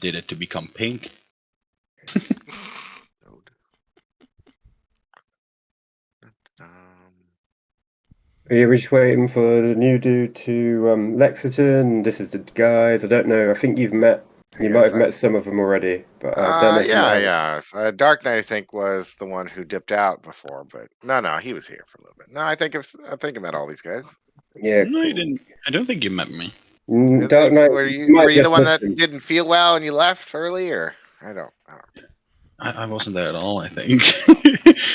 did it to become pink. Yeah, we're just waiting for the new dude to Lexington. This is the guys. I don't know. I think you might have met some of them already, but I don't know if you might have. yeah. Dark Knight, I think, was the one who dipped out before, but no, he was here for a little bit. No, I think I met all these guys. Yeah, No, cool. you didn't. I don't think you met me. Dark Knight. Were Might you the just one miss that him. didn't feel well and you left early, or I don't. I wasn't there at all, I think. Let's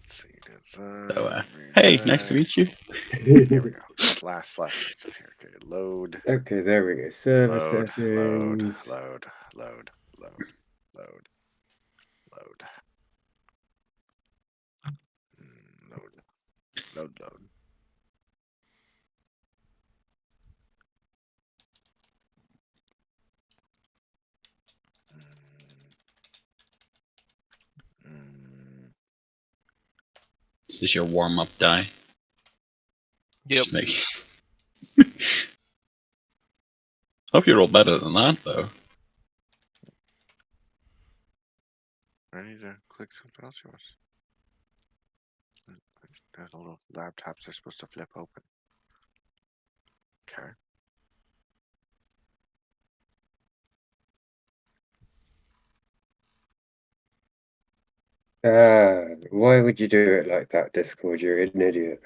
see. So, hey, nice to meet you. Here we go. Last pages here. Okay, load. Okay, there we go. Server Load, settings. load. Load. Is this your warm-up die? Yep. Hope you roll better than that, though. I need to click something else. Yours. There's a little laptops they're supposed to flip open. Okay. Why would you do it like that, Discord? You're an idiot.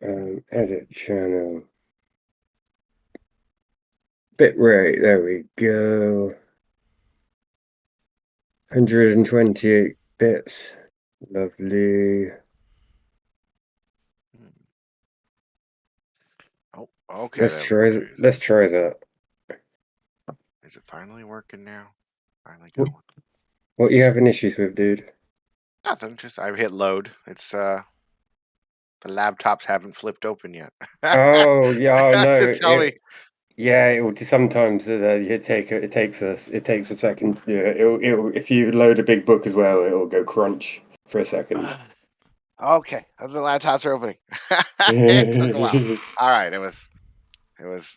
Edit channel. Bitrate, there we go. 128 bits. Lovely. Oh, okay. Let's try that. Is it finally working now? Finally What, going. what are you having issues with, dude? Nothing. Just I hit load. It's the laptops haven't flipped open yet. Oh yeah, I know. To tell me. Yeah, it will sometimes it takes a second. Yeah, it'll if you load a big book as well, it'll go crunch for a second. Okay, the laptops are opening. It took a while. All right, it was.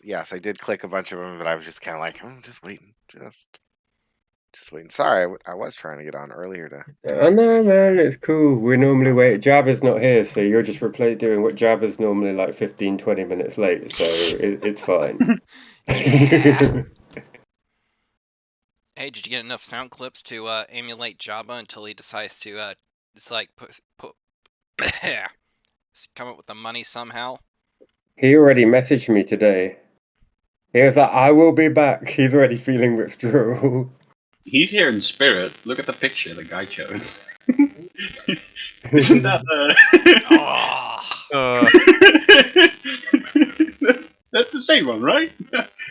Yes, I did click a bunch of them, but I was just kind of like, just waiting, just waiting. Sorry, I was trying to get on earlier to. I know, man, it's cool. We normally wait. Jabba's not here, so you're just doing what Jabba's normally like 15, 20 minutes late, so it's fine. Yeah. Hey, did you get enough sound clips to emulate Jabba until he decides to just like come up with the money somehow? He already messaged me today. He was like, I will be back. He's already feeling withdrawal. He's here in spirit. Look at the picture the guy chose. Isn't that that's the same one, right?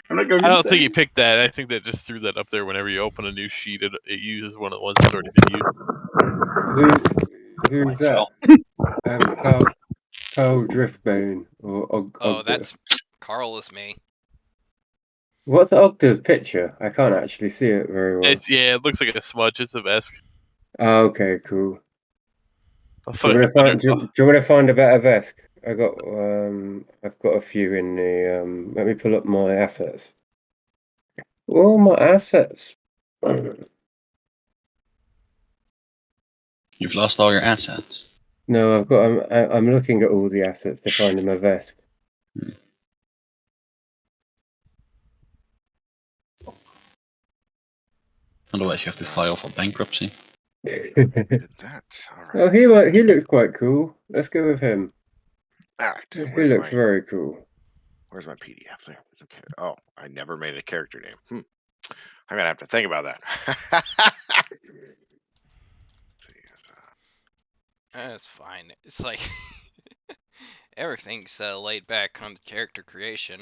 I'm not going I don't think he picked that. I think that just threw that up there whenever you open a new sheet. It uses one of the ones that's already been used. Who's that? Carl Driftbone or Oh, that's Carl is me. What's Ogda's picture? I can't actually see it very well. It looks like a smudge. It's a Vesk. Oh, okay, cool. Do you want Under- to find a better Vesk? I've got a few in the let me pull up my assets. Oh, my assets. You've lost all your assets. No, I'm looking at all the assets to find him a Vesk. Otherwise, you have to file for bankruptcy. Oh, he looks quite cool. Let's go with him. All right. He looks very cool. Where's my PDF? There. Okay. Oh, I never made a character name. I'm gonna have to think about that. That's fine. It's like everything's laid back on the character creation.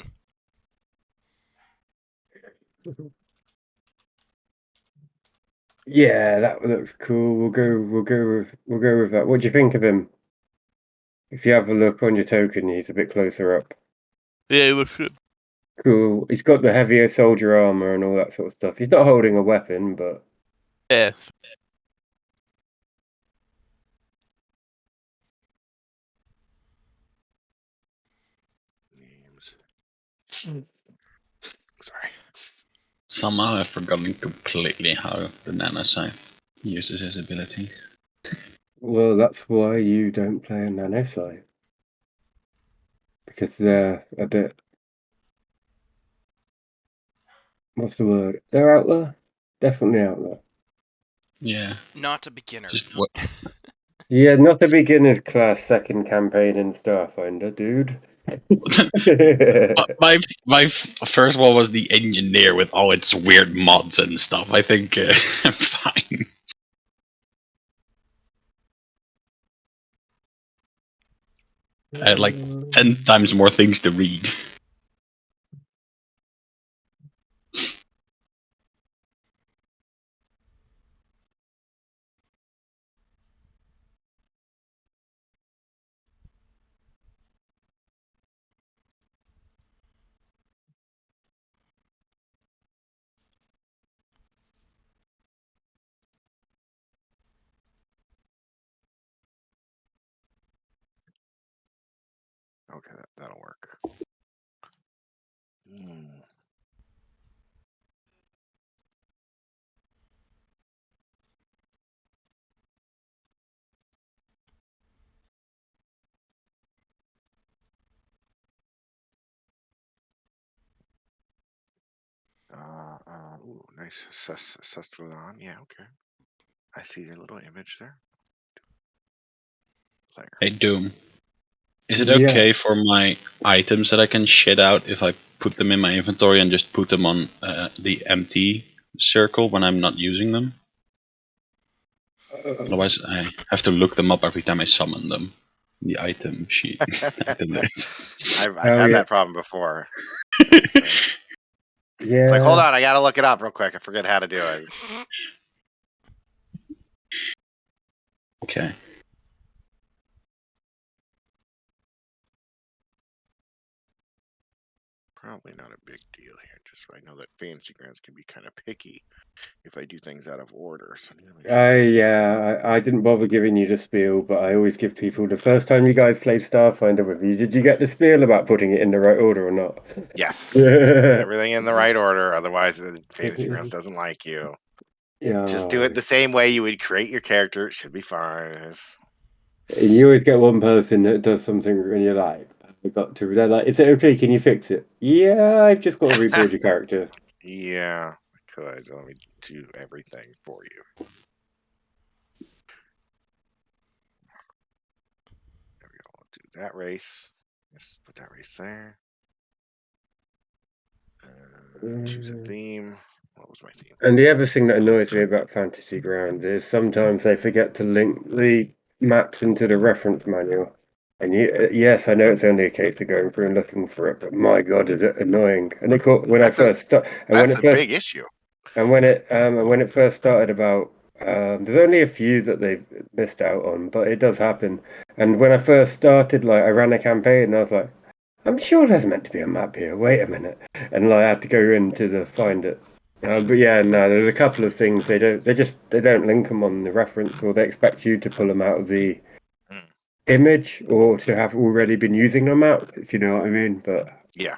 Yeah, that looks cool. We'll go with that. What do you think of him? If you have a look on your token, he's a bit closer up. Yeah, he looks good. Cool. He's got the heavier soldier armor and all that sort of stuff. He's not holding a weapon, but yeah. Sorry. Somehow I've forgotten completely how the nanoscythe uses his abilities. Well, that's why you don't play a nanoscythe. Because they're a bit... What's the word? They're out there? Definitely out there. Yeah. Not a beginner. Just what? Yeah, not a beginner's class second campaign in Starfinder, dude. my first one was the engineer with all its weird mods and stuff. I think I'm fine. I had like 10 times more things to read. Okay, that'll work. Ooh, nice Sustalon. Yeah, okay. I see your little image there. Player. Hey Doom, is it Yeah. okay for my items that I can shit out if I put them in my inventory and just put them on the empty circle when I'm not using them? Otherwise, I have to look them up every time I summon them. The item sheet. Item list. I've had that problem before. Yeah. Like, hold on, I gotta look it up real quick. I forget how to do it. Okay. Probably not a big deal here. Just I know that fancy grounds can be kind of picky if I do things out of order. So I didn't bother giving you the spiel, but I always give people the first time you guys played Starfinder with me. Did you get the spiel about putting it in the right order or not? yes, put everything in the right order. Otherwise, the fantasy grounds doesn't like you. Yeah. Just do it the same way you would create your character. It should be fine. And you always get one person that does something and you're like, I got to. They're like, is it okay? Can you fix it? Yeah, I've just got to reboard your character. Yeah, I could. Let me do everything for you. There we go. I'll do that race. Just put that race there. Choose a theme. What was my theme? And the other thing that annoys me about Fantasy Grounds is sometimes they forget to link the maps into the reference manual. And yes, I know it's only a case of going through and looking for it, but my God, is it annoying? And it caught when That's I first started, and that's a big issue. and when it first started about, there's only a few that they've missed out on, but it does happen. And when I first started, like I ran a campaign, and I was like, I'm sure there's meant to be a map here. Wait a minute, and like, I had to go into the find it. But yeah, no, there's a couple of things they don't link them on the reference, or they expect you to pull them out of the image, or to have already been using them out, if you know what I mean. But yeah,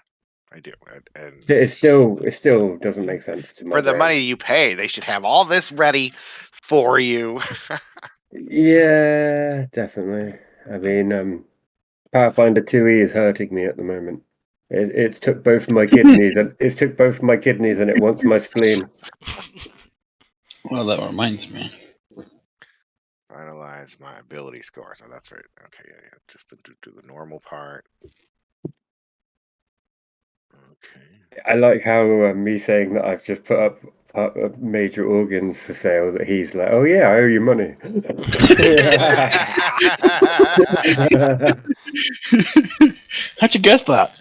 I do. And it still doesn't make sense to my for the brain. money you pay, they should have all this ready for you. Yeah, definitely. I mean, Pathfinder 2E is hurting me at the moment. It's took both my kidneys and it wants my spleen. Well, that reminds me. Finalize my ability score. So that's right. Okay, yeah. Just to do the normal part. Okay. I like how me saying that I've just put up major organs for sale, that he's like, oh yeah, I owe you money. How'd you guess that?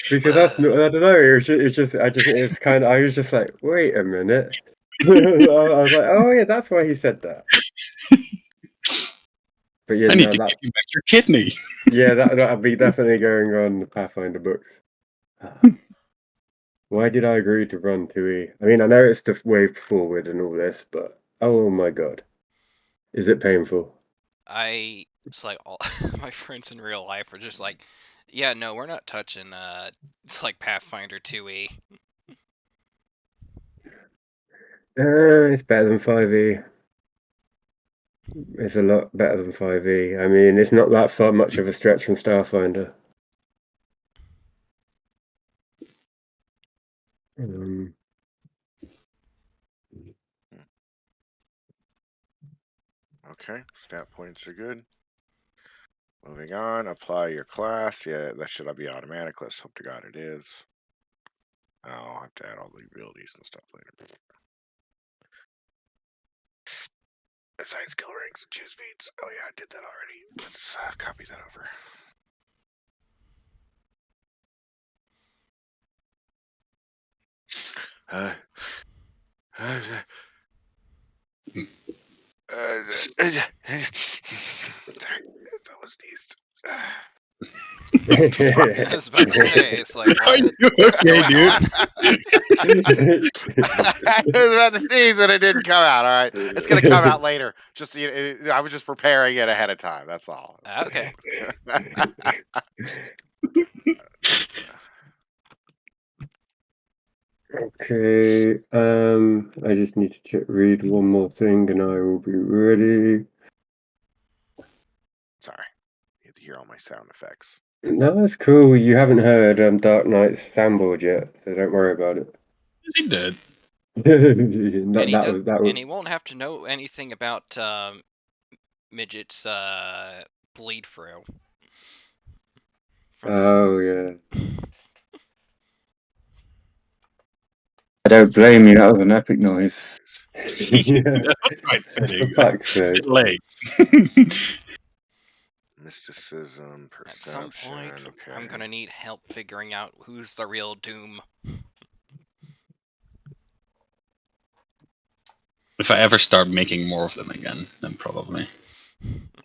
Because that's not, I don't know, it's kind of, I was just like, wait a minute. I was like, oh yeah, that's why he said that. But yeah, I need no, to give you back your kidney. yeah, that'll be definitely going on the Pathfinder book. Why did I agree to run 2E? I mean, I know it's the way forward and all this, but oh my God, is it painful? It's like all my friends in real life are just like, Yeah, no, we're not touching it's like Pathfinder 2e. It's better than 5e. It's a lot better than 5e. I mean, it's not that far much of a stretch from Starfinder. Okay, stat points are good. Moving on, apply your class. Yeah, that should be automatic. Let's hope to God it is. I'll have to add all the abilities and stuff later. Assign skill ranks and choose feats. Oh yeah, I did that already. Let's copy that over. Sorry, it's almost sneezed. I was about to say, it's like, Are what? you okay, Going dude? on? I was about to sneeze and it didn't come out. All right, it's gonna come out later. Just I was just preparing it ahead of time. That's all. Okay. Okay, I just need to read one more thing and I will be ready. Sorry, you have to hear all my sound effects. No, that's cool. You haven't heard Dark Knight's soundboard yet, so don't worry about it. He did. that was. And he won't have to know anything about Midget's bleed through. Oh yeah. I don't blame you. That was an epic noise. Yeah. That was quite For fitting. fuck's A sake. bit late. Mysticism, At some perception. point, Okay. I'm gonna need help figuring out who's the real Doom. If I ever start making more of them again, then probably.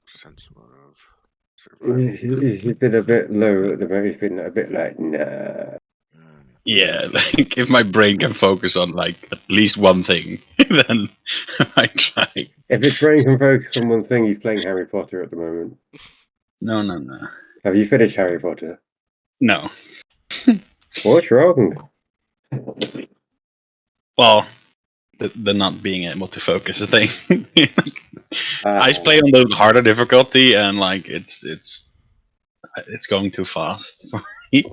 Sense motive. Survival. He's been a bit low at the moment. He's been a bit like, nah. Yeah, like if my brain can focus on like at least one thing, then I try. If his brain can focus on one thing, he's playing Harry Potter at the moment. No. Have you finished Harry Potter? No. What's wrong? Well, the not being able to focus a thing. I Ah, play on the harder difficulty, and like it's going too fast for me.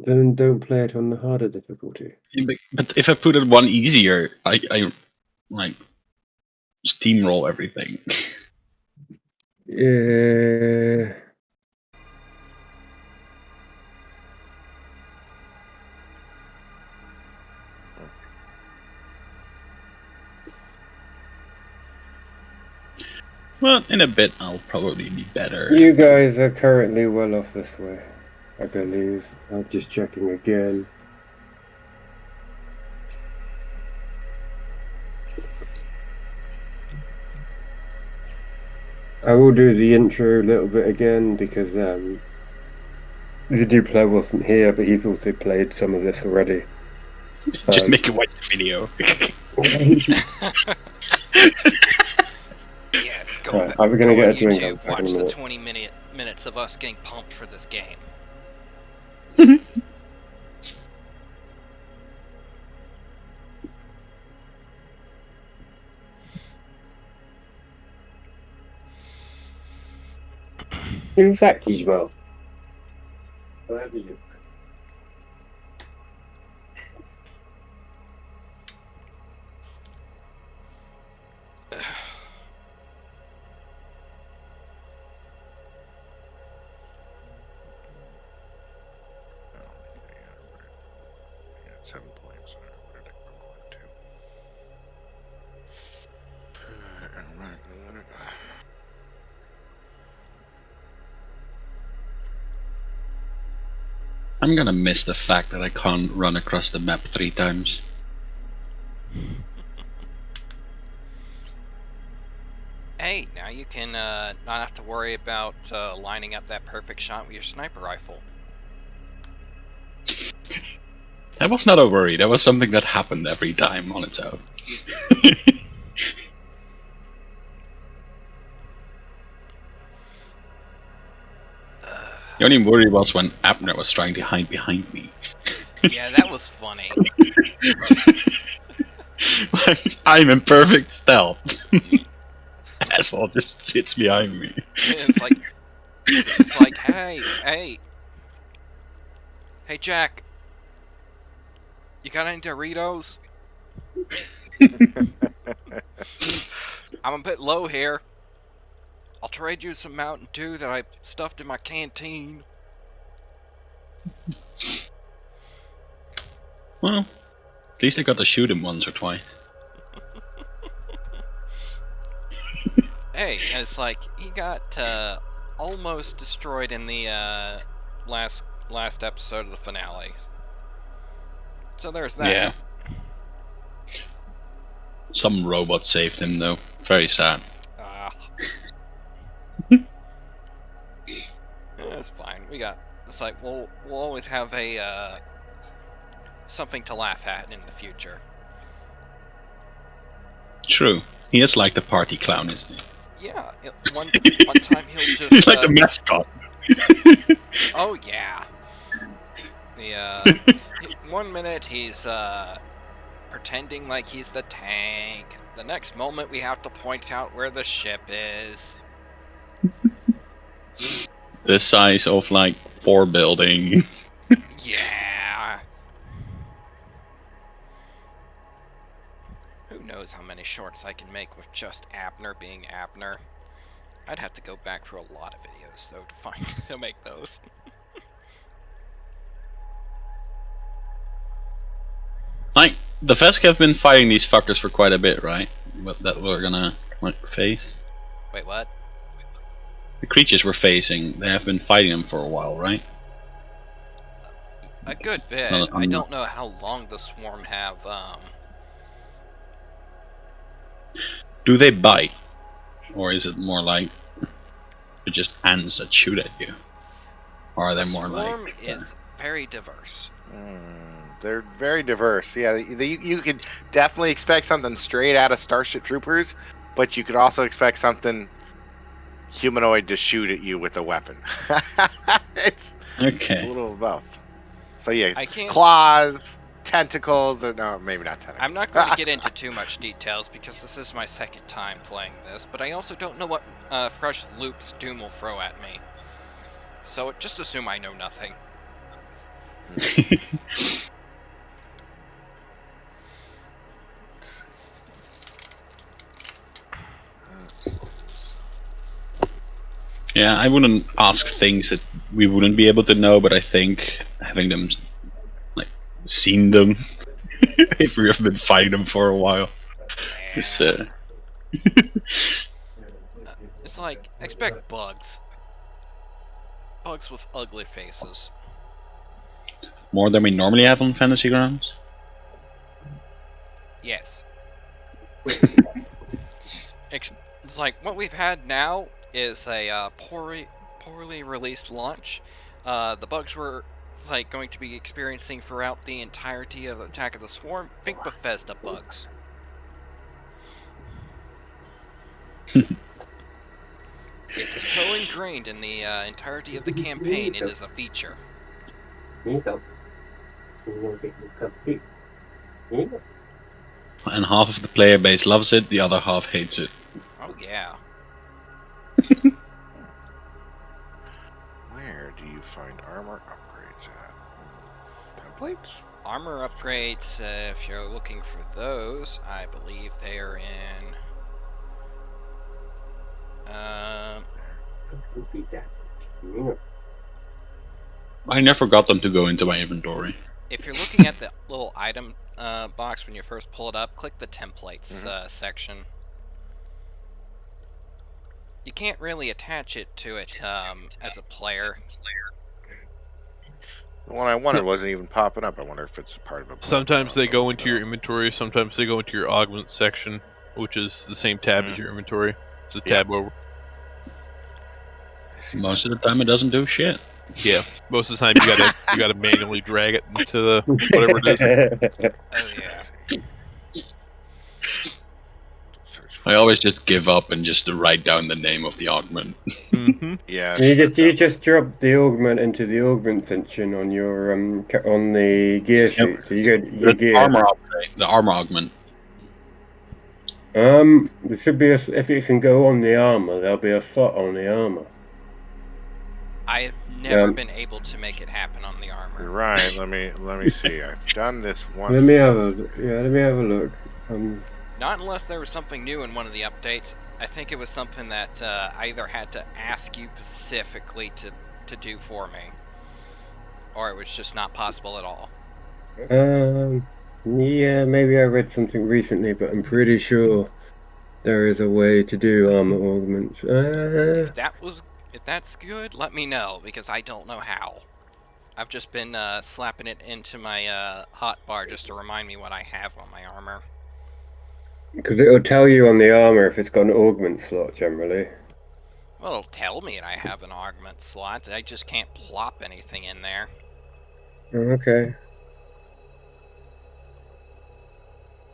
then don't play it on the harder difficulty. But if I put it one easier, I like steamroll everything. Yeah. Well, in a bit I'll probably be better. You guys are currently well off this way, I believe. I'm just checking again. I will do the intro a little bit again because the new player wasn't here, but he's also played some of this already. Just make a watch the video. Yeah, go, Right, are we gonna go get on a drink? YouTube, I'll back in watch a the minute. 20 minutes of us getting pumped for this game. Exactly, well. Whatever you. Yeah, 7 points. Where did I go to? I'm gonna miss the fact that I can't run across the map 3 times. Hey, now you can not have to worry about lining up that perfect shot with your sniper rifle. That was not a worry, that was something that happened every time on its own. The only worry was when Abner was trying to hide behind me. Yeah, that was funny. I'm in perfect stealth. Asshole just sits behind me. It's like, hey, Jack, you got any Doritos? I'm a bit low here. I'll trade you some Mountain Dew that I stuffed in my canteen. Well, at least I got to shoot him once or twice. Hey, and it's like he got almost destroyed in the last episode of the finale. So there's that. Yeah. Some robot saved him though. Very sad. It's fine. It's like we'll always have a something to laugh at in the future. True. He is like the party clown, isn't he? Yeah, one time he'll just He's like the mascot. oh yeah. The 1 minute he's pretending like he's the tank. The next moment we have to point out where the ship is. The size of like 4 buildings. Yeah. Who knows how many shorts I can make with just Abner being Abner. I'd have to go back for a lot of videos though to make those. Like, the Vesk have been fighting these fuckers for quite a bit, right? That we're gonna face. Wait, what? The creatures we're facing, they have been fighting them for a while, right? A good bit. I don't know how long the swarm have. Do they bite? Or is it more like just ants that shoot at you? Or are they more like... The swarm is very diverse. They're very diverse. Yeah, you could definitely expect something straight out of Starship Troopers, but you could also expect something humanoid to shoot at you with a weapon. It's a little of both. So yeah, claws, tentacles, or no, maybe not tentacles. I'm not going to get into too much details because this is my second time playing this, but I also don't know what fresh loops Doom will throw at me. So just assume I know nothing. Yeah, I wouldn't ask things that we wouldn't be able to know, but I think having them, like, seen them, if we have been fighting them for a while, is it's like, expect bugs. Bugs with ugly faces. more than we normally have on Fantasy Grounds? Yes. It's like, what we've had now is a poorly released launch. The bugs we're like going to be experiencing throughout the entirety of Attack of the Swarm. Think Bethesda bugs. It is so ingrained in the entirety of the campaign, it is a feature. And half of the player base loves it, the other half hates it. Oh yeah. Where do you find armor upgrades at? Templates? Armor upgrades, if you're looking for those, I believe they are in... I never got them to go into my inventory. If you're looking at the little item box when you first pull it up, click the templates section. You can't really attach it to it as a player. The one I wondered wasn't even popping up. I wonder if it's part of a... Sometimes they go into your inventory, sometimes they go into your augment section, which is the same tab as your inventory. It's a tab over. Most of the time it doesn't do shit. Yeah, most of the time you gotta manually drag it into the whatever it is. Oh yeah. Search I always just give up and just write down the name of the augment. Mm-hmm. Yeah. You just drop the augment into the augment section on your on the gear sheet. So you go your The gear. armor upgrade, the armor augment. There should be if it can go on the armor, there'll be a slot on the armor. I have never Um, been able to make it happen on the You're armor. right. Let me see. I've done this once. Let me have a look. Not unless there was something new in one of the updates. I think it was something that I either had to ask you specifically to do for me, or it was just not possible at all. Yeah, maybe I read something recently, but I'm pretty sure there is a way to do armor augments. If that's good, let me know, because I don't know how. I've just been slapping it into my hotbar just to remind me what I have on my armor. Because it'll tell you on the armor if it's got an augment slot generally. Well, it'll tell me I have an augment slot. I just can't plop anything in there. Okay.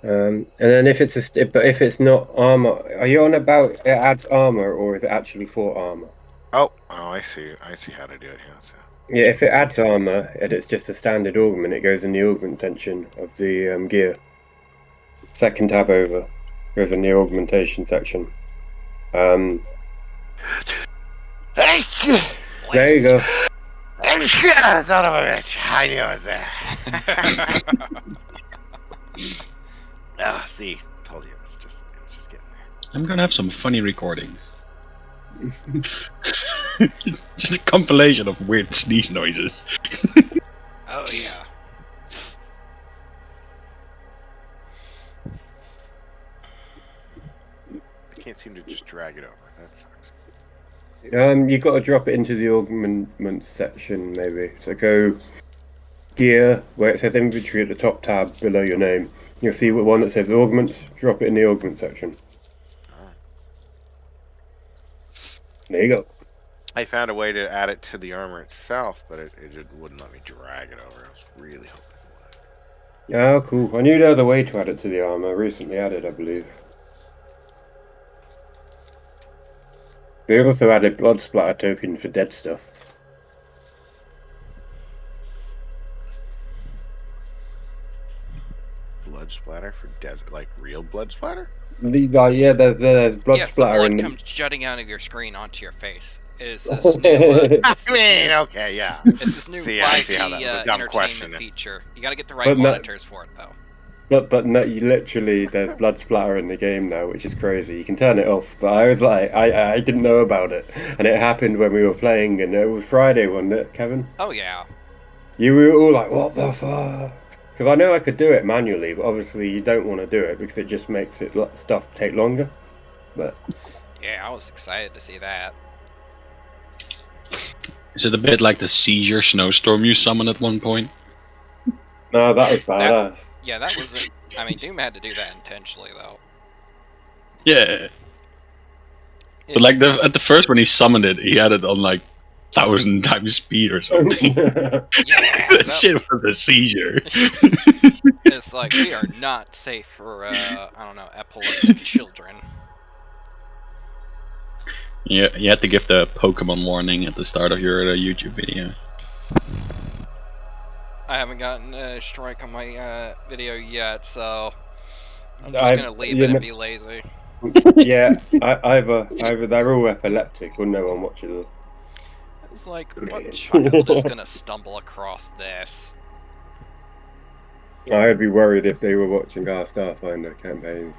And then if it's but if it's not armor, are you on about it adds armor or is it actually for armor? Oh, I see. I see how to do it here. So. Yeah, if it adds armor and it's just a standard augment, it goes in the augment section of the gear. Second tab over goes in the augmentation section. There you go. Son of a bitch! I knew I was there. See, told you it was just getting there. I'm gonna have some funny recordings. Just a compilation of weird sneeze noises. Oh yeah. I can't seem to just drag it over. That sucks. You got to drop it into the augment section maybe. So go gear where it says inventory at the top tab below your name. You'll see one that says augments. Drop it in the augment section. There you go. I found a way to add it to the armor itself, but it wouldn't let me drag it over. I was really hoping it would. Oh, cool. I knew there was a way to add it to the armor. Recently added, I believe. They also added blood splatter token for dead stuff. Blood splatter for desert, like real blood splatter? Yeah, there's blood Yes, the splatter blood in comes jutting out of your screen onto your face. It's this new. Okay, yeah. It's this new See, I see how that was a 5G dumb entertainment question. feature. You got to get the right But no- monitors for it, though. But no, you literally there's blood splatter in the game now, which is crazy. You can turn it off, but I was like, I didn't know about it, and it happened when we were playing, and it was Friday, wasn't it, Kevin? Oh yeah. You were all like, what the fuck? Because I know I could do it manually, but obviously you don't want to do it because it just makes it stuff take longer. But Yeah, I was excited to see that. Is it a bit like the seizure snowstorm you summoned at one point? no, that was badass. Yeah, that was it. I mean, Doom had to do that intentionally, though. Yeah. But like at the first when he summoned it, he had it on like 1,000 times speed or something. Yeah, That shit was a seizure. It's like we are not safe for I don't know, epileptic children. Yeah, you had to give the Pokemon warning at the start of your YouTube video. I haven't gotten a strike on my video yet, so I'm just gonna leave it and be lazy. Yeah, either they're all epileptic or no one watches them. It's like, what child is gonna stumble across this? I'd be worried if they were watching our Starfinder campaign.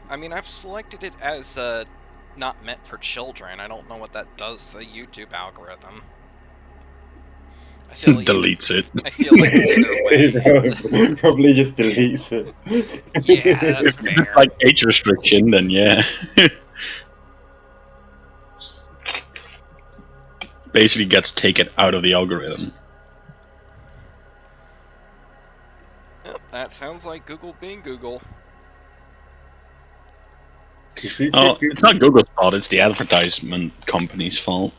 I mean, I've selected it as not meant for children. I don't know what that does to the YouTube algorithm. I feel like Deletes it. I feel like either way. Probably just deletes it. Yeah, that's If fair. it's like age restriction, then yeah. Basically gets taken out of the algorithm. Yep, that sounds like Google being Google. Oh, it's not Google's fault, it's the advertisement company's fault.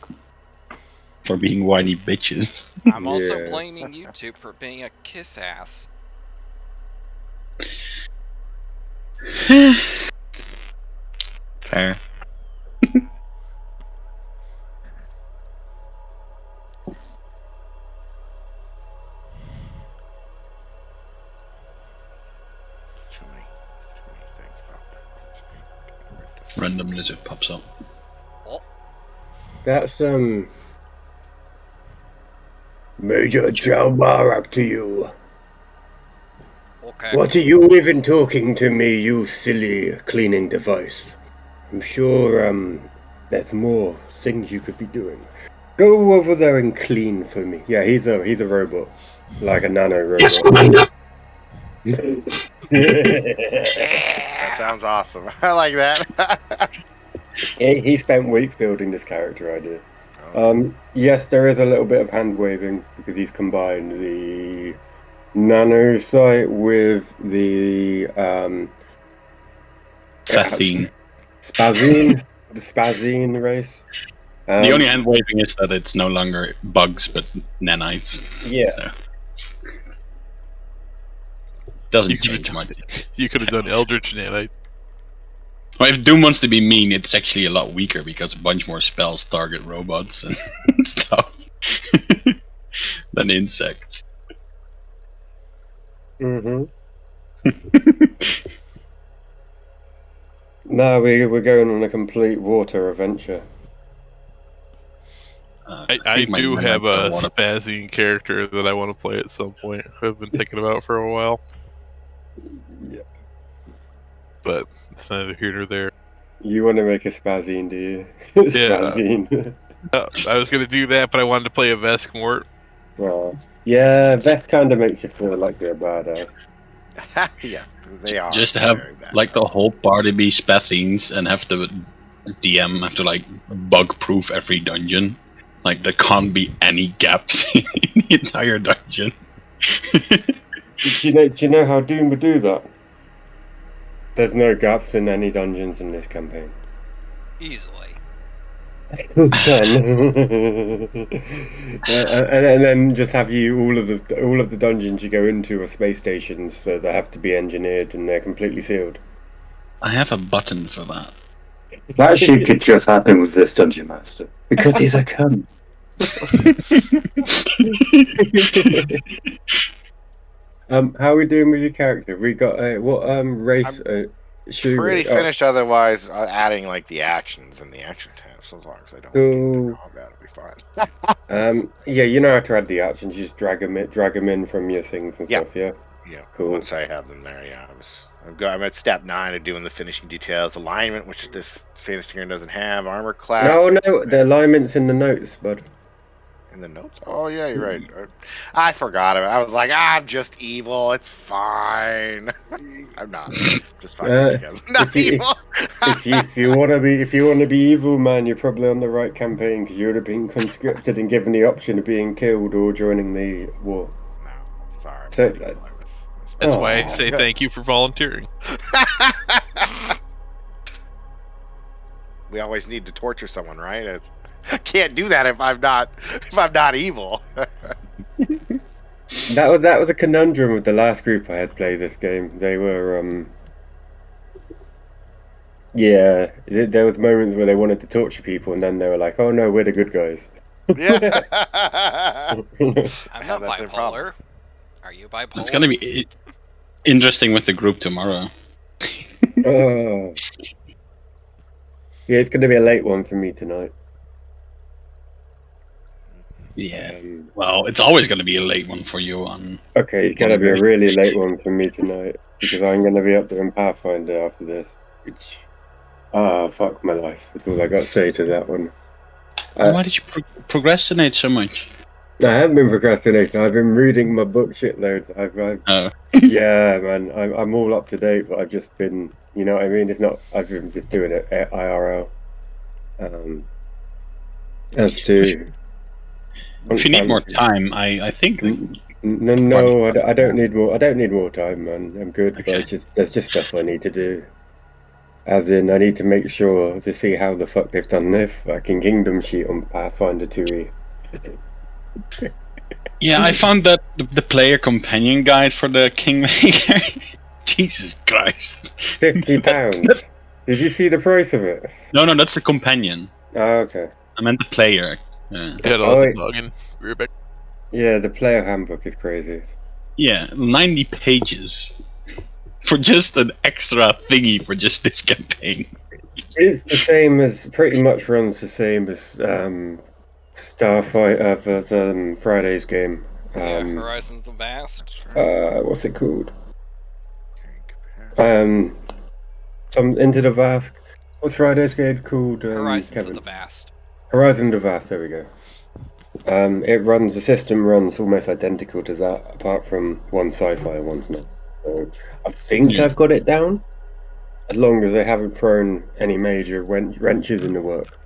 For being whiny bitches. I'm also Yeah. blaming YouTube for being a kiss ass. Fair. Too many things popped up. Random lizard pops up. That's Major Jalbarak to you. Okay. What are you even talking to me, you silly cleaning device? I'm sure there's more things you could be doing. Go over there and clean for me. Yeah, he's a robot, like a nano robot. Yes, Commander. That sounds awesome. I like that. He spent weeks building this character idea. Okay. Yes, there is a little bit of hand waving because he's combined the nano site with the Fathine. Spazine, the Spazine race. The only hand waving is that it's no longer bugs but nanites. Yeah. So doesn't You could have change much. done Eldritch Nanite. Well, if Doom wants to be mean, it's actually a lot weaker because a bunch more spells target robots and stuff than insects. Mm-hmm. No, we're going on a complete water adventure. I think my do have nanites are a water- spazzing character that I want to play at some point. I've been thinking about for a while, Yeah. but it's neither here nor there. You want to make a Spazine, do you? Spazine. I was gonna do that, but I wanted to play a Veskmort. Well, yeah, that kind of makes you feel like you're a badass. Yes, they are. Just have very badass. like the whole party be Spathines and have the DM have to like bug proof every dungeon. Like there can't be any gaps in the entire dungeon. Do you know how Doom would do that? There's no gaps in any dungeons in this campaign. Easily. Done. And then just have you all of the dungeons you go into are space stations, so they have to be engineered and they're completely sealed. I have a button for that. That shit could just happen with this dungeon master because he's a cunt. How are we doing with your character? We got what race? Shoe Pretty race? finished. Otherwise, adding like the actions and the action tabs. So as long as I don't get into combat, it'll be fine. Yeah, you know how to add the actions. You just drag them in from your things and stuff. Yeah. Yeah. Cool. Once I have them there, yeah. I'm at step 9 of doing the finishing details, alignment, which this fantasy game doesn't have, armor class. No, the alignment's in the notes, bud. In the notes. Oh yeah, you're right. I forgot it. I was like, I'm just evil. It's fine. I'm not. I'm just fucking because I'm not evil. if you want to be evil, man, you're probably on the right campaign because you would have been conscripted and given the option of being killed or joining the war. No, sorry. So, That's why I say thank you for volunteering. We always need to torture someone, right? I can't do that if I'm not evil. That was a conundrum with the last group I had play this game. They were yeah, there was moments where they wanted to torture people and then they were like, oh no, we're the good guys. Yeah. I'm not bipolar. Are you bipolar? It's gonna be interesting with the group tomorrow. Oh. Yeah, it's gonna be a late one for me tonight. Yeah. Well, it's always gonna be a late one for you on. Okay, it's gonna be a really late one for me tonight because I'm gonna be up doing Pathfinder after this. Which, fuck my life. That's all I got to say to that one. Why did you procrastinate so much? I haven't been procrastinating. I've been reading my book shitloads. Yeah, man. I'm all up to date, but I've just been, you know what I mean? It's not. I've been just doing it at IRL. As to. If you need more time, I think. No, I don't need more. I don't need more time, man. I'm good. Okay. But there's just stuff I need to do. As in, I need to make sure to see how the fuck they've done this fucking kingdom sheet on Pathfinder 2e. Yeah, I found that the player companion guide for the Kingmaker. Jesus Christ. £50. Did you see the price of it? No, that's the companion. Oh, okay. I meant the player. You gotta Oh, let wait. the dog in. Be right back. Yeah, the player handbook is crazy. Yeah, 90 pages for just an extra thingy for just this campaign. It's the same as, pretty much runs the same as Starfinder, Friday's game. Yeah, Horizons the Vast. What's it called? Capacity. Some Into the Vast. What's Friday's game called? Horizons Kevin. of the Vast. Horizon the Vast. There we go. The system runs almost identical to that, apart from one's sci-fi and one's not. So I think Yeah. I've got it down, as long as they haven't thrown any major wrenches in the work.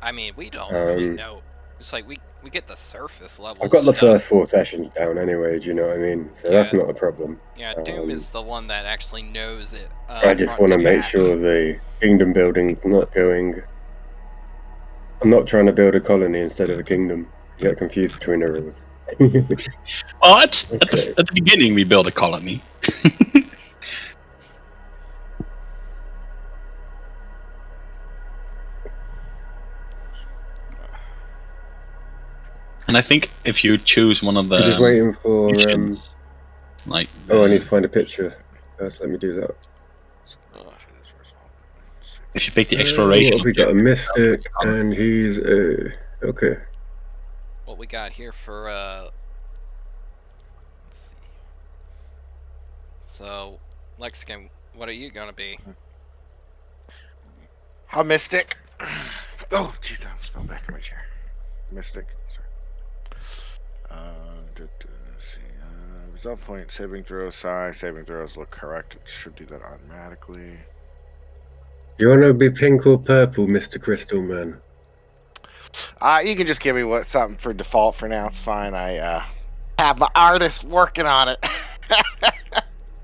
I mean, we don't really Um, know. It's like we get the surface level I've got the stuff. first 4 sessions down anyway. Do you know what I mean? So that's Yeah. not a problem. Yeah, Doom is the one that actually knows it. I just want to make sure the kingdom building's not going. I'm not trying to build a colony instead of a kingdom. You get confused between the rules. Well, it's Okay. at the beginning we build a colony. And I think if you choose one of the I'm just waiting for. missions, like Oh, I need to find a picture. First, let me do that. if you pick the exploration, What have we got? A objective, mystic, and he's okay. What we got here for let's see. So, Lexicon, what are you gonna be? How mystic? Oh, jeez, I spelled back in my chair. Mystic. Sorry. Let's see. Result point, saving throws, size, saving throws look correct. It should do that automatically. You want to be pink or purple, Mr. Crystal Man? You can just give me something for default for now. It's fine. I have my artist working on it.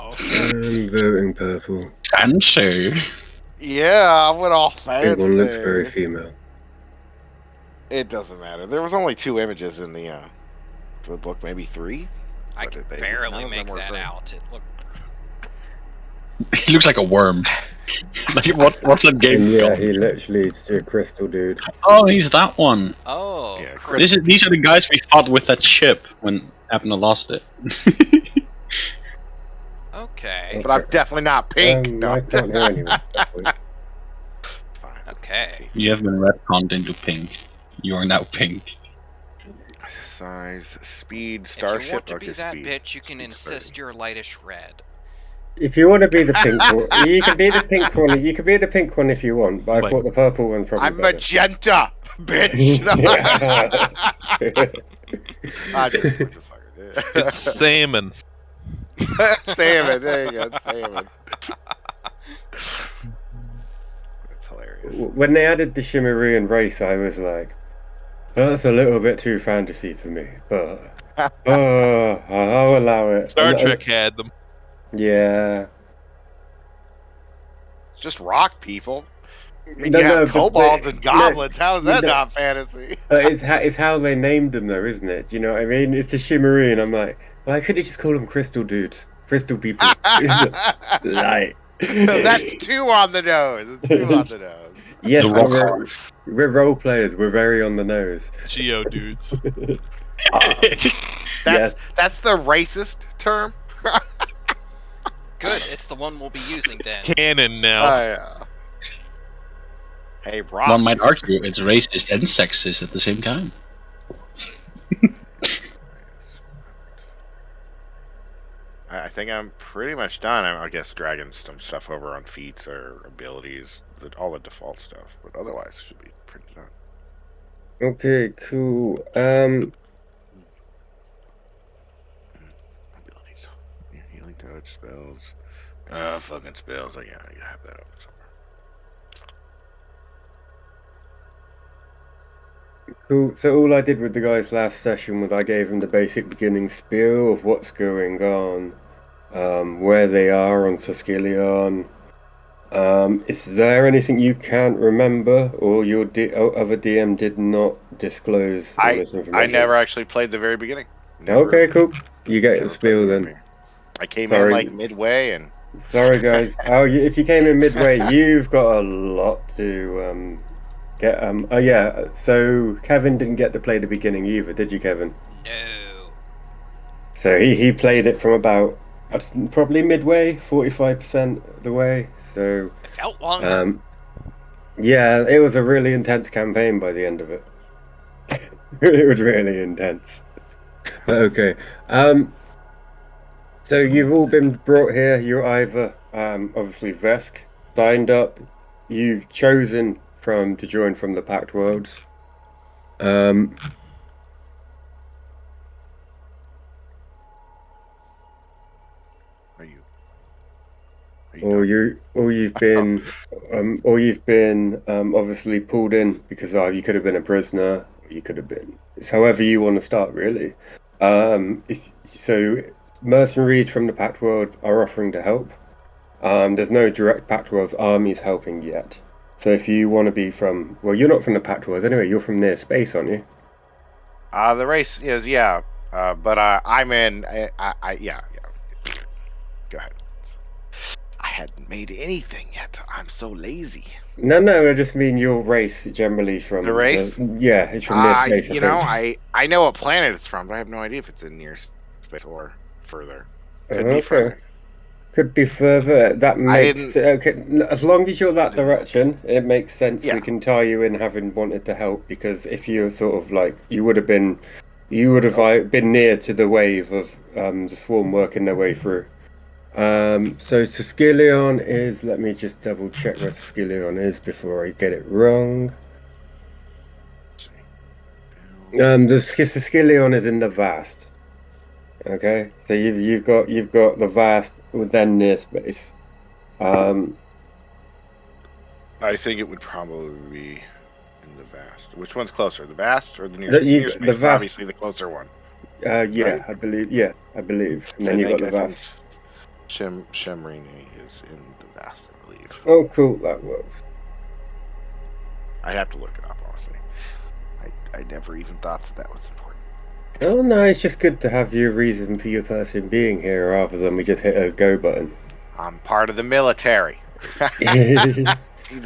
Okay. I'm voting purple. Fancy. Yeah, I went all fancy. Pink one looks very female. It doesn't matter. There was only 2 images in the book, maybe 3. I But can none barely of them make were that great. out. It looked. He looks like a worm. Like what's that game And yeah, called? he literally is a crystal dude. Oh, he's that one. Oh, Yeah, These are the guys we fought with that ship when Abner lost it. Okay. But I'm definitely not pink. No. I can't hear anyone. Fine. Okay. You have been retconned into pink. You are now pink. Size, speed, If starship. you want to okay, be that speed. bitch, you can Speed's insist 30. you're lightish red. If you want to be the pink one, you can be the pink one. You can be the pink one if you want. But I Wait. thought the purple one's probably I'm better. magenta, bitch. I just fucking It's salmon. salmon. There you go, salmon. That's hilarious. When they added the Shimmerian race, I was like, that's a little bit too fantasy for me. But I'll allow it. Star Trek had them. Yeah. It's just rock people. I mean, No, you have but kobolds and goblins. How is that no. not fantasy? It's how they named them, though, isn't it? Do you know what I mean? It's the Shimmerian. I'm like, why could they just call them crystal dudes? Crystal people. Like, That's 2 on the nose. It's 2 on the nose. yes, The rock we're role players. We're very on the nose. Geo dudes. Yes. That's the racist term. Good, it's the one we'll be using It's then. canon now. Yeah. Hey, rock. One might argue it's racist and sexist at the same time. I think I'm pretty much done. I guess dragging some stuff over on feats or abilities, all the default stuff, but otherwise it should be pretty done. Okay, cool. Abilities. Yeah, healing touch spells. Fucking spells. Oh, yeah, you have that up somewhere. Cool. So all I did with the guys last session was I gave them the basic beginning spiel of what's going on, where they are on Saskilion. Is there anything you can't remember, or your other DM did not disclose all this information? I never actually played the very beginning. Okay, cool. You get the Never played spiel the then. beginning. I came Sorry. in like midway and Sorry, guys. Oh, if you came in midway, you've got a lot to get. Oh yeah. So Kevin didn't get to play the beginning either, did you, Kevin? No. So he played it from about probably midway, 45% of the way. So It felt longer. um, yeah, it was a really intense campaign by the end of it. It was really intense. But okay. So you've all been brought here. You're either obviously Vesk signed up. You've chosen from to join from the Pact Worlds. Um, Are you? Are you done? or you've been obviously pulled in because you could have been a prisoner. You could have been. It's however you want to start, really. So, mercenaries from the Pact Worlds are offering to help. There's no direct Pact Worlds armies helping yet. So if you want to be from, well, you're not from the Pact Worlds anyway. You're from near space, aren't you? The race is but I'm in. Yeah. Go ahead. I hadn't made anything yet. I'm so lazy. No. I just mean your race generally The from the. race? Yeah, it's from near space, I think. I know what planet it's from, but I have no idea if it's in near space or further. Could be Okay. further. Could be further. That I makes didn't. okay. As long as you're that Didn't look. direction, it makes sense. We Yeah. can tie you in, having wanted to help, because if you're sort of like you would have been, you would have Okay. been near to the wave of the swarm working their way through. So Sicilion is. Let me just double check where Sicilion is before I get it wrong. Let's see. Build. The Sicilion is in the vast. Okay, so you've got the vast, then near space. Um, I think it would probably be in the vast. Which one's closer, the vast or the near space? Near the space is vast. obviously the closer one, Yeah, right? I believe. Yeah, I believe. And So then you got the I think vast. Shemrini is in the vast, I believe. Oh, cool. That works. I have to look it up, honestly. I never even thought that was important. Oh no, it's just good to have your reason for your person being here rather than we just hit a go button. I'm part of the military. He's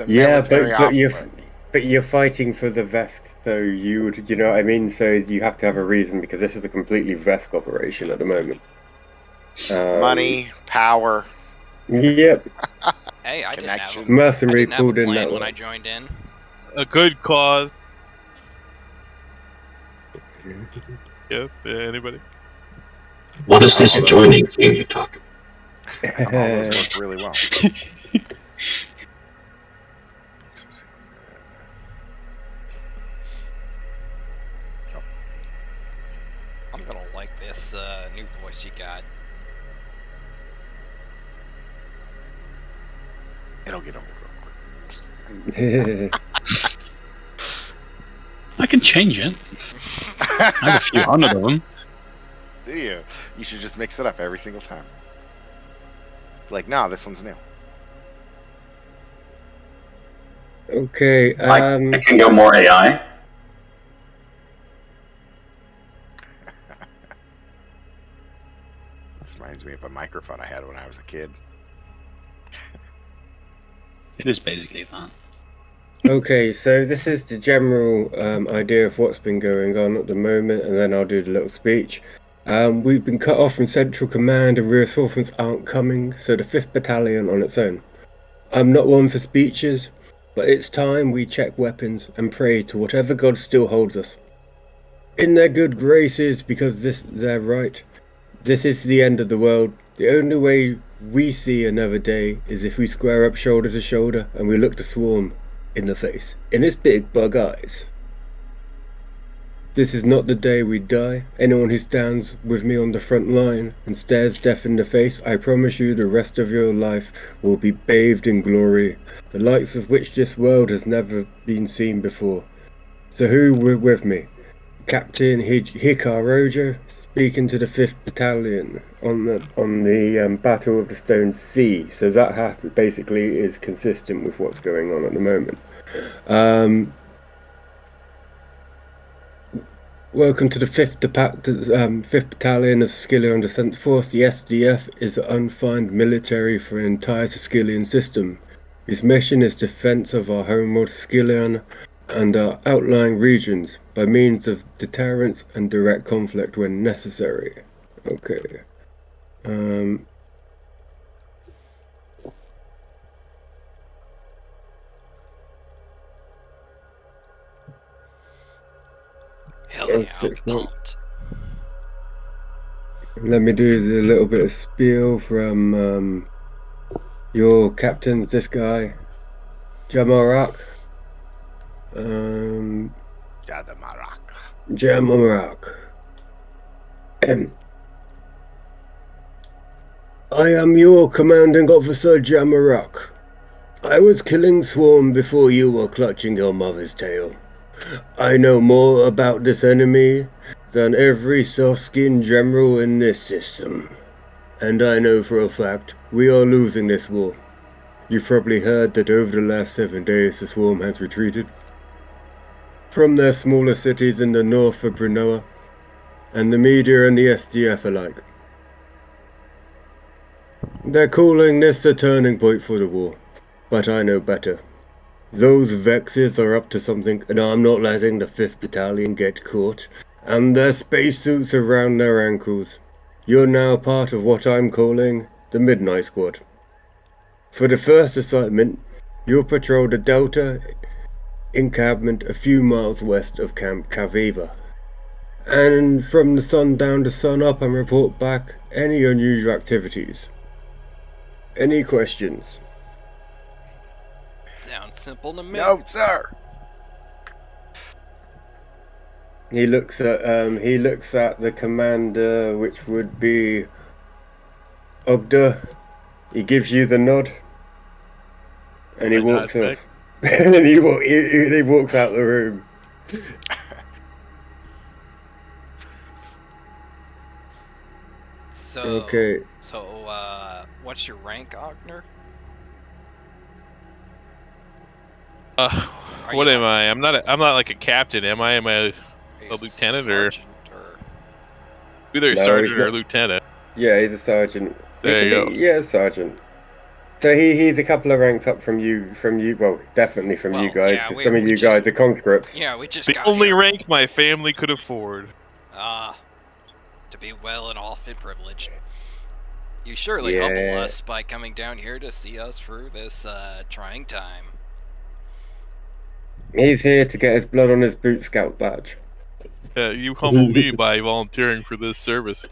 a Yeah, military officer. but you're fighting for the Vesk, so you know what I mean. So you have to have a reason because this is a completely Vesk operation at the moment. Money, power, Yep, Hey, I connection. mercenary didn't have a pulled in that plan when way. I joined in. A good cause. Yes. Anybody? What is this joining thing you talk about? All those work really well. I'm gonna like this new voice you got. It'll get old real quick. I can change it. I have a few hundred of them. Do you? You should just mix it up every single time. Like, no, this one's new. Okay. I can go more AI. This reminds me of a microphone I had when I was a kid. It is basically that. Okay, so this is the general idea of what's been going on at the moment, and then I'll do the little speech. We've been cut off from Central Command and reinforcements aren't coming, so the 5th Battalion on its own. I'm not one for speeches, but it's time we check weapons and pray to whatever God still holds us. In their good graces, because they're right. This is the end of the world. The only way we see another day is if we square up shoulder to shoulder and we look the swarm in the face, in its big bug eyes. This is not the day we die. Anyone who stands with me on the front line and stares death in the face, I promise you the rest of your life will be bathed in glory, the likes of which this world has never been seen before. So who were with me? Captain Hikar Rojo, speaking to the 5th Battalion on the Battle of the Stone Sea. So that basically is consistent with what's going on at the moment. Welcome to the 5th Battalion of Skillion Defense Force. The SDF is an undefined military for an entire Skillion system. Its mission is defense of our homeworld Skillion and our outlying regions by means of deterrence and direct conflict when necessary. Okay. Hell yeah, I'm 6 months. pumped. Let me do a little bit of spiel from your captain, this guy, Jamarak. Jadamarak. Jamarak. I am your commanding officer, Jamarak. I was killing Swarm before you were clutching your mother's tail. I know more about this enemy than every soft-skinned general in this system. And I know for a fact we are losing this war. You've probably heard that over the last 7 days the Swarm has retreated from their smaller cities in the north of Brinoa, and the media and the SDF alike. They're calling this a turning point for the war, but I know better. Those Vexes are up to something, and I'm not letting the 5th Battalion get caught, and their spacesuits around their ankles. You're now part of what I'm calling the Midnight Squad. For the first assignment, you'll patrol the Delta encampment a few miles west of Camp Kaviva. And from the sundown to sun up and report back any unusual activities. Any questions? Sounds simple to me. No, sir. He looks at the commander, which would be Ogda. He gives you the nod, and he I nod walks off. back. And then he walks out the room. So, Okay. What's your rank, Ogner? Are What you am I? I'm not like a captain, am I? Am I Are you a lieutenant or sergeant, or either a No, sergeant he's or a not. lieutenant? Yeah, he's a sergeant. There you go. Yeah, sergeant. So he's a couple of ranks up from you. Well, definitely from you Well, guys, yeah, because we- some of we you just- guys are conscripts. Yeah, we just The got only here. rank my family could afford. To be well and often privileged. You surely Yeah. humble us by coming down here to see us through this trying time. He's here to get his blood on his boot scout badge. You humble me by volunteering for this service.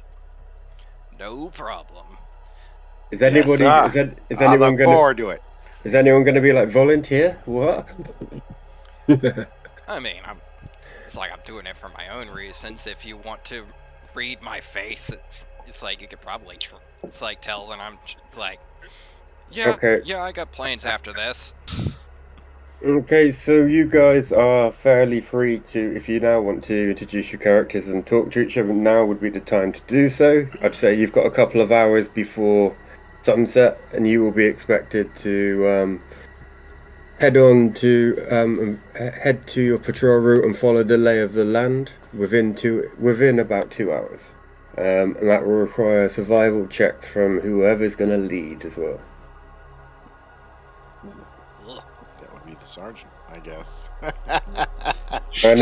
No problem. Is anybody? Yes, is I anyone look gonna? forward to it. Is anyone gonna be like volunteer? What? I mean, it's like I'm doing it for my own reasons. If you want to read my face, it's like you could probably it's like tell that it's like, yeah, Okay. yeah, I got plans after this. Okay, so you guys are fairly free to, if you now want to introduce your characters and talk to each other, now would be the time to do so. I'd say you've got a couple of hours before sunset, and you will be expected to head to your patrol route and follow the lay of the land within about 2 hours. And that will require survival checks from whoever's going to lead as well. Ugh. That would be the sergeant, I guess. No,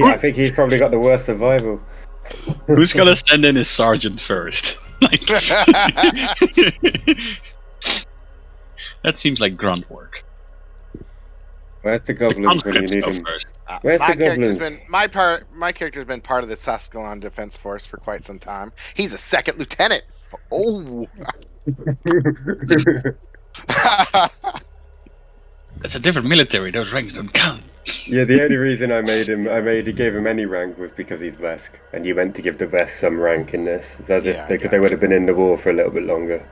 I think he's probably got the worst survival. Who's gonna send in his sergeant first? Like, that seems like grunt work. Where's the The goblins when you conscripts need go them? first. Where's my the goblins? my character's been part of the Susquehanna Defense Force for quite some time. He's a second lieutenant. Oh. That's a different military. Those ranks don't count. Yeah, the only reason gave him any rank was because he's Vesk, and you meant to give the Vesk some rank in this, as Yeah, if because they would have been in the war for a little bit longer.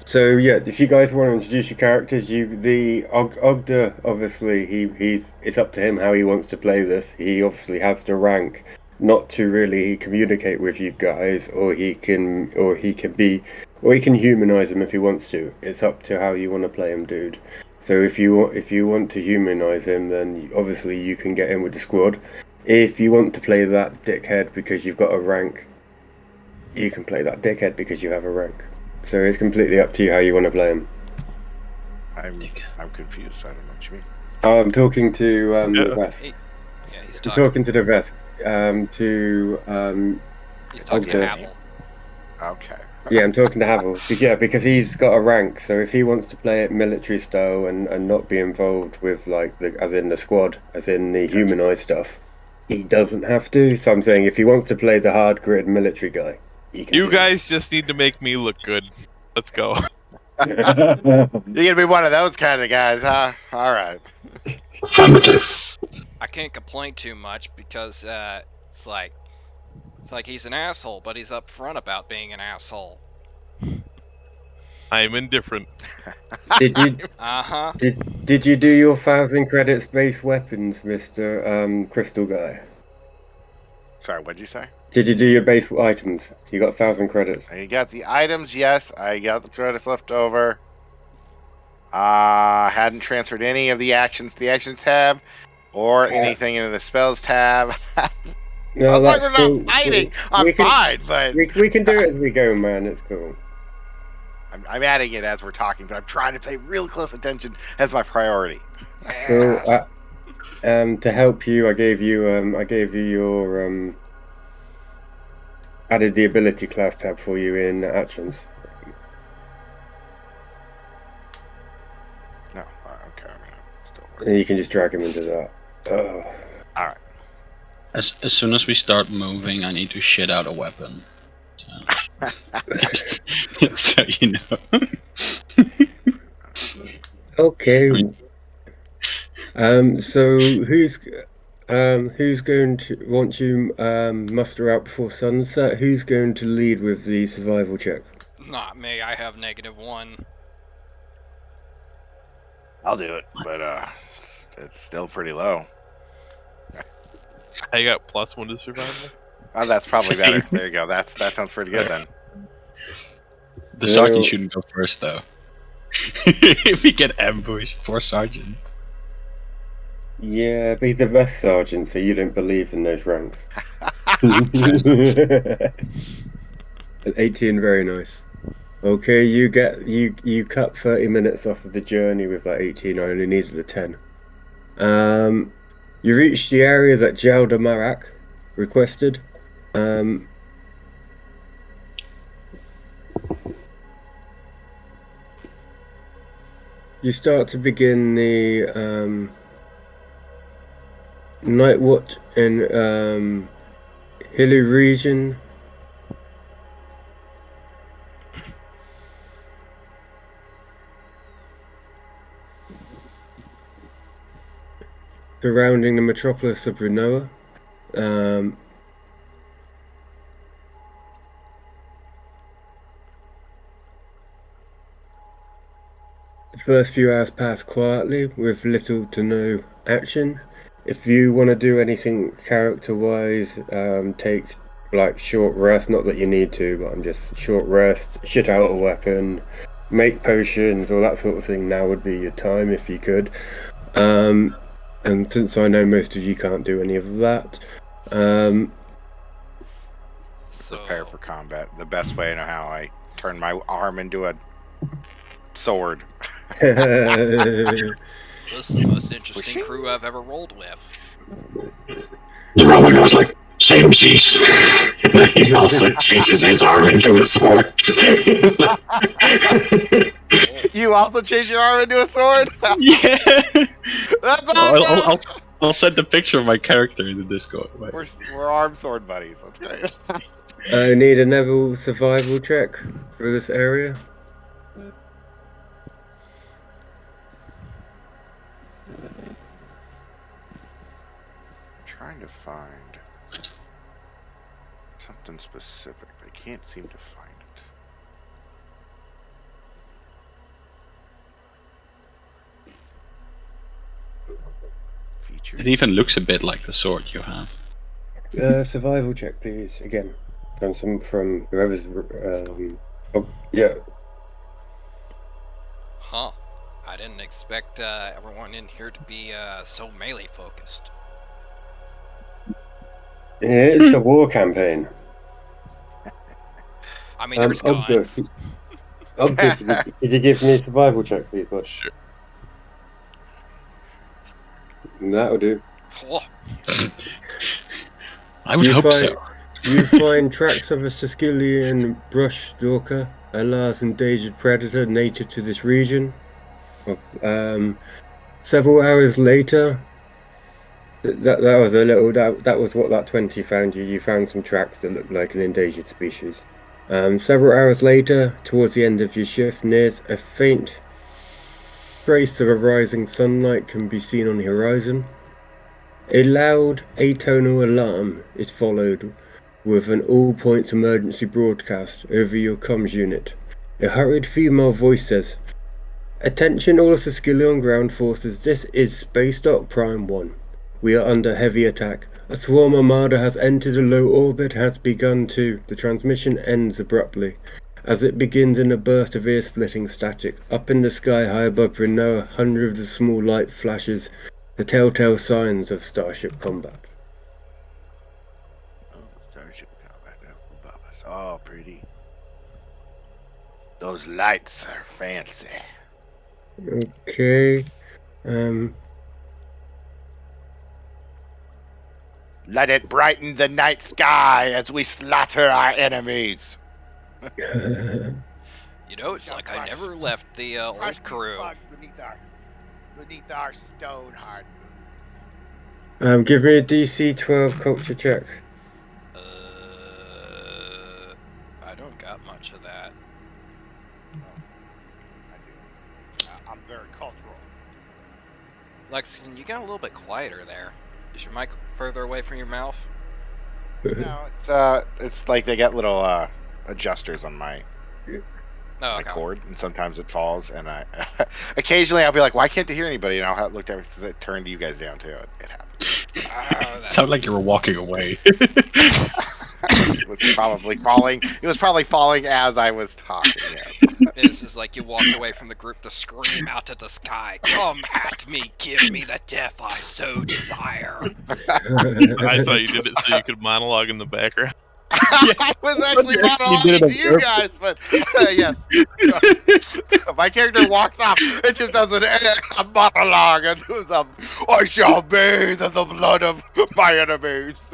So yeah, if you guys want to introduce your characters, Ogda obviously it's up to him how he wants to play this. He obviously has the rank not to really communicate with you guys, or he can humanize him if he wants to. It's up to how you want to play him, dude. So if you want to humanize him, then obviously you can get in with the squad. If you want to play that dickhead because you've got a rank, you can play that dickhead because you have a rank. So it's completely up to you how you want to play him. I'm confused. I don't know what you mean. I'm talking to the West. Yeah, he's I'm talking. talking to the West. He's talking to okay. Havel. Okay. Yeah, I'm talking to Havel. Yeah, because he's got a rank. So if he wants to play it military style and not be involved with like as in the squad, as in the humanized stuff, he doesn't have to. So I'm saying if he wants to play the hard grid military guy, he can. You do guys just need to make me look good. Let's go. that. You're gonna be one of those kind of guys, huh? All right. Affirmative. I can't complain too much because it's like he's an asshole, but he's upfront about being an asshole. I'm indifferent. Did you Uh-huh. did you do your 1,000 credits base weapons, Mister Crystal Guy? Sorry, what'd you say? Did you do your base items? You got 1,000 credits. You got the items, yes. I got the credits left over. Hadn't transferred any of the actions to the actions tab or anything into the spells tab. As No, long as that's we're not cool. fighting, I'm We can fine, but we can do it as we go, man. It's cool. I'm adding it as we're talking, but I'm trying to pay real close attention as my priority. So, to help you, I gave you your added the ability class tab for you in actions. No, okay, I'm gonna still work. And you can just drag him into that. Oh. All right. As soon as we start moving, I need to shit out a weapon. So, just so you know. Okay. I mean, So who's going to once you muster out before sunset? Who's going to lead with the survival check? Not me. I have -1. I'll do it, but it's still pretty low. I got +1 to survival. Oh, that's probably Same. better. There you go. That sounds pretty good then. The sergeant No. shouldn't go first, though. If we get ambushed, poor sergeant. Yeah, be the best sergeant, so you don't believe in those ranks. 18, very nice. Okay, you cut 30 minutes off of the journey with that 18. I only needed a 10. You reach the area that Jelda Marak requested. You start to begin the night watch in hilly region. Surrounding the metropolis of Renoa. The first few hours pass quietly with little to no action. If you want to do anything character-wise, take like short rest. Not that you need to, but I'm just short rest, shit out a weapon, make potions, all that sort of thing. Now would be your time if you could. And since I know most of you can't do any of that, So Prepare for combat. The best way I know how I turn my arm into a sword. this is the most interesting crew I've ever rolled with. The Roman was like, same seas. He also changes his arm into a sword. You also change your arm into a sword? Yeah! That's I'll, awesome! I'll send a picture of my character in the Discord. Wait. We're arm sword buddies. That's great. I need a level survival check for this area. I'm trying to find something specific, but I can't seem to find it. Feature. It even looks a bit like the sword you have. Survival check, please. Again, from whoever's. Oh, yeah. Huh. I didn't expect everyone in here to be so melee focused. It's a war campaign. I mean, there's Ogre, guns. Ogre, could you give me a survival check, please, bud? Sure. That'll do. Oh, I would hope so. You find tracks of a Sicilian brush stalker, a large endangered predator native to this region. Several hours later, that was a little that was what that 20 found you. You found some tracks that looked like an endangered species. Several hours later, towards the end of your shift, near a faint trace of a rising sunlight can be seen on the horizon. A loud atonal alarm is followed with an all-points emergency broadcast over your comms unit. A hurried female voice says, "Attention all Sicilian ground forces, this is Space Dock Prime 1. We are under heavy attack. A swarm armada has entered a low orbit and has begun to..." The transmission ends abruptly, as it begins in a burst of ear-splitting static. Up in the sky high above Renoa, hundreds of small light flashes, the telltale signs of starship combat. Oh, Starship combat above us. Oh, pretty. Those lights are fancy. Okay. Let it brighten the night sky as we slaughter our enemies. you know, it's like I never left the Crush old crew. these bugs beneath our stone hard boots. Give me a DC 12 culture check. I don't got much of that. I do. I'm very cultural. Lexington, you got a little bit quieter there. Is your mic further away from your mouth? No, it's like they get little adjusters on my Oh, cord, and sometimes it falls, and I occasionally I'll be like, "Why can't they hear anybody?" And I'll look down because it turned you guys down too. It happens. It sounded like you were walking away. It was probably falling. It was probably falling as I was talking. Yes. This is like you walked away from the group to scream out to the sky, "Come at me, give me the death I so desire." I thought you did it so you could monologue in the background. I was actually monologuing to you guys, but yes. My character walks off. It just does a monologue, and I shall bathe in the blood of my enemies.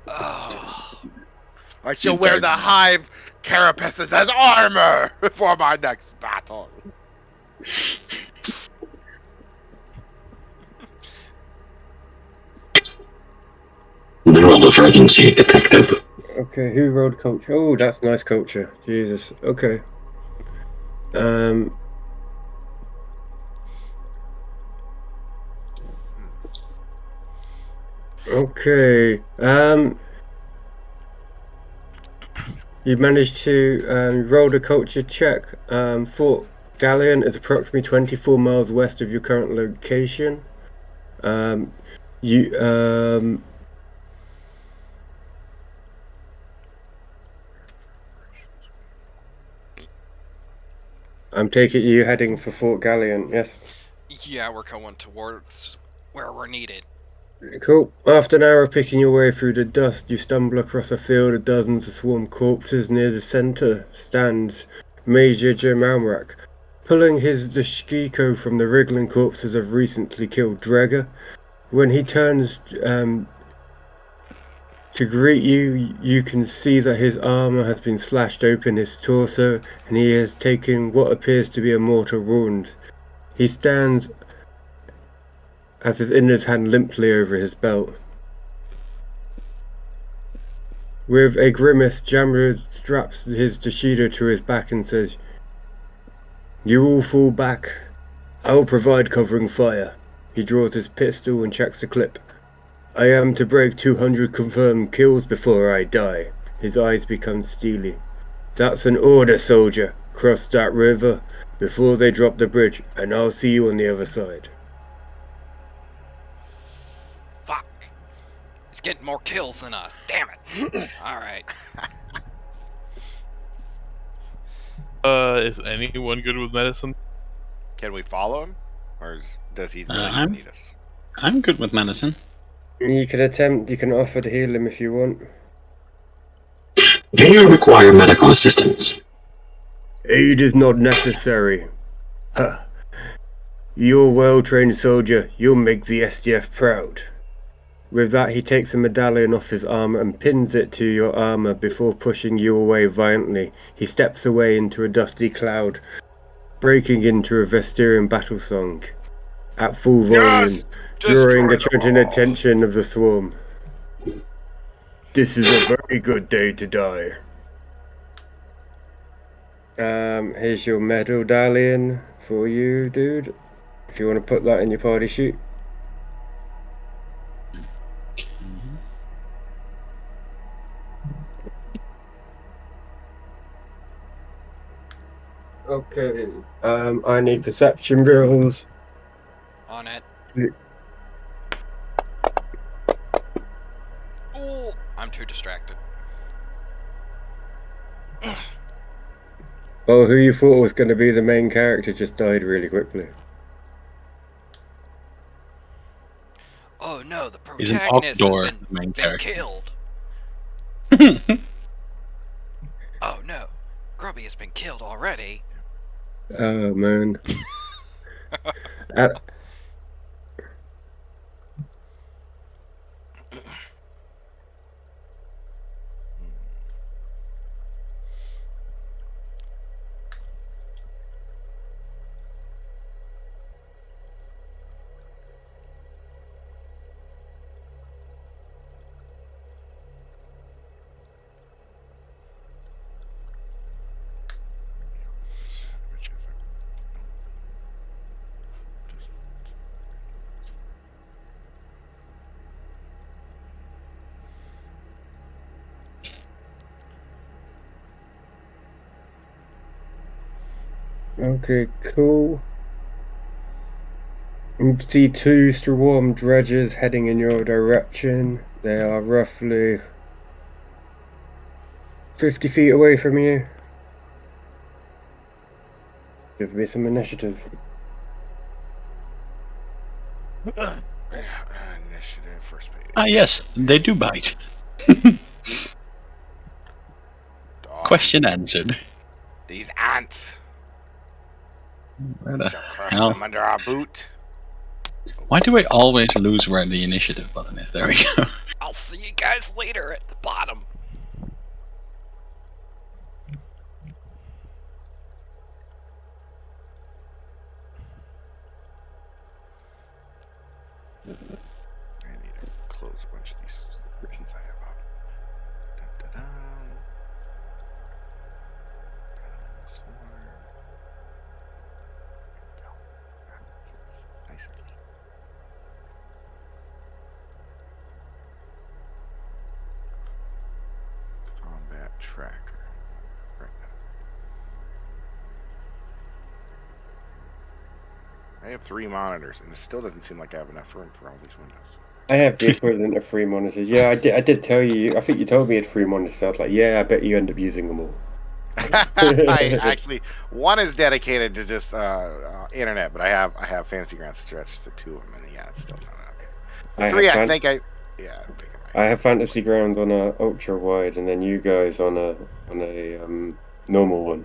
Oh. I shall wear the hive carapaces as armor for my next battle. The role of urgency detected. Okay, who rolled culture? Oh, that's nice culture. Jesus. Okay. Okay. You managed to roll a culture check. Fort Galleon is approximately 24 miles west of your current location. I'm taking you heading for Fort Galleon, yes? Yeah, we're going towards where we're needed. Cool. After an hour of picking your way through the dust, you stumble across a field of dozens of swarm corpses. Near the center stands Major Jamalrak, pulling his dashiko from the wriggling corpses of recently killed Dregger. When he turns to greet you, you can see that his armor has been slashed open his torso, and he has taken what appears to be a mortal wound. He stands as his index hand limply over his belt. With a grimace, Jamra straps his Dashido to his back and says, "You all fall back. I will provide covering fire." He draws his pistol and checks the clip. "I am to break 200 confirmed kills before I die." His eyes become steely. "That's an order, soldier. Cross that river before they drop the bridge, and I'll see you on the other side." Fuck. He's getting more kills than us. Damn it. Alright. Is anyone good with medicine? Can we follow him, or does he really I'm- need us? I'm good with medicine. You can attempt. You can offer to heal him if you want. Do you require medical assistance? Aid is not necessary. Huh. You're a well-trained soldier. You'll make the SDF proud. With that, he takes a medallion off his armor and pins it to your armor before pushing you away violently. He steps away into a dusty cloud, breaking into a Vestirian battle song at full volume, Yes! drawing Destroy the them chosen all. attention of the swarm. This is a very good day to die. Here's your medallion for you, dude. If you want to put that in your party sheet. Okay. I need perception rolls. On it. Oh, I'm too distracted. Oh, who you thought was going to be the main character just died really quickly. Oh no, the Is an protagonist has Ogdor the main been character? killed. Oh no, Grubby has been killed already. Oh man. Uh, okay, cool. You can see two swarm dredges heading in your direction. They are roughly 50 feet away from you. Give me some initiative. Initiative, first page. Ah, yes, they do bite. Oh, Question answered. these ants Where the shall crush hell? them under our boot. Why do I always lose where the initiative button is? There we go. I'll see you guys later at the bottom. I need to close a bunch of these subscriptions I have up. Dun, dun, dun. Nice and neat. Combat tracker. Right. I have 3 monitors, and it still doesn't seem like I have enough room for all these windows. I have the equivalent of 3 monitors. Yeah, I did tell you. I think you told me you had 3 monitors. I was like, yeah, I bet you end up using them all. I actually, one is dedicated to just internet, but I have Fantasy Ground stretched to 2 of them, and yeah, it's still not enough. The I 3, have I fan- think I think I have Fantasy Grounds on a ultra wide, and then you guys on a normal one.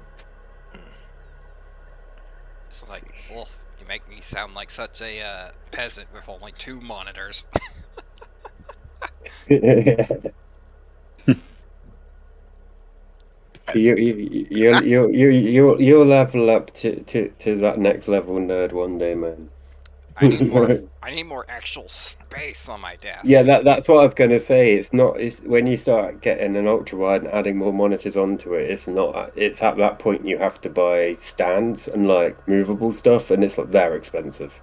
It's like, well, you make me sound like such a peasant with only 2 monitors. You'll level up to that next level nerd one day, man. I need more. I need more actual space on my desk. Yeah, that's what I was gonna say. It's not. It's when you start getting an ultra wide and adding more monitors onto it. It's not. It's at that point you have to buy stands and like movable stuff, and it's like they're expensive.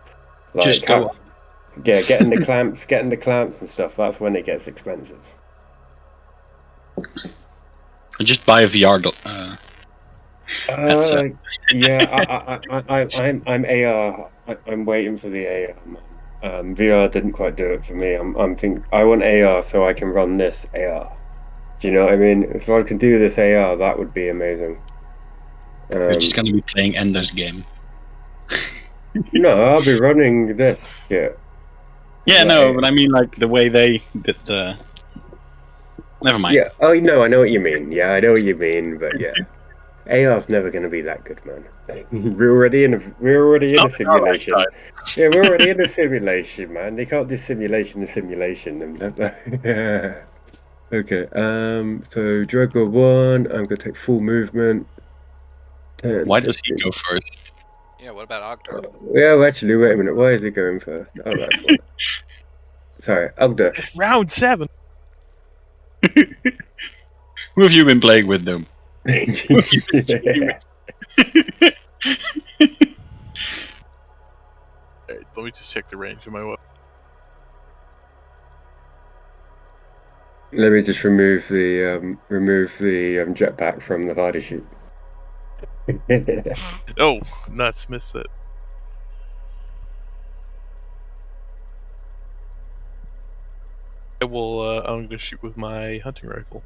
Like, Just go. yeah, getting the clamps and stuff. That's when it gets expensive. Just buy a VR headset. Yeah, I'm AR. I'm waiting for the AR, man. VR didn't quite do it for me. I want AR so I can run this AR. Do you know what I mean? If I can do this AR, that would be amazing. You're just gonna be playing Ender's Game. No, I'll be running this shit. Yeah, Like, no, but I mean like the way they did the. Never mind. yeah. Oh no, I know what you mean. Yeah, I know what you mean. But yeah, AR's never going to be that good, man. We're already in a simulation. Yeah, we're already in a simulation, man. They can't do simulation to simulation. Okay. So Drago 1. I'm gonna take full movement. 10, Why does he 15. go first? Yeah, what about Ogdar? Well, actually, wait a minute. Why is he going first? Oh, that's why. Sorry, Ogda. It's round 7. Who have you been playing with them? Who have you been playing Yeah. with? Alright, let me just check the range of my weapon. Let me just remove the jetpack from the body sheet. Oh, nuts, missed it. I will, I'm gonna shoot with my hunting rifle.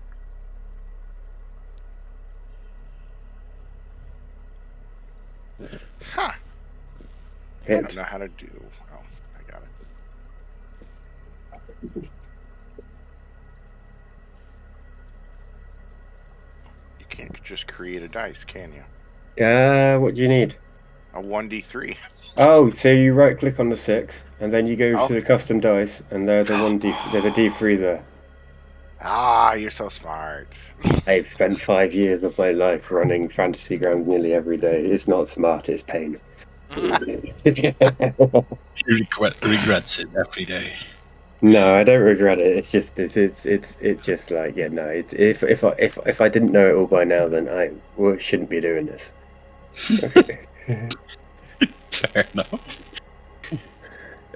Huh. I Hit. don't know how to do. Oh, I got it. You can't just create a dice, can you? What do you need? A 1d3. Oh, so you right click on the 6, and then you go to the Okay. custom dice, and there's a D3 there. Ah, you're so smart. I've spent 5 years of my life running Fantasy Grounds nearly every day. It's not smart, it's pain. He regrets it every day. No, I don't regret it. It's just it's just like, yeah, no. It's if I didn't know it all by now, then I shouldn't be doing this. Okay. Fair enough.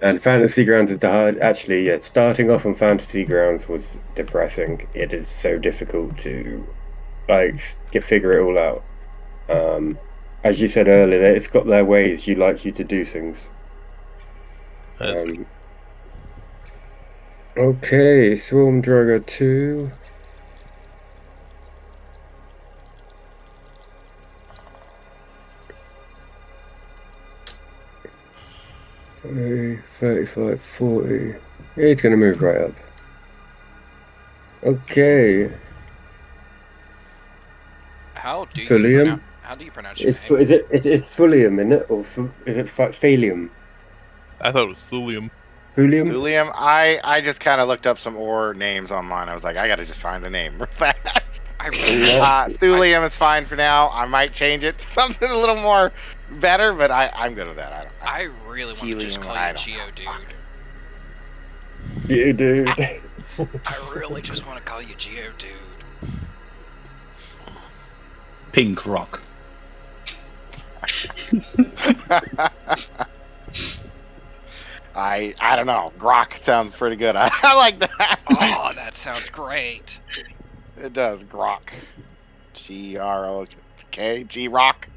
And Fantasy Grounds is hard. Actually, yeah, starting off on Fantasy Grounds was depressing. It is so difficult to figure it all out. As you said earlier, it's got their ways. You to do things. That's Okay, Swarm Drago 2. Okay, 35, 40. It's going to move right up. Okay. How do you Thulium? pronounce your name? It's Thulium, isn't it? Or is it Phalium? I thought it was thulium. Thulium? Thulium, I just kind of looked up some ore names online. I was like, I gotta just find a name real fast. I really, Thulium is fine for now. I might change it to something a little more better, but I'm good with that. I really want to just Helium, call I you don't Geo, know. dude. Yeah, dude. I really just want to call you Geo, dude. Pink rock. I don't know. Grok sounds pretty good. I like that. Oh, that sounds great. It does. Grok. Grok. G-Rock.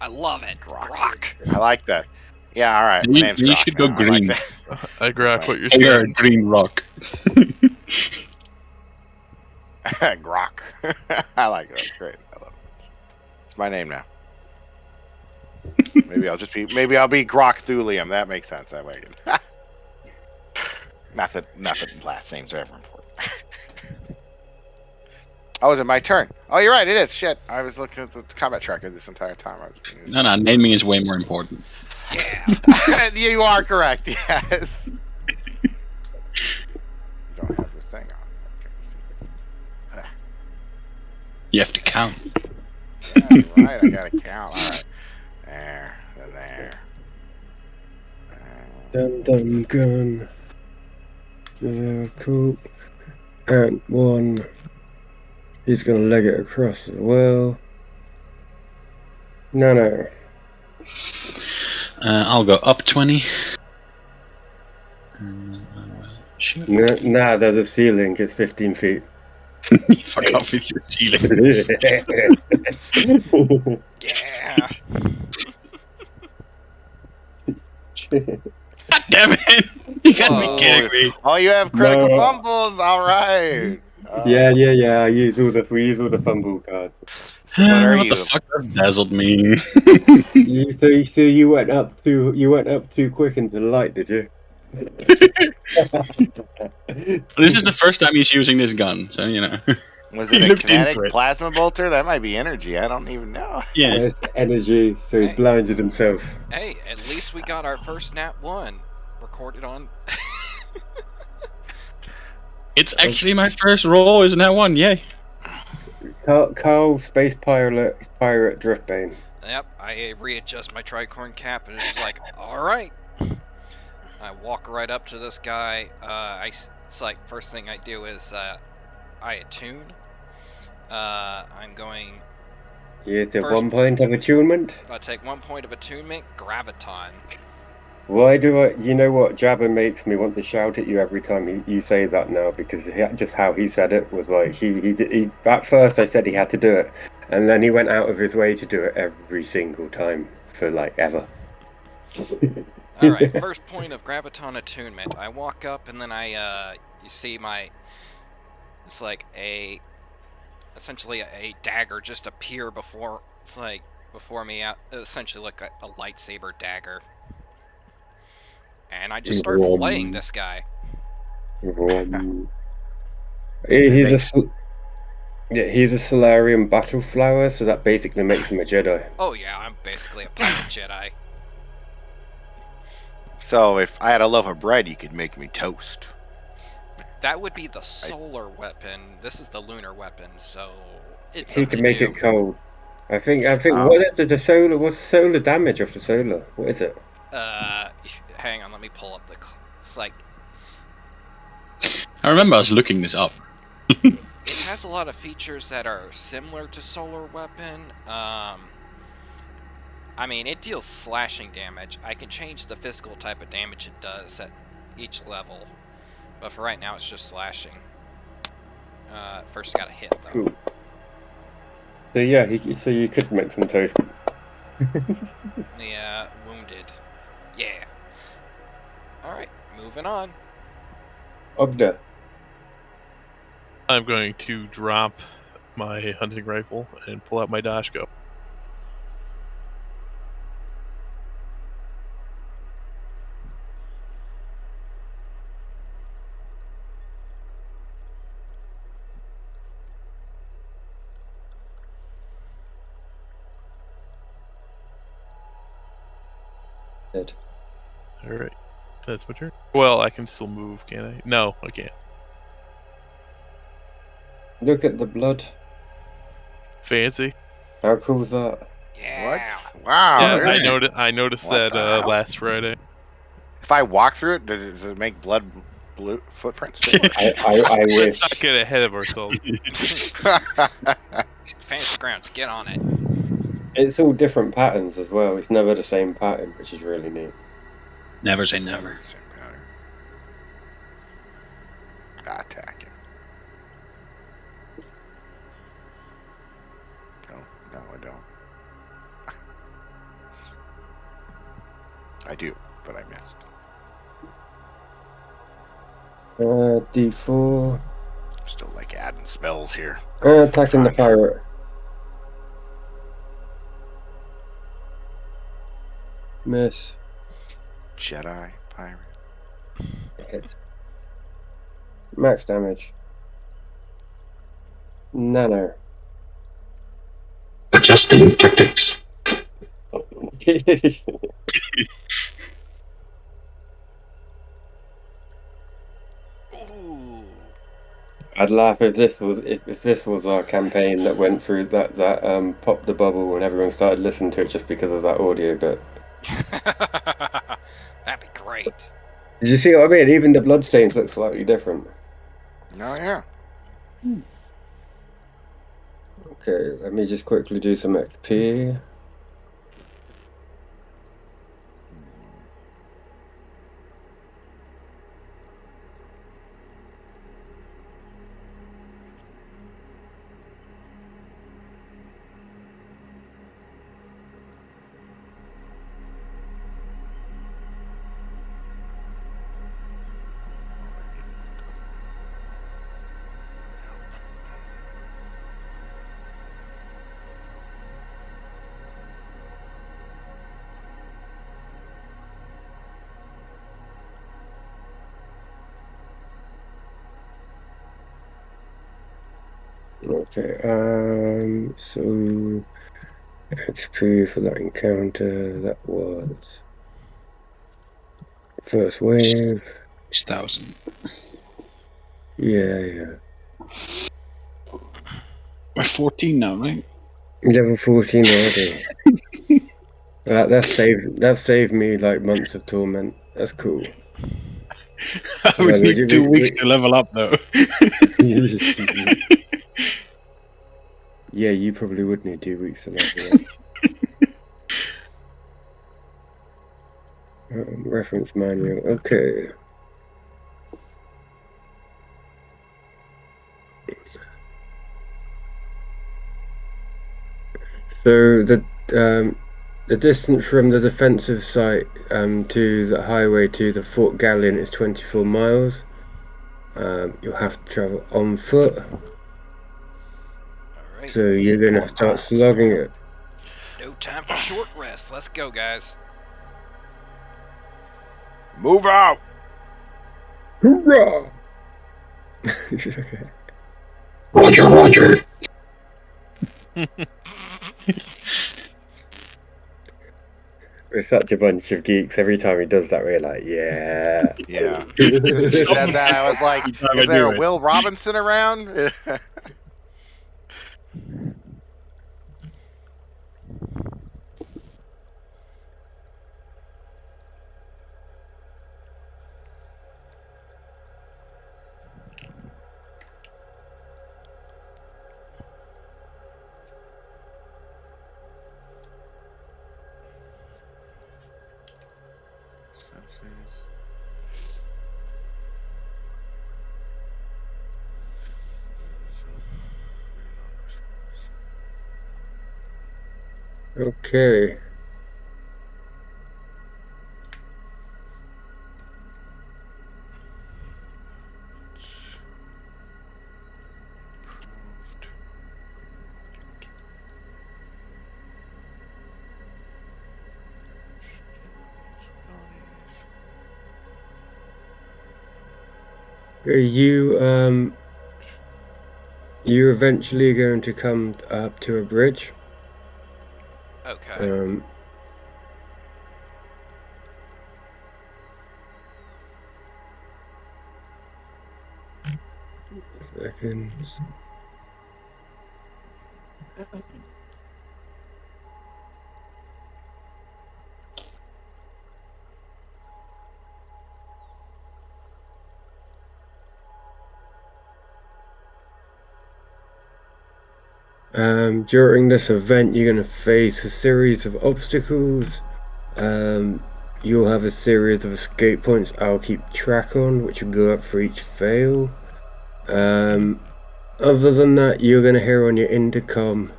I love it. Grok. Rock. I like that. Yeah, all right. My name's You Grok should go now. I like green. that. I grok That's what you're Hey, you're a saying. green rock. Grok. I like it. That's great. I love it. It's my name now. Maybe I'll be Grok Thulium. That makes sense that way. not that last names are ever important. Oh, is it my turn? Oh, you're right. It is. Shit. I was looking at the combat tracker this entire time. No, naming is way more important. Yeah. You are correct. Yes. You don't have the thing on. Okay. You have to count. Yeah, you're right. I gotta count. All right. There. Then there. Dun dun gun. Yeah, cool. And 1. He's gonna leg it across as well. No. I'll go up 20. Shoot. Nah, there's a ceiling. It's 15 feet. Fuck off with your ceilings. Yeah. God damn it! You gotta be Whoa. kidding me. Oh, you have critical No. fumbles. All right. Yeah. We use all the fumble cards. So what are What you? the fuck does dazzled mean? So you went up too quick into the light, did you? This is the first time he's using this gun, so you know. Was He it a looked into kinetic it. plasma bolter? That might be energy. I don't even know. Yeah. It's energy, so he's Hey. blinded himself. Hey, at least we got our first nat 1 recorded on. It's actually my first roll, isn't that one? Yay. Carl, space pirate Driftbane. Yep, I readjust my tricorn cap and it's just like, all right. I walk right up to this guy. It's like first thing I do is I attune. I'm going. Here's the First- 1 point of attunement. I take 1 point of attunement, graviton. Why do I? You know what? Jabba makes me want to shout at you every time you say that now, because just how he said it was like he. At first, I said he had to do it, and then he went out of his way to do it every single time for like ever. All right, first point of graviton attunement. I walk up and then you see it's like essentially a dagger just appear before me, essentially like a lightsaber dagger, and I just start flaying this guy. He's he's a Solarian battle flower, so that basically makes him a Jedi. Oh yeah, I'm basically a pirate Jedi. So if I had a loaf of bread, you could make me toast. That would be the solar weapon. This is the lunar weapon, so it's He up can to make you. it cold. I think. Oh. What did the solar? What's solar damage of the solar? What is it? Hang on, let me pull up it's like I remember us looking this up. it has a lot of features that are similar to solar weapon. I mean, it deals slashing damage. I can change the physical type of damage it does at each level, but for right now, it's just slashing. First, got to hit though. Cool. So yeah, so you could make some toast. The wounded. Yeah. All right, moving on. Ogda. I'm going to drop my hunting rifle and pull out my Dashko. Good. Alright. That's my turn. Well, I can still move, can I? No, I can't. Look at the blood. Fancy. How cool is that? Yeah. What? Wow. Yeah, there's- I noticed What that the hell? last Friday. If I walk through it, does it make blood blue footprints? I Let's wish. not get ahead of ourselves. Fantasy grounds, get on it. It's all different patterns as well. It's never the same pattern, which is really neat. Never say never. Same pattern. Attack him. No, I don't. I do, but I missed. D4. Still like adding spells here. Attacking the Fine. pirate. Miss. Jedi pirate. Hit. Max damage. Nano. Adjusting tactics. Ooh. I'd laugh if this was our campaign that went through that popped the bubble and everyone started listening to it just because of that audio bit. That'd be great. Did you see what I mean? Even the bloodstains look slightly different. Oh yeah. Okay, let me just quickly do some XP. Okay, so XP for that encounter, that was first wave. 6,000. Yeah. We're 14 now, right? Level 14 already. That saved me like months of torment. That's cool. I would need 2 weeks to level up, though. Yeah, you probably would need 2 weeks to level up. Reference manual. Okay. So the distance from the defensive site to the highway to the Fort Galleon is 24 miles. You'll have to travel on foot. All right. So you're gonna start slugging it. No time for short rest. Let's go, guys. Move out. Hoorah! Roger, Roger. We're such a bunch of geeks. Every time he does that, we're like, yeah. Yeah. As soon as he said that, I was like, Every time is I there do a it. Will Robinson around? Okay. You're eventually going to come up to a bridge. Okay. Seconds. During this event, you're going to face a series of obstacles. You'll have a series of escape points I'll keep track on, which will go up for each fail. Other than that, you're going to hear on your intercom,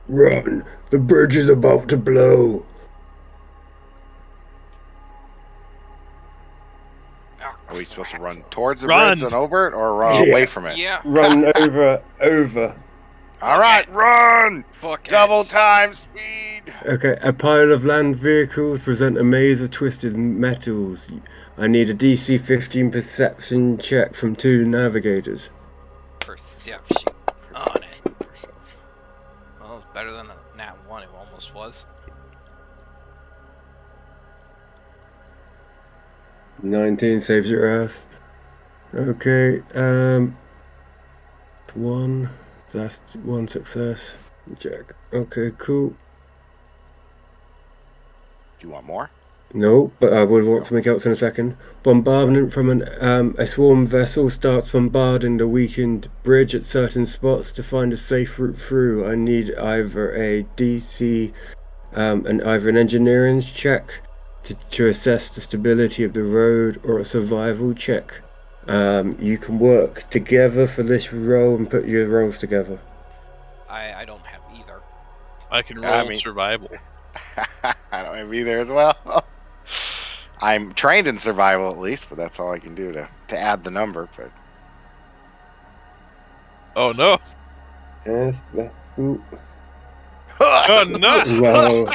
"Run! The bridge is about to blow!" Are we supposed to run towards the Run! bridge and over it, or run Yeah. away from it? Yeah. Run over. All right, run! Fuck Double it. time speed. Okay, a pile of land vehicles present a maze of twisted metals. I need a DC 15 perception check from 2 navigators. Perception on it. Well, it's better than a nat 1. It almost was. 19 saves your ass. Okay, 1. That's 1 success. Check. Okay, cool. Do you want more? No, but I would want something else in a second. Bombardment from a swarm vessel starts bombarding the weakened bridge at certain spots. To find a safe route through, I need either a DC and either an engineering check to assess the stability of the road, or a survival check. You can work together for this role and put your roles together. I don't have either. I can roll I mean- survival. I don't have either as well. I'm trained in survival at least, but that's all I can do to add the number. But Oh no! Yes, ooh, Oh no! well,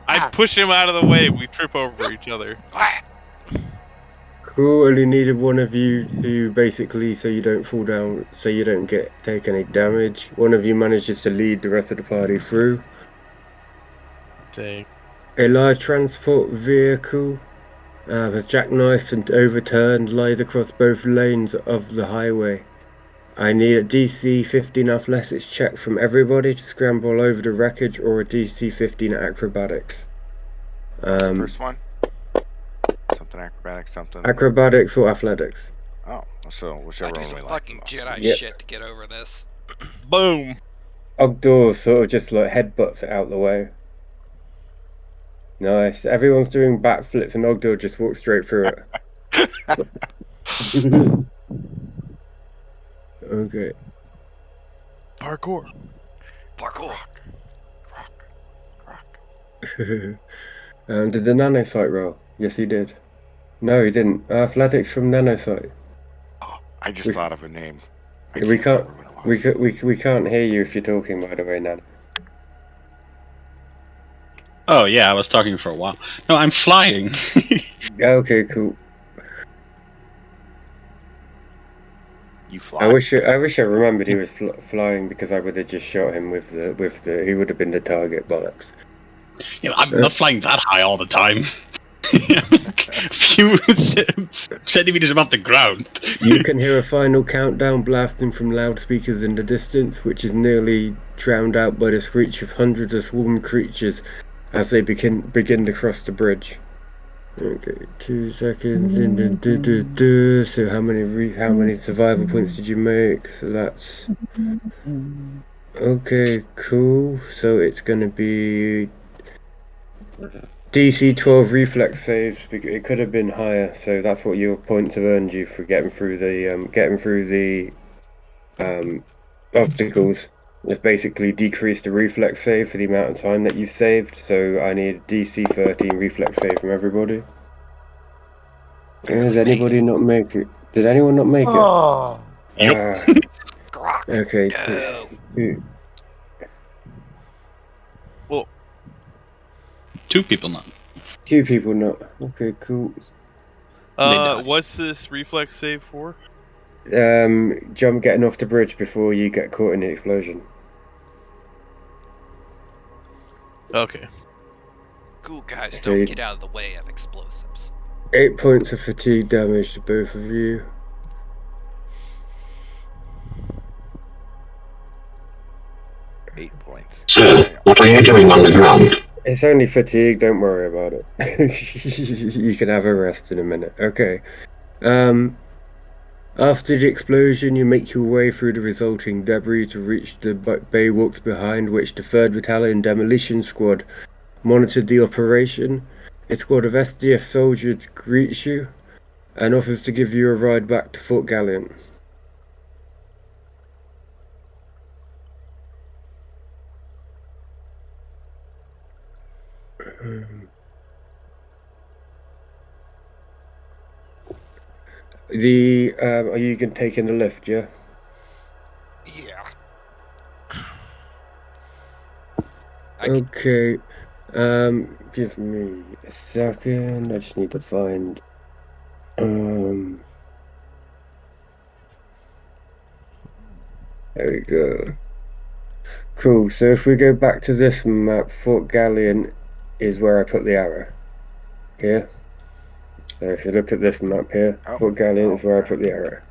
I push him out of the way. We trip over each other. Cool. Only needed one of you to basically, so you don't fall down, so you don't take any damage. One of you manages to lead the rest of the party through. Dang. A large transport vehicle has jackknifed and overturned, lies across both lanes of the highway. I need a DC 15 athletics check from everybody to scramble over the wreckage, or a DC 15 acrobatics. What's the first one? Something acrobatic, something. Acrobatics or athletics. Oh, so I whichever do one some we like the fucking most. Jedi Yep. shit to get over this. Boom. Ogdor sort of just like headbutts it out the way. Nice. Everyone's doing backflips and Ogdor just walks straight through it. Okay. Parkour. Parkour. Croc. Did the nanosite roll? Yes, he did. No, he didn't. Athletics from nanosite. Oh, I just We- thought of a name. I We can't can't. remember what it was. We can't hear you if you're talking. By the way, Nan. Oh yeah, I was talking for a while. No, I'm flying. Okay, cool. You fly? I wish I remembered he was flying, because I would have just shot him with the. He would have been the target, bollocks. I'm not flying that high all the time. A few centimeters above the ground. You can hear a final countdown blasting from loudspeakers in the distance, which is nearly drowned out by the screech of hundreds of swarm creatures as they begin to cross the bridge. Okay, 2 seconds. So how many survival points did you make? So that's okay. Cool. So it's gonna be DC 12 reflex saves. It could have been higher, so that's what your points have earned you for getting through the obstacles. It's basically decreased the reflex save for the amount of time that you've saved. So I need DC 13 reflex save from everybody. Barely Does made anybody it. not make it? Did anyone not make it? Yep. Grok. Okay. No. Well, Two people not. Two people not. Okay, cool. They die. what's this reflex save for? Jump getting off the bridge before you get caught in the explosion. Okay. Cool guys, So don't get out of the way of explosives. 8 points of fatigue damage to both of you. Eight points. Sir, what are you doing on the ground? It's only fatigue, don't worry about it. You can have a rest in a minute. Okay. After the explosion, you make your way through the resulting debris to reach the bay walks behind, which the 3rd Battalion Demolition Squad monitored the operation. A squad of SDF soldiers greets you and offers to give you a ride back to Fort Gallant. Are you taking the lift? Yeah. Yeah. Okay. Give me a second. I just need to find. There we go. Cool. So if we go back to this map, Fort Gallant is where I put the arrow. Here. So if you look at this map here, Oh, Fort Gallant is where yeah. I put the arrow.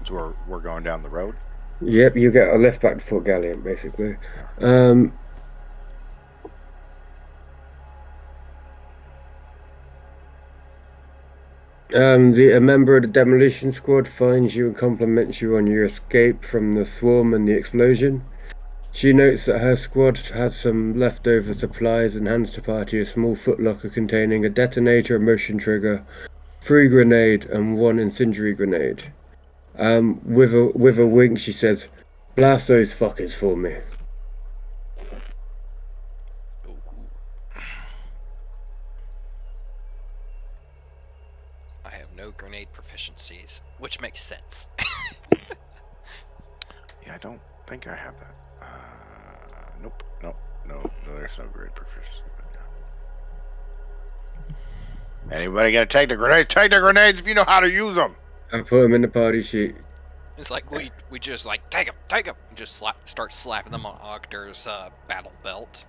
So we're going down the road. Yep, you get a lift back to Fort Gallant, basically. A member of the demolition squad finds you and compliments you on your escape from the swarm and the explosion. She notes that her squad has some leftover supplies and hands the party a small footlocker containing a detonator, a motion trigger, 3 grenade, and 1 incendiary grenade. With a wink, she says, "Blast those fuckers for me." I have no grenade proficiencies, which makes sense. Yeah, I don't think I have that. Nope. there's no grid proficiency. But yeah. Anybody gonna take the grenades? Take the grenades if you know how to use them. I put him in the party sheet. It's like we just like take him, and just start slapping them on Octor's battle belt.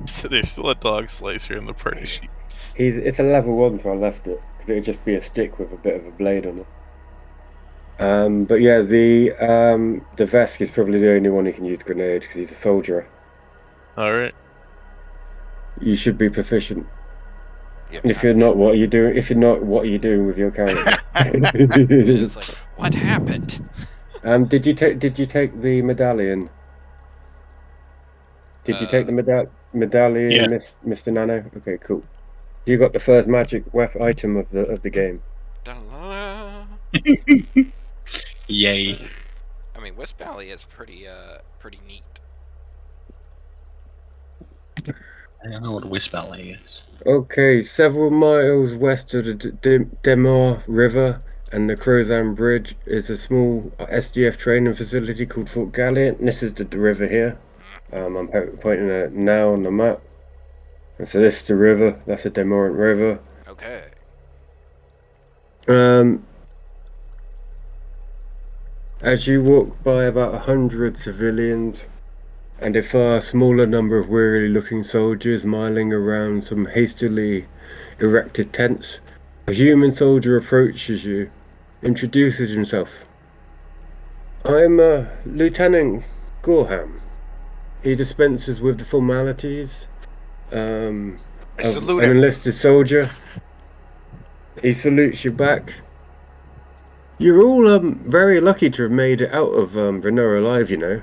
So there's still a dog slicer in the party sheet. It's a level 1, so I left it because it would just be a stick with a bit of a blade on it. But yeah, the Vesk is probably the only one who can use grenades because he's a soldier. All right. You should be proficient. Yeah, If you're not, what are you doing? If you're not, what are you doing with your character? It's like, what happened? Did you take the medallion? Did you take the medallion, Yeah. Mr. Nano? Okay, cool. You got the first magic weapon item of the game. Da-la-la. Yay. I mean, Wisp Valley is pretty neat. I don't know what Wisp Valley is. Okay, several miles west of the Demar River and the Crozan Bridge is a small SDF training facility called Fort Galliant. This is the river here. I'm pointing at it now on the map. And so this is the river. That's the Demorant River. Okay. As you walk by about 100 civilians and a far smaller number of wearily looking soldiers milling around some hastily erected tents, a human soldier approaches you, introduces himself. I'm Lieutenant Gorham. He dispenses with the formalities of salute an him. enlisted soldier. He salutes you back. You're all very lucky to have made it out of Renoa alive, you know.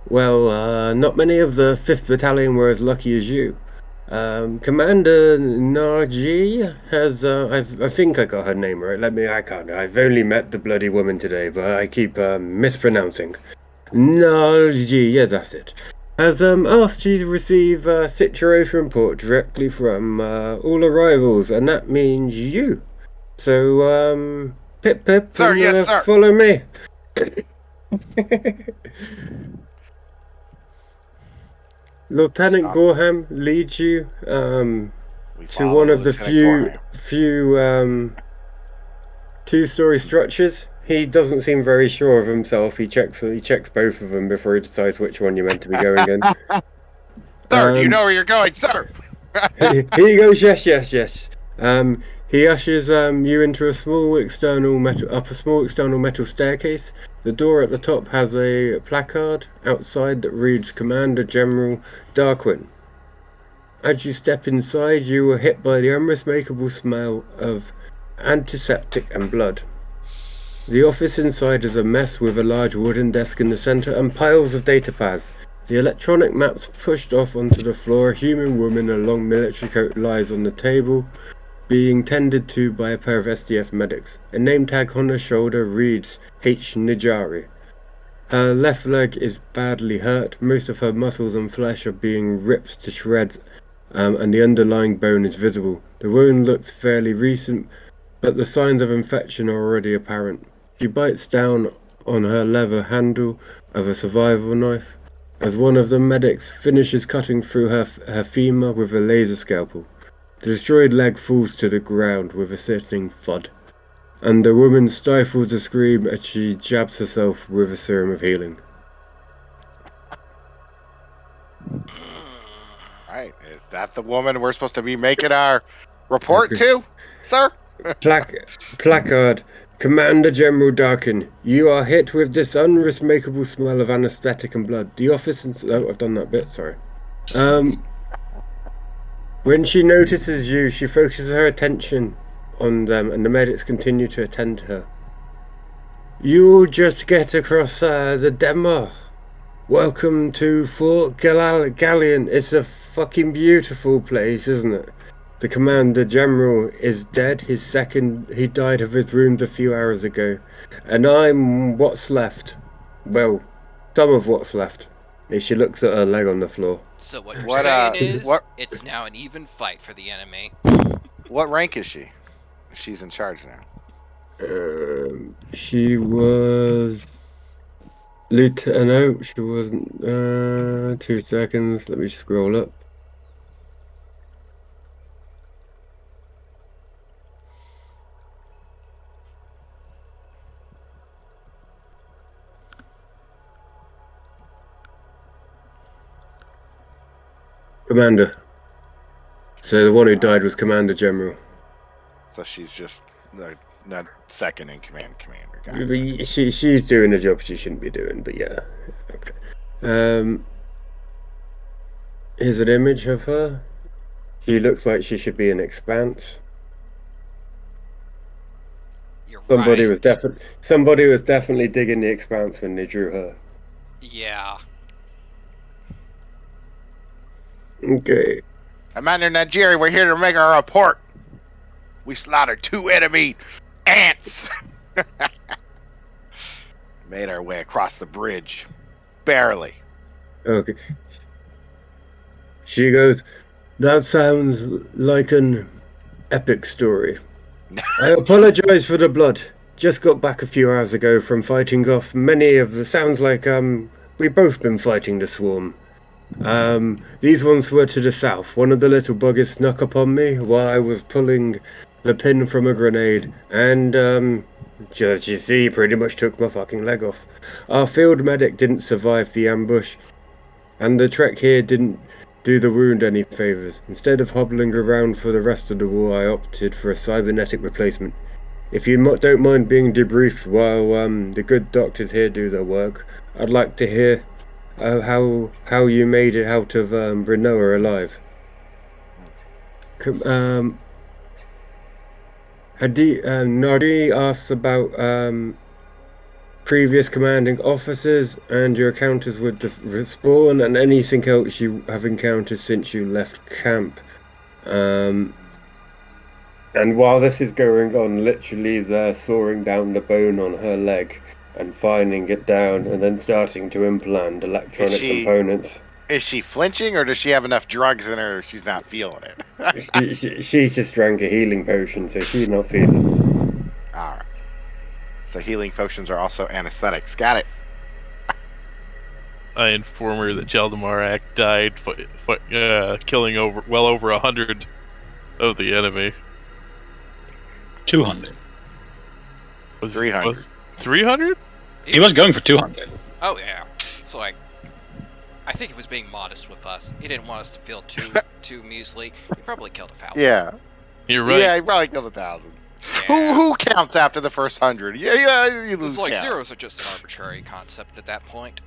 Not many of the 5th Battalion were as lucky as you. Commander Narji has, I think I got her name right. I can't. I've only met the bloody woman today, but I keep mispronouncing. Narji, yeah, that's it. Has asked you to receive a situation report directly from all arrivals, and that means you. So, pip, Sir, and yes, sir. follow me. Lieutenant Stop. Gorham leads you We to follow one of the Lieutenant few Gorham. two-story structures. He doesn't seem very sure of himself. He checks both of them before he decides which one you're meant to be going in. Sir, do you know where you're going, sir? Here he goes. Yes. He ushers you into a small external metal staircase. The door at the top has a placard outside that reads Commander General Darquin. As you step inside, you are hit by the unmistakable smell of antiseptic and blood. The office inside is a mess with a large wooden desk in the center and piles of data pads. The electronic maps pushed off onto the floor. A human woman in a long military coat lies on the table, being tended to by a pair of SDF medics. A name tag on her shoulder reads H. Nijari. Her left leg is badly hurt. Most of her muscles and flesh are being ripped to shreds, and the underlying bone is visible. The wound looks fairly recent, but the signs of infection are already apparent. She bites down on her leather handle of a survival knife as one of the medics finishes cutting through her femur with a laser scalpel. The destroyed leg falls to the ground with a sickening thud, and the woman stifles a scream as she jabs herself with a serum of healing. Right, is that the woman we're supposed to be making our report to, sir? Placard. Commander General Darkin, you are hit with this unmistakable smell of anesthetic and blood. The office I've done that bit, sorry. When she notices you, she focuses her attention on them, and the medics continue to attend to her. You'll just get across the Demar. Welcome to Fort Galliant. It's a fucking beautiful place, isn't it? The Commander General is dead. He died of his wounds a few hours ago. And I'm what's left. Well, some of what's left. And she looks at her leg on the floor. So what you're saying is, what- it's now an even fight for the enemy. What rank is she? She's in charge now. She was Lieutenant, she wasn't. 2 seconds. Let me scroll up. Commander. So the one who died was Commander General. So she's just not second in command, commander. Got it. She's doing a job she shouldn't be doing, but yeah. Okay. Here's an image of her. She looks like she should be in Expanse. You're Somebody right. was definitely digging the Expanse when they drew her. Yeah. Okay. Commander Najiri, we're here to make our report. We slaughtered 2 enemy ants. Made our way across the bridge. Barely. Okay. She goes, that sounds like an epic story. I apologize for the blood. Just got back a few hours ago from fighting off many of the... Sounds like, we've both been fighting the swarm. These ones were to the south. One of the little buggers snuck up on me while I was pulling the pin from a grenade, and, just you see, pretty much took my fucking leg off. Our field medic didn't survive the ambush, and the trek here didn't do the wound any favours. Instead of hobbling around for the rest of the war, I opted for a cybernetic replacement. If you don't mind being debriefed while the good doctors here do their work, I'd like to hear how you made it out of Renoa alive. Nadi asks about previous commanding officers and your encounters with the spawn and anything else you have encountered since you left camp. And while this is going on, literally they're sawing down the bone on her leg and finding it down and then starting to implant electronic components. Is she flinching, or does she have enough drugs in her she's not feeling it? She's just drank a healing potion, so she's not feeling it. Alright. So healing potions are also anesthetics. Got it. I inform her that Jaldamarak died, killing well over 100 of the enemy. 200. 300. 300? He was going for 200. Oh yeah. So I think he was being modest with us. He didn't want us to feel too measly. He probably killed 1,000. Yeah. You're right. Yeah, he probably killed 1,000. Yeah. Who counts after the first 100? Yeah, you lose It's like count. zeros are just an arbitrary concept at that point.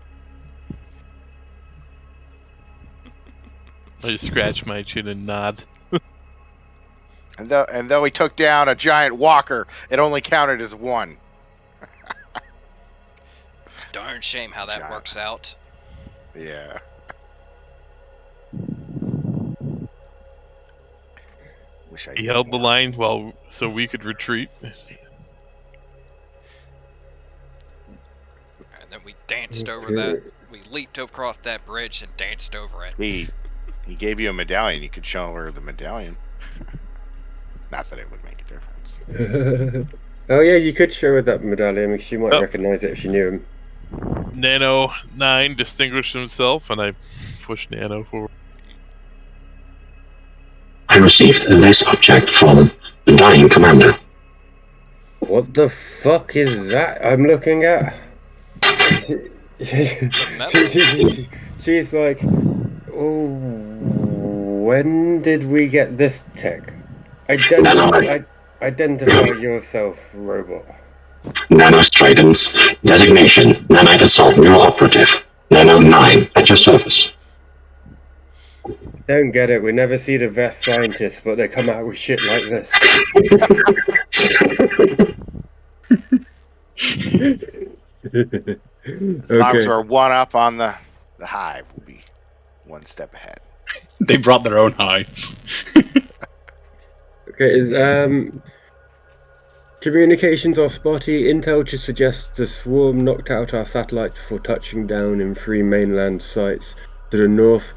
I just scratch my chin and nod. And though he took down a giant walker, it only counted as 1. Darn shame how that works out. Yeah. Wish I He knew held the more. line so we could retreat. And then we danced over that. We leaped across that bridge and danced over it. He gave you a medallion. You could show her the medallion. Not that it would make a difference. Oh yeah, you could show her that medallion because she might Oh. recognize it if she knew him. Nano 9 distinguished himself, and I pushed Nano forward. I received this object from the dying commander. What the fuck is that I'm looking at? She's like, oh, when did we get this tech? Identify yourself, robot. Nanostridents. Designation. Nanite Assault Neural Operative. Nano 9 at your service. Don't get it. We never see the best scientists, but they come out with shit like this. As long as we're 1 up on the hive, we'll be 1 step ahead. They brought their own hive. Okay, communications are spotty. Intel to suggest the swarm knocked out our satellites before touching down in 3 mainland sites to the north,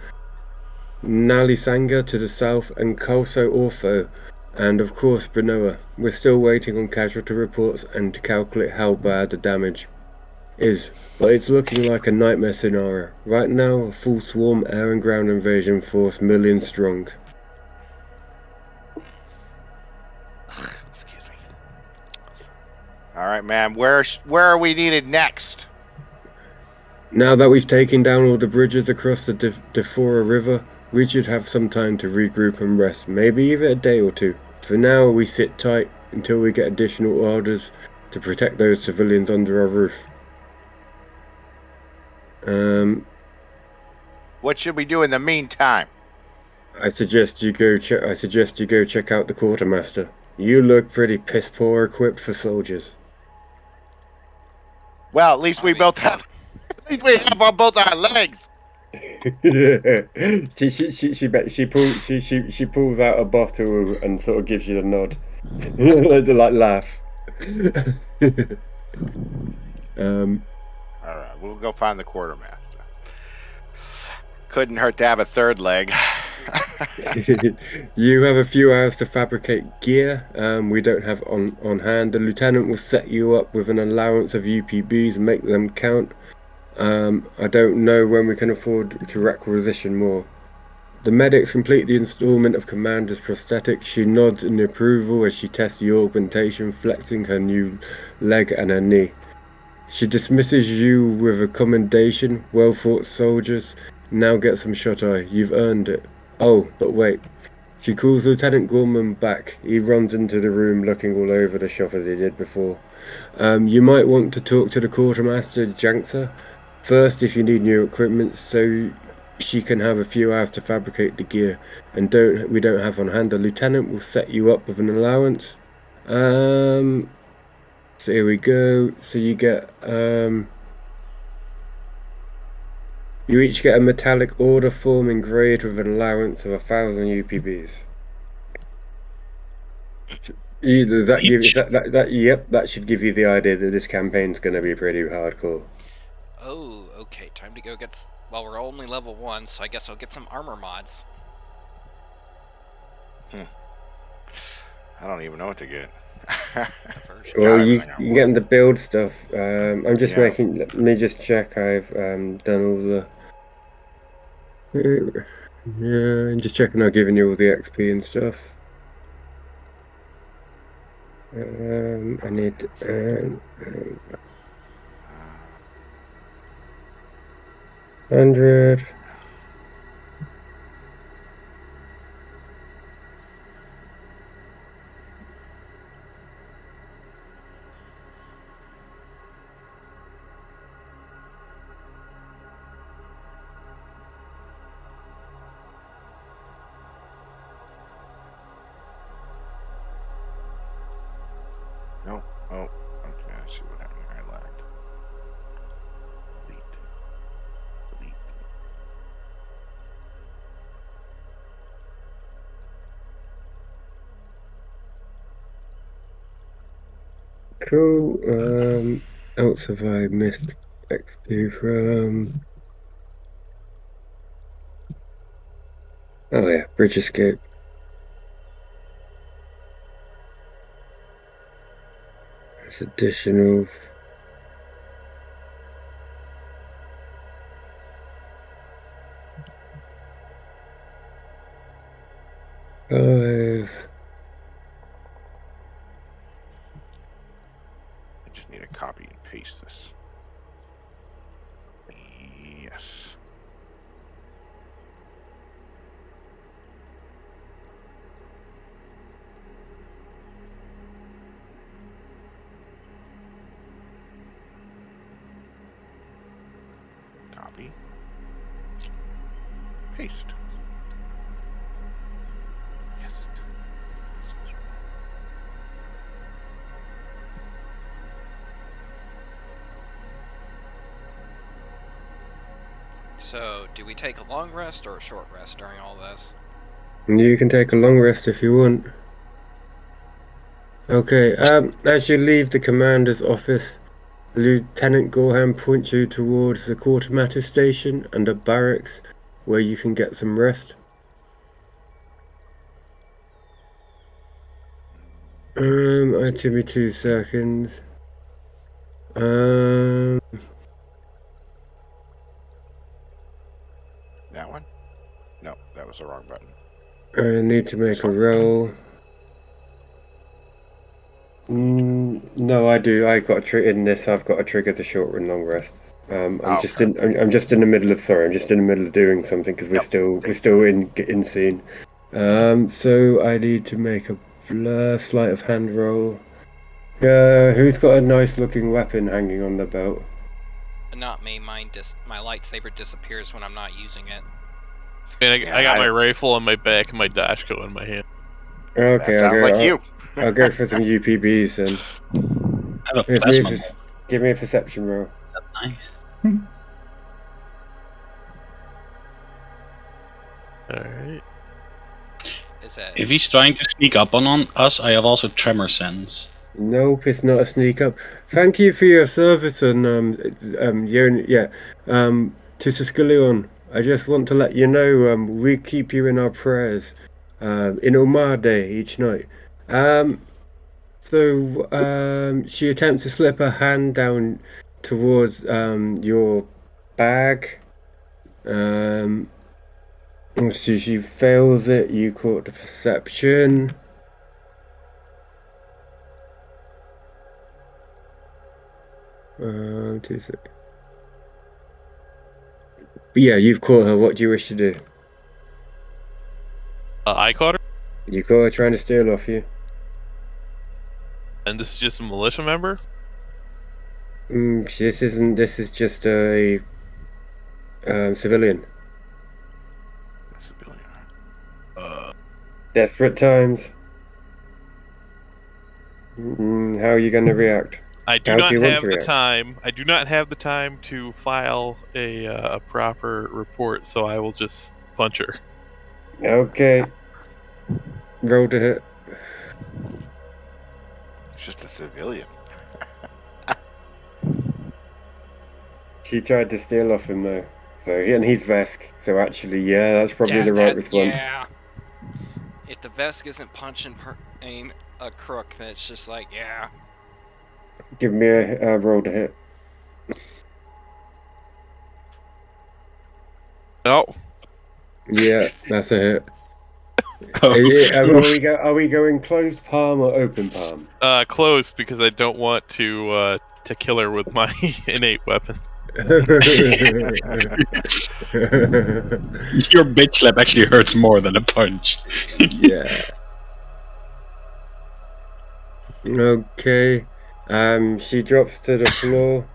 Nalisanga to the south, and Kalso Ortho, and of course Brinoa. We're still waiting on casualty reports and to calculate how bad the damage. But it's looking like a nightmare scenario. Right now, a full swarm air and ground invasion force, millions strong. Excuse me. All right, man. Where are we needed next? Now that we've taken down all the bridges across the Defora River, we should have some time to regroup and rest, maybe even a day or two. For now, we sit tight until we get additional orders to protect those civilians under our roof. What should we do in the meantime? I suggest you go check out the quartermaster. You look pretty piss poor equipped for soldiers. Well, at least I we mean- both have. At least we have on both our legs. She pulls out a bottle and sort of gives you a nod, like laugh. All right, we'll go find the quartermaster. Couldn't hurt to have a third leg. You have a few hours to fabricate gear. We don't have on hand. The lieutenant will set you up with an allowance of UPBs and make them count. I don't know when we can afford to requisition more. The medics complete the installment of Commander's prosthetics. She nods in approval as she tests the augmentation, flexing her new leg and her knee. She dismisses you with a commendation. Well fought, soldiers. Now get some shut-eye. You've earned it. Oh, but wait. She calls Lieutenant Gorman back. He runs into the room looking all over the shop as he did before. You might want to talk to the quartermaster, Janksa, first if you need new equipment so she can have a few hours to fabricate the gear. And we don't have on hand. The lieutenant will set you up with an allowance. So here we go. So you get you each get a metallic order form engraved with an allowance of 1,000 UPBs. Does that give yep, that should give you the idea that this campaign's gonna be pretty hardcore. Oh, okay. Time to go get. Well, we're only level 1, so I guess I'll get some armor mods. I don't even know what to get. Well, Got you everything I can want. get them to build stuff. I'm just Yeah. making. Let me just check. I've done all the. Yeah, I'm just checking. I've given you all the XP and stuff. I need 100. No. Oh. Okay. I see what happened here. I lagged. Delete. Delete. Cool. Else have I missed XP from? Oh yeah, bridge escape. It's additional. Five. I just need to copy and paste this. Yes. Copy. Paste. Yes. So, do we take a long rest or a short rest during all this? You can take a long rest if you want. Okay, as you leave the commander's office, Lieutenant Gorham points you towards the quartermaster station and a barracks where you can get some rest. Give me 2 seconds. I need to make a roll. No, I do. I got in this. I've got to trigger the short and long rest. I'm Oh, just okay. I'm just in the middle of. Sorry, I'm just in the middle of doing something because we're still in scene. So I need to make a sleight of hand roll. Who's got a nice looking weapon hanging on the belt? Not me. My lightsaber disappears when I'm not using it. And Yeah, I got my rifle on my back and my dashko in my hand. Okay, that sounds like you. I'll go for some UPBs then. I have a Give me plasma. give me a perception roll. Nice. Alright. Is that If he's trying to sneak up on us, I have also tremor sense. Nope, it's not a sneak up. Thank you for your service and to Siskelion. I just want to let you know we keep you in our prayers in Omar Day each night. She attempts to slip her hand down towards your bag. So she fails it. You caught the perception. 2 seconds. Yeah, you've caught her. What do you wish to do? I caught her, You caught her trying to steal off you. and this is just a militia member. This isn't. This is just a civilian. Desperate times. How are you going to react? I do How not do you want have to the react? time. I do not have the time to file a proper report, so I will just punch her. Okay. Roll to hit. It's just a civilian. She tried to steal off him though. And he's Vesk. So actually, yeah, that's probably the right response. Yeah. If the Vesk isn't punching a crook, then it's just like, yeah. Give me a roll to hit. No, Yeah, that's a hit. Oh, Are we going closed palm or open palm? close because I don't want to kill her with my innate weapon. your bitch slap actually hurts more than a punch. Yeah. Okay. She drops to the floor.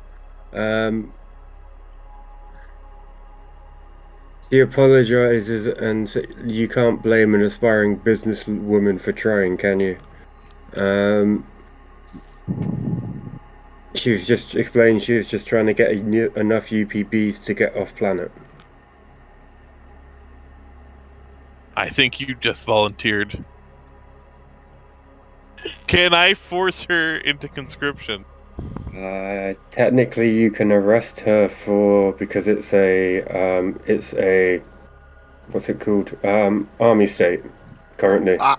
She apologizes and you can't blame an aspiring businesswoman for trying, can you? She was just explaining she was just trying to get enough UPBs to get off planet. I think you just volunteered. Can I force her into conscription? Technically, you can arrest her because it's a what's it called? Army state currently. I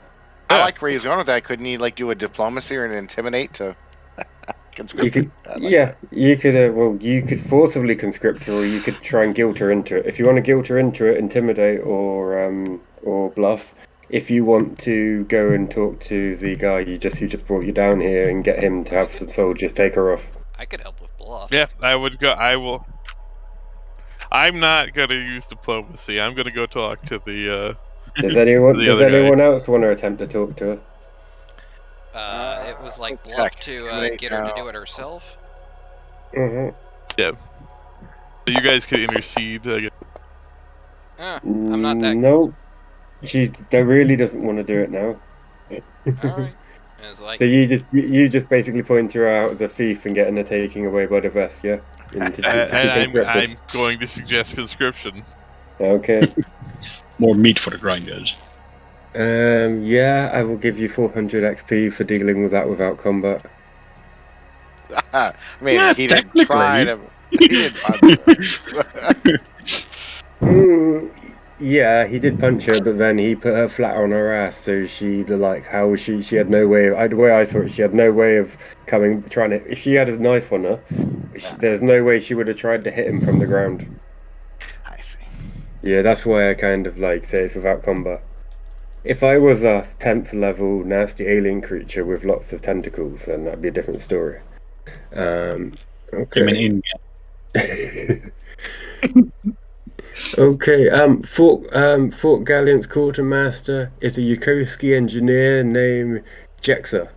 like where he's going with that. Couldn't he like do a diplomacy or an intimidate to conscript? You could, I like yeah, that. you could forcibly conscript her, or you could try and guilt her into it. If you want to guilt her into it, intimidate or bluff. If you want to go and talk to the guy who just brought you down here and get him to have some soldiers take her off. I could help with bluff. Yeah, I would go. I will. I'm not gonna use diplomacy. I'm gonna go talk to the. Does The other guy. anyone else want to attempt to talk to her? It was like let's bluff check. to Intimidate get her to now. do it herself. Mm-hmm. So you guys could intercede. I guess. I'm not that. No, she really doesn't want to do it now. All right. It's like, So you just basically point her out as a thief and getting her taken away by the vest, yeah? And to be And conscripted. I'm going to suggest conscription. Okay. More meat for the grinders. Yeah, I will give you 400 XP for dealing with that without combat. I mean, Yeah, he didn't technically. try to. He didn't punch her. Yeah, he did punch her, but then he put her flat on her ass, so how was she had no way the way I saw it, she had no way of trying to, if she had a knife on her, there's no way she would have tried to hit him from the ground. I see. Yeah, that's why I kind of say it's without combat. If I was a 10th level nasty alien creature with lots of tentacles, then that'd be a different story. You Okay. mean Okay. Fort Gallant's quartermaster is a Yokosuka engineer named Jexa.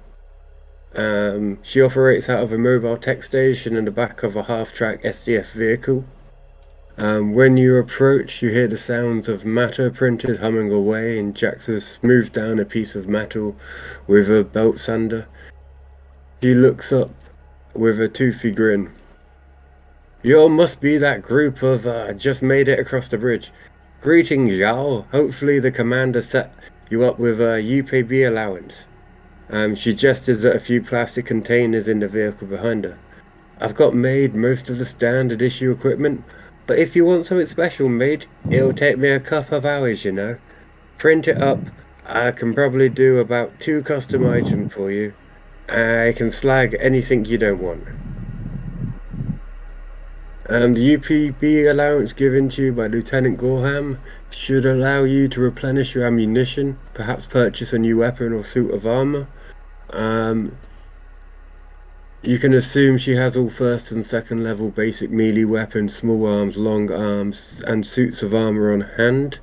She operates out of a mobile tech station in the back of a half-track SDF vehicle. When you approach, you hear the sounds of matter printers humming away, and Jaxa smooths down a piece of metal with a belt sander. He looks up with a toothy grin. You must be that group of just made it across the bridge. Greetings, y'all. Hopefully the commander set you up with a UPB allowance. She gestures at a few plastic containers in the vehicle behind her. I've got made most of the standard issue equipment, but if you want something special made, it'll take me a couple of hours, you know. Print it up. I can probably do about 2 custom items for you. I can slag anything you don't want. The UPB allowance given to you by Lieutenant Gorham should allow you to replenish your ammunition, perhaps purchase a new weapon or suit of armor. You can assume she has all first and second level basic melee weapons, small arms, long arms, and suits of armor on hand.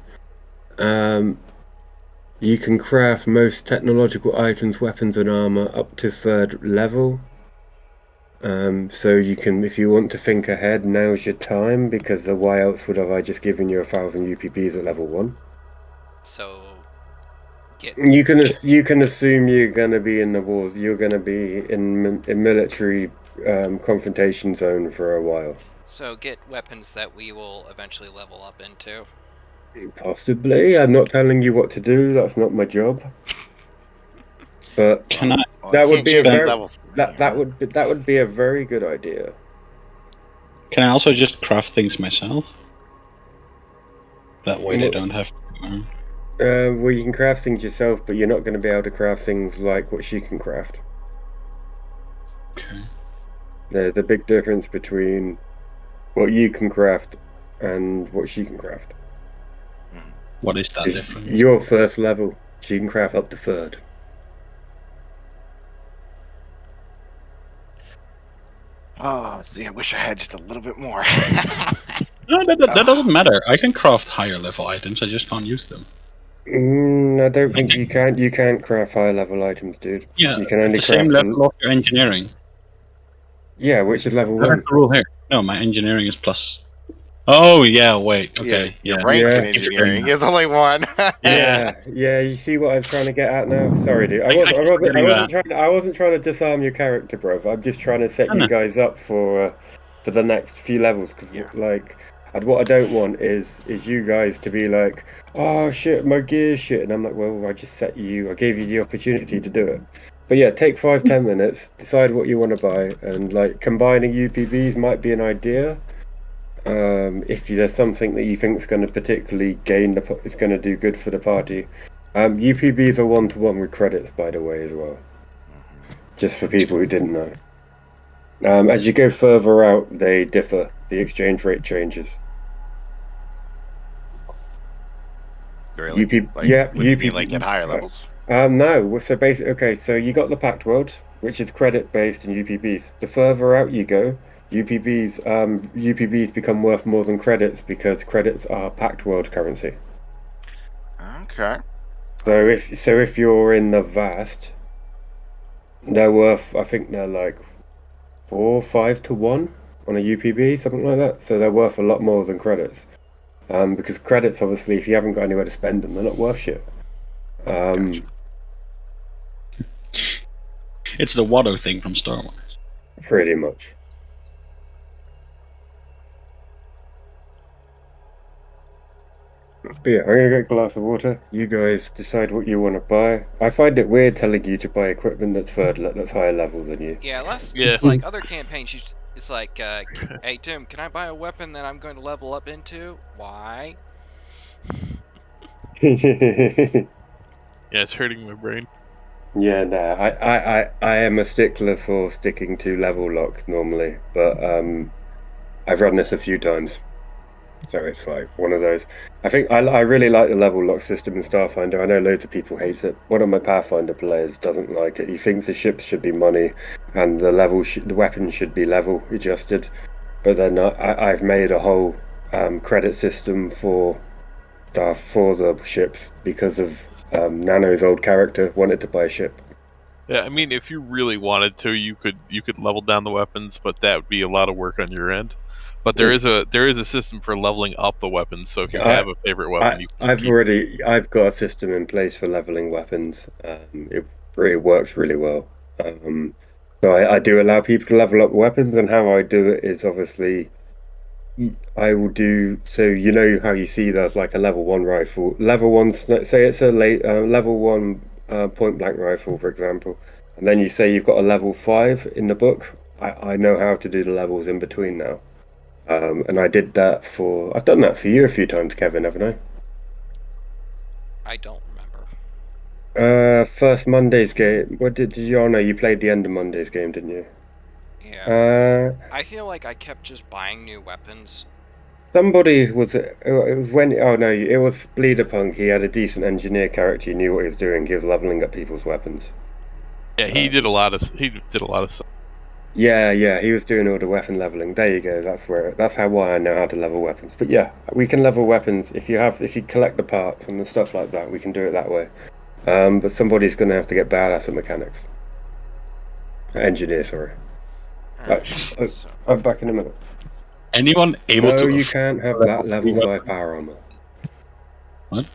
You can craft most technological items, weapons, and armor up to 3rd level. So you can, if you want to think ahead, now's your time, because why else would have I just given you 1,000 UPBs at level 1? So get You can assume you're gonna be in the wars. You're gonna be in military confrontation zone for a while. get weapons that we will eventually level up into. Possibly. I'm not telling you what to do. That's not my job. But Can I Well, that you would can't be a change the very levels for me, that would be a very good idea. can I also just craft things myself? That way they Well, don't have to. well, you can craft things yourself, but you're not going to be able to craft things like what she can craft. Okay. There's a big difference between what you can craft and what she can craft. What is that 'Cause difference? you're 1st level. She can craft up to 3rd. Oh, see, I wish I had just a little bit more. No, that doesn't matter. I can craft higher level items. I just can't use them. I don't think you can. You can't craft high level items, dude. Yeah, You can at only the same craft level of your engineering. yeah, which is level That's 1. the rule here. No, my engineering is plus. Oh yeah, wait. Okay, Your yeah. rank Yeah. in engineering is only 1. Yeah. You see what I'm trying to get at now? Sorry, dude. I keep forgetting that. I wasn't trying to disarm your character, bro. I'm just trying to set No, you no. guys up for the next few levels. Because Yeah. what I don't want is you guys to be like, oh shit, my gear's shit, and I'm like, well, I just set you. I gave you the opportunity to do it. But yeah, take 5-10 minutes, decide what you want to buy, and like combining UPVs might be an idea. If there's something that you think is going to particularly it's going to do good for the party. UPBs are 1-to-1 with credits, by the way, as well. Just for people who didn't know. As you go further out, they differ. The exchange rate changes. Really? Would you mean like at higher levels? No. So basically, okay. So you got the Pact World, which is credit based in UPBs. The further out you go, UPBs become worth more than credits because credits are Pact World currency. Okay. So if you're in the vast, they're worth, I think they're like 4 or 5 to 1 on a UPB, something like that. So they're worth a lot more than credits. Because credits, obviously, if you haven't got anywhere to spend them, they're not worth shit. Gotcha. It's the Watto thing from Star Wars. Pretty much. But yeah, I'm gonna get a glass of water. You guys decide what you want to buy. I find it weird telling you to buy equipment that's higher level than you. Yeah, Yeah. it's like other campaigns. It's like, hey Tim, can I buy a weapon that I'm going to level up into? Why? Yeah, it's hurting my brain. Yeah, no, I am a stickler for sticking to level lock normally, but I've run this a few times. So it's like one of those. I think I really like the level lock system in Starfinder. I know loads of people hate it. One of my Pathfinder players doesn't like it. He thinks the ships should be money, and the weapons should be level adjusted. But then I've made a whole credit system for the ships because of Nano's old character wanted to buy a ship. Yeah, I mean, if you really wanted to, you could level down the weapons, but that would be a lot of work on your end. But there is a system for leveling up the weapons. So if you have a favorite weapon, you can keep. I've got a system in place for leveling weapons. It really works really well. So I do allow people to level up weapons, and how I do it is obviously I will do so. You know how you see there's like a level one rifle, level one. Say it's a level one point blank rifle, for example, and then you say you've got a level 5 in the book. I know how to do the levels in between now. And I did that for. I've done that for you a few times, Kevin, haven't I? I don't remember. First Monday's game. What did you? Oh no, you played the end of Monday's game, didn't you? Yeah. I feel like I kept just buying new weapons. Somebody was. It was when. Oh no, it was Bleederpunk. He had a decent engineer character. He knew what he was doing. He was leveling up people's weapons. Yeah, he did a lot of stuff. Yeah. He was doing all the weapon leveling. There you go. That's why I know how to level weapons. But yeah, we can level weapons if you collect the parts and the stuff like that. We can do it that way. But somebody's going to have to get badass at mechanics. Engineer, sorry. I'm back in a minute. Anyone able No, to? you can't have that level 5 power armor. What?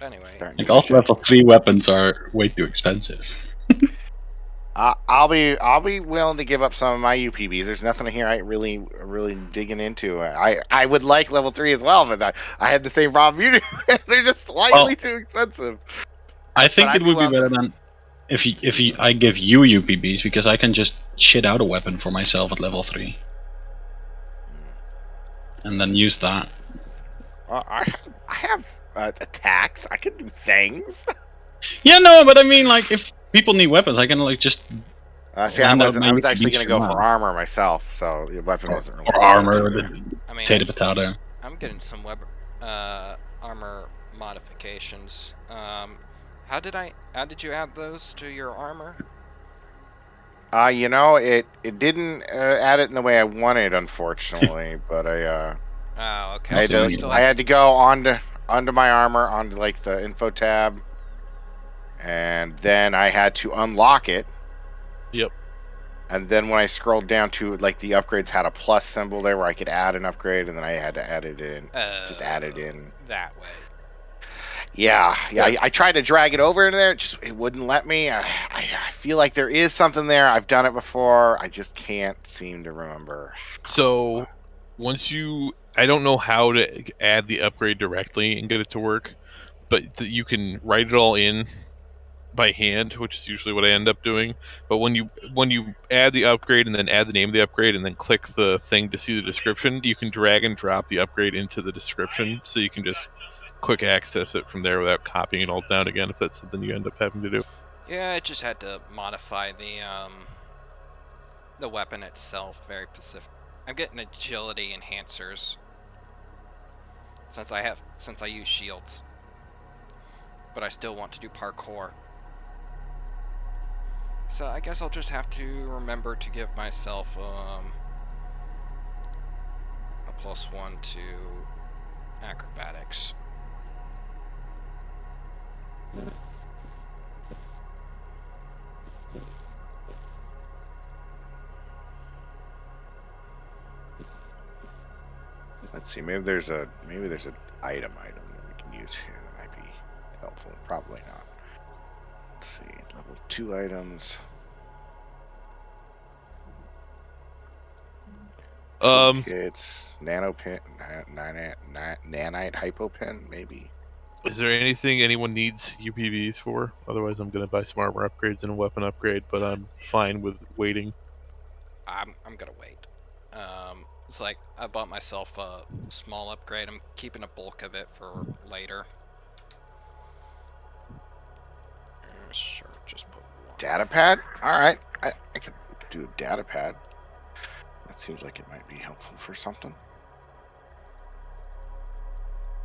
Anyway, Like all level 3 weapons are way too expensive. I'll be willing to give up some of my UPBs. There's nothing here I really digging into. I would like level 3 as well, but I had the same problem you do. They're just slightly too expensive. I think But it would be better than if I give you UPBs because I can just shit out a weapon for myself at level 3 and then use that. I have attacks. I can do things. Yeah, no, but I mean, like, if people need weapons, I can like just See, I lend out my was actually UPBs going to for go now. for armor myself, so your weapon wasn't really Or going to get armor, you there. I mean, potato. I'm getting some armor modifications. How did you add those to your armor? You know, it didn't add it in the way I wanted, unfortunately. But Oh, okay. I had So to I had to go onto my armor onto like the info tab, and then I had to unlock it. Yep. And then when I scrolled down to like the upgrades had a plus symbol there where I could add an upgrade, and then I had to add it in. Just add it in that way. Yeah. I tried to drag it over in there. It wouldn't let me. I feel like there is something there. I've done it before. I just can't seem to remember. So I don't know how to add the upgrade directly and get it to work, but you can write it all in by hand, which is usually what I end up doing. But when you add the upgrade and then add the name of the upgrade and then click the thing to see the description, you can drag and drop the upgrade into the description, so you can just quick access it from there without copying it all down again if that's something you end up having to do. Yeah, I just had to modify the weapon itself very specific. I'm getting agility enhancers since I use shields, but I still want to do parkour. So I guess I'll just have to remember to give myself a +1 to acrobatics. Let's see. Maybe there's a item that we can use here that might be helpful. Probably not. Let's see. Level 2 items. It's nano pin, nanite hypo pin, maybe. Is there anything anyone needs UPVs for? Otherwise, I'm gonna buy some armor upgrades and a weapon upgrade, but I'm fine with waiting. I'm gonna wait. It's like I bought myself a small upgrade. I'm keeping a bulk of it for later. Sure, just put one. Data pad? Alright. I could do a data pad. That seems like it might be helpful for something.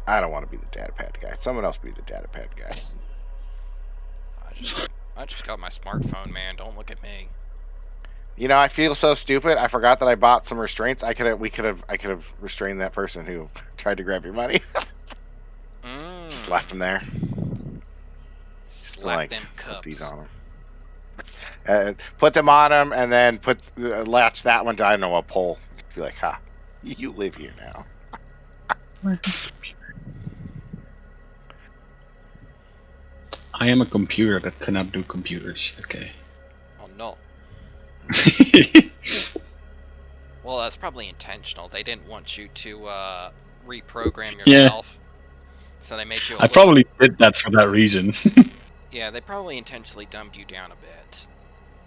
I don't want to be the data pad guy. Someone else be the data pad guy. I just got my smartphone, man. Don't look at me. You know, I feel so stupid. I forgot that I bought some restraints. I could have restrained that person who tried to grab your money. Just left them there. Slap them Put these cups. on them. Put them on them, and then latch that one to, I don't know, a pole. Be like, ha, you live here now. I am a computer that cannot do computers. Okay. Oh no. Well, that's probably intentional. They didn't want you to reprogram Yeah. yourself, so they made you. I probably did that for that reason. Yeah, they probably intentionally dumbed you down a bit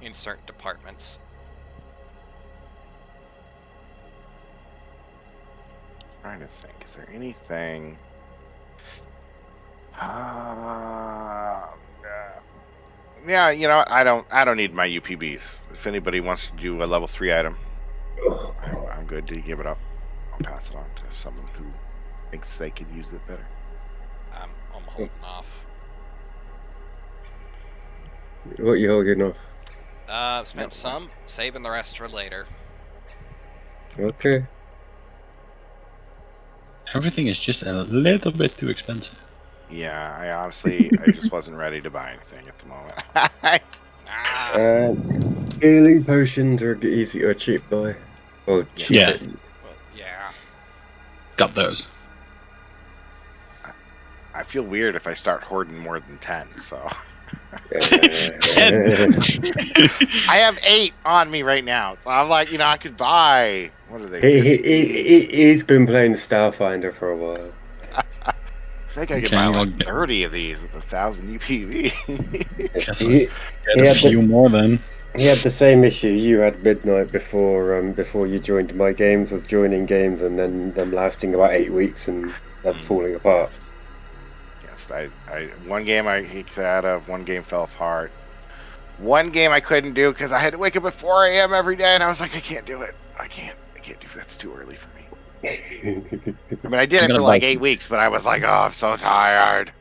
in certain departments. Trying to think, is there anything? Yeah, you know, I don't need my UPBs. If anybody wants to do a level 3 item, I'm good to give it up. I'll pass it on to someone who thinks they could use it better. I'm holding off. What you holding off? Spent some, saving the rest for later. Okay. Everything is just a little bit too expensive. Yeah, I just wasn't ready to buy anything at the moment. Healing potions are easy or cheap buy. Or cheap. Yeah. Well, yeah. Got those. I feel weird if I start hoarding more than 10, so. I have 8 on me right now, so I'm like, I could buy. What are they? 50 each? He's been playing Starfinder for a while. I think I could buy like 30 of these with 1,000 UPV. Guess I get a few more then. He had the same issue you had midnight before you joined my games, was joining games and then them lasting about 8 weeks and them falling apart. Yes, I one game I kicked out of, one game fell apart. One game I couldn't do because I had to wake up at 4 a.m. every day, and I was like, I can't do it. I can't do that's too early for me. I mean, I did it for like 8 weeks, but I was like, oh, I'm so tired.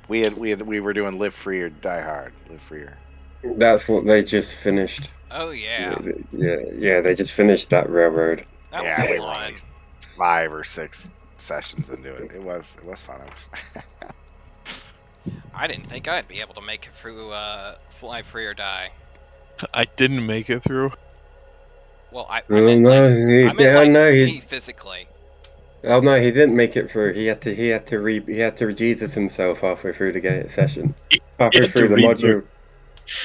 We were doing Live Free or Die Hard. Live Free or... That's what they just finished. Oh yeah. Yeah, they just finished that railroad. That yeah, was we fun. were like 5 or 6 sessions into it. It was fun. I didn't think I'd be able to make it through Fly Free or Die. I didn't make it through. Well, I meant me physically. Oh no, he didn't make it through. He had to rejesus himself halfway through the session. Halfway through the module.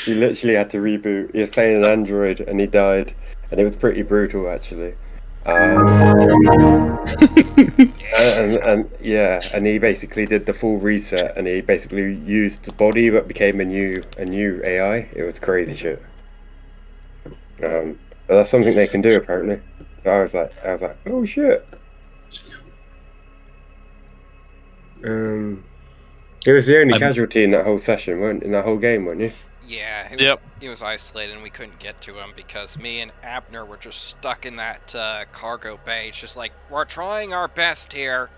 He literally had to reboot. He was playing an android and he died, and it was pretty brutal actually. And he basically did the full reset, and he basically used the body but became a new AI. It was crazy shit. But that's something they can do apparently. So I was like, oh shit. He was the only casualty in that whole session, in that whole game, weren't you? Yeah, he was isolated and we couldn't get to him because me and Abner were just stuck in that cargo bay. It's just like, we're trying our best here.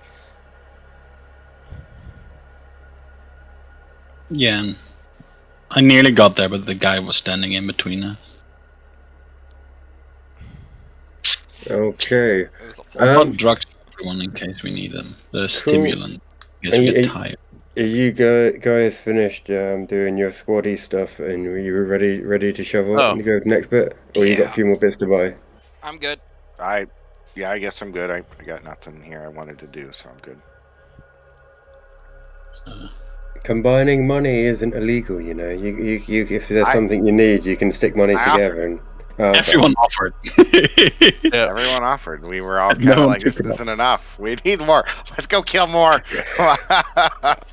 Yeah, I nearly got there, but the guy was standing in between us. Okay. It was a I bought drugs for everyone in case we need them. The stimulant. In case we get tired. Are you guys finished doing your squaddy stuff, and were you ready to shovel up and go to the next bit, or you got a few more bits to buy? I'm good. I guess I'm good. I got nothing here I wanted to do, so I'm good. Combining money isn't illegal, you know. You if there's something you need, you can stick money together. And everyone offered. Everyone offered. We were all kind of like, this isn't enough. We need more. Let's go kill more.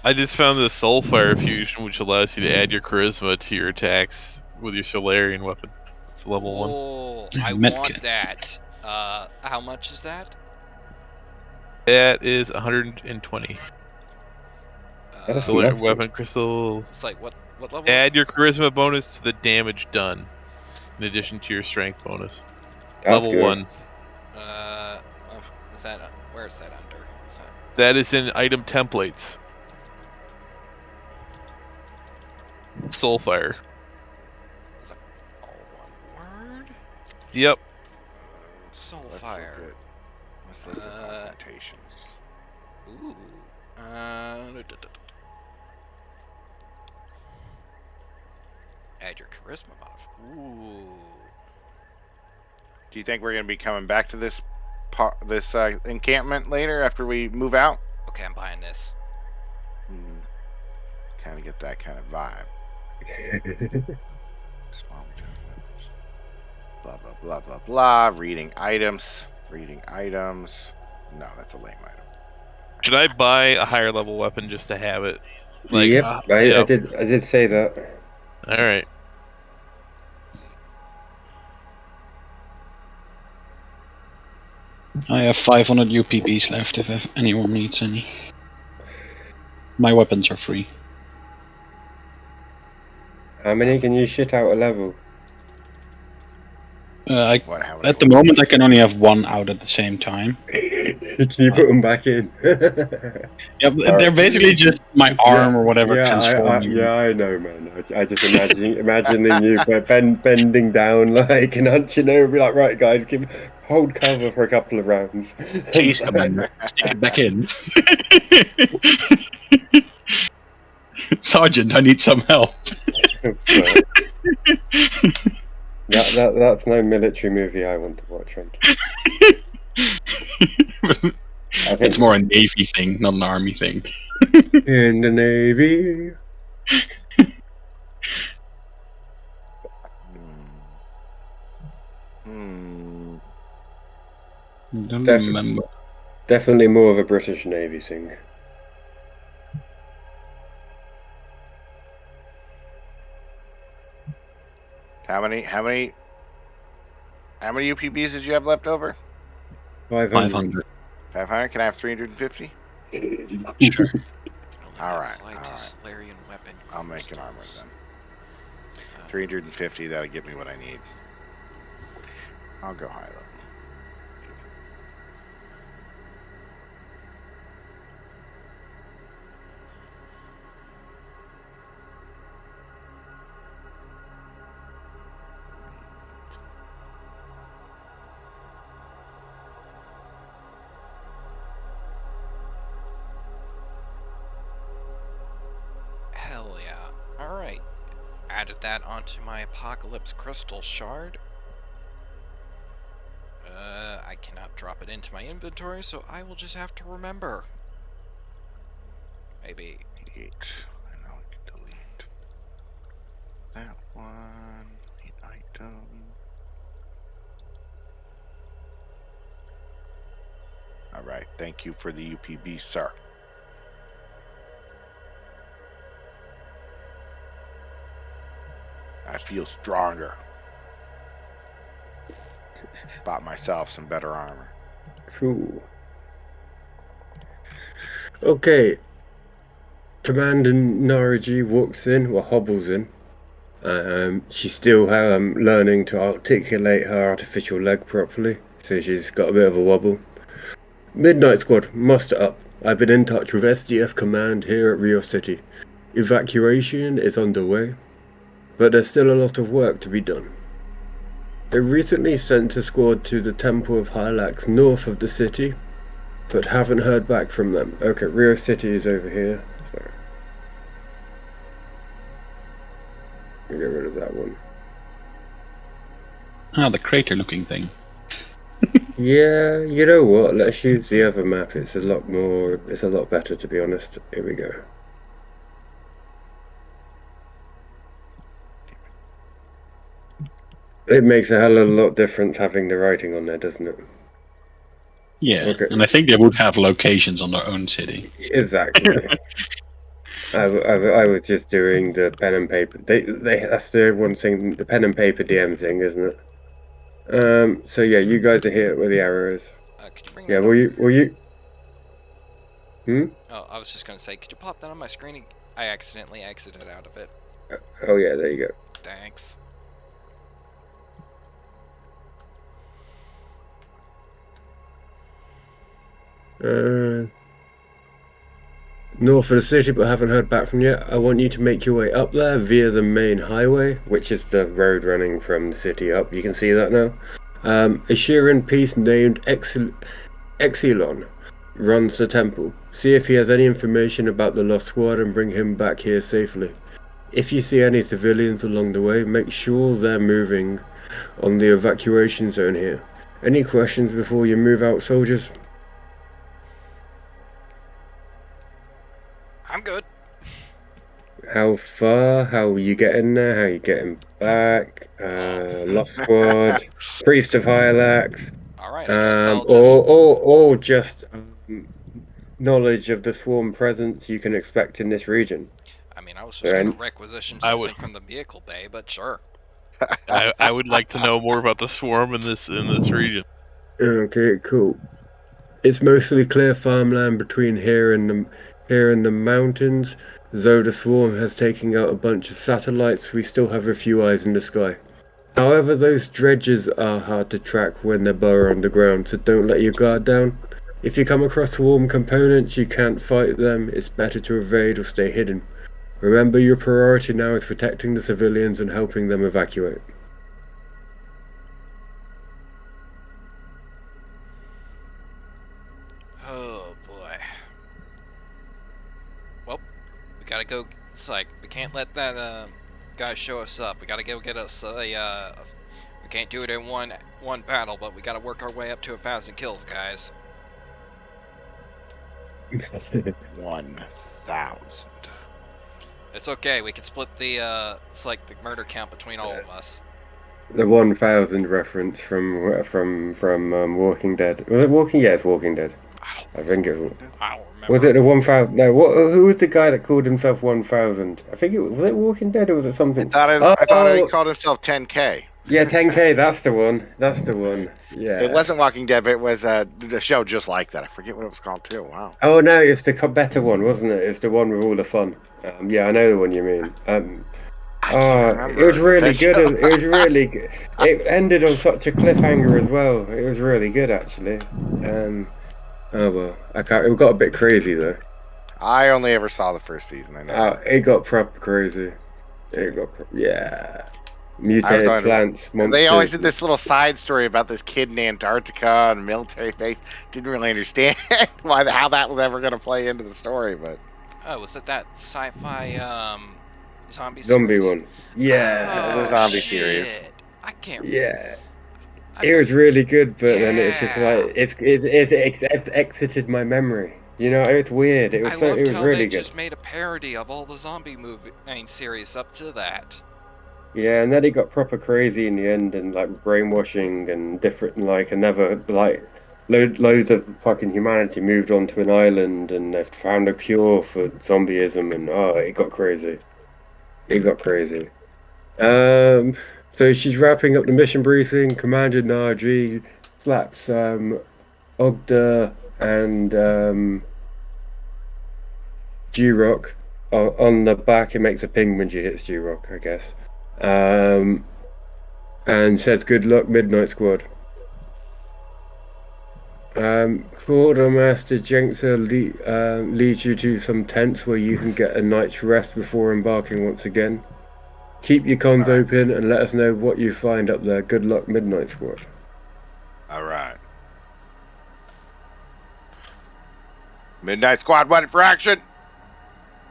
I just found the Soulfire fusion, which allows you to add your charisma to your attacks with your Solarian weapon. It's level 1. Oh, I want that. How much is that? That is 120. Solarian weapon crystal. It's like what level? Add your charisma bonus to the damage done, in addition to your strength bonus. Level 1. Is that where is that under? Is that... That is in item templates. Soulfire. Is that all one word? Yep. Soulfire. Let's look at augmentations. Ooh. Add your charisma buff. Ooh. Do you think we're gonna be coming back to this encampment later after we move out? Okay, I'm buying this. Kind of get that kind of vibe. Small return weapons. Blah blah blah blah blah. Reading items. Reading items. No, that's a lame item. Should I buy a higher level weapon just to have it? Like, Yep, I yeah. did say that. All right. I have 500 UPBs left if anyone needs any. My weapons are free. How many can you shit out a level? How many At the moment, I can only have one out at the same time. Can you put them back in? Yeah, they're basically just my arm or whatever transforming. I know, man. I just imagining you bending down like and hunching over, be like, right, guys, hold cover for a couple of rounds. Please, Commander, stick it back in. Sergeant, I need some help. That's no military movie I want to watch. It's more a Navy thing, not an Army thing. In the Navy. I don't remember. Definitely more of a British Navy thing. How many UPBs did you have left over? 500. 500? Can I have 350? Sure. All right. Larian weapon. I'll make an armor then. 350, that'll get me what I need. I'll go high level. Hell yeah. Alright. Added that onto my Apocalypse Crystal Shard. I cannot drop it into my inventory, so I will just have to remember. Maybe. Delete. And I'll delete that one. Delete item. All right. Thank you for the UPB, sir. I feel stronger. Bought myself some better armor. Cool. Okay. Commander Nariji walks in, or hobbles in. She's still learning to articulate her artificial leg properly, so she's got a bit of a wobble. Midnight Squad, muster up. I've been in touch with SDF Command here at Rio City. Evacuation is underway, but there's still a lot of work to be done. They recently sent a squad to the Temple of Hylax north of the city, but haven't heard back from them. Okay, Rio City is over here. Sorry. Get rid of that one. Ah, the crater-looking thing. Yeah, you know what? Let's use the other map. It's a lot better, to be honest. Here we go. It makes a hell of a lot difference having the writing on there, doesn't it? Yeah, Okay. and I think they would have locations on their own city. Exactly. I was just doing the pen and paper. That's the one thing, the pen and paper DM thing, isn't it? So yeah, you guys are here where the arrow is. Could you bring Yeah, that will you? Oh, I was just gonna say, could you pop that on my screen? I accidentally exited out of it. Oh yeah, there you go. Thanks. North of the city, but haven't heard back from yet. I want you to make your way up there via the main highway, which is the road running from the city up. You can see that now. A Shirin piece named Exilon runs the temple. See if he has any information about the lost squad and bring him back here safely. If you see any civilians along the way, make sure they're moving on the evacuation zone here. Any questions before you move out, soldiers? I'm good. How far? How are you getting there? How are you getting back? Lost Squad, Priest of Hylax, All right, I guess I'll just. or just knowledge of the swarm presence you can expect in this region. I mean, I was just Right. gonna requisition I would- something from the vehicle bay, but sure. I would like to know more about the swarm in this region. Okay, cool. It's mostly clear farmland between here and the mountains. Though the swarm has taken out a bunch of satellites, we still have a few eyes in the sky. However, those dredges are hard to track when they burrow underground, so don't let your guard down. If you come across swarm components, you can't fight them. It's better to evade or stay hidden. Remember, your priority now is protecting the civilians and helping them evacuate. Oh boy. Well, we gotta go. It's like we can't let that guy show us up. We gotta go get us we can't do it in one battle, but we gotta work our way up to 1,000 kills, guys. 1,000. It's okay. We can split the it's like the murder count between all of us. The 1000 reference from Walking Dead. Was it Walking? Yeah, it's Walking Dead. I think it was. I don't remember. Was it the 1000? No, who was the guy that called himself 1000? I think was it Walking Dead or was it something? I thought he called himself 10K. Yeah, 10K. That's the one. That's the one. Yeah. It wasn't Walking Dead, but it was the show just like that. I forget what it was called too. Wow. Oh no, it's the better one, wasn't it? It's the one with all the fun. Yeah, I know the one you mean. I can't remember. It was really That good. show. It was really good. It ended on such a cliffhanger as well. It was really good actually. Oh well, I can't. It got a bit crazy though. I only ever saw the first season. I know. It got proper crazy. Yeah. I Mutated was plants, And monsters. they always did this little side story about this kid in Antarctica and a military base. Didn't really understand how that was ever going to play into the story, but Oh, was it that sci-fi zombie Zombie series? one. Yeah. It was a Oh, zombie shit. series. I can't. Yeah. I It was really good, but then it's just Yeah. like it's exited my memory. You know, it's weird. It I was loved it was how really they good. just made a parody of all the zombie series up to that. Yeah, and then it got proper crazy in the end, and like brainwashing and different, like another like loads of fucking humanity moved onto an island, and they've found a cure for zombieism, and it got crazy. It got crazy. So she's wrapping up the mission briefing. Commander Naji slaps Ogda and G-Rock on the back. It makes a ping when she hits G-Rock, I guess. And says, "Good luck, Midnight Squad." Quartermaster Jenxa leads you to some tents where you can get a night's rest before embarking once again. Keep your comms Alright. open and let us know what you find up there. Good luck, Midnight Squad. all right. Midnight Squad ready for action.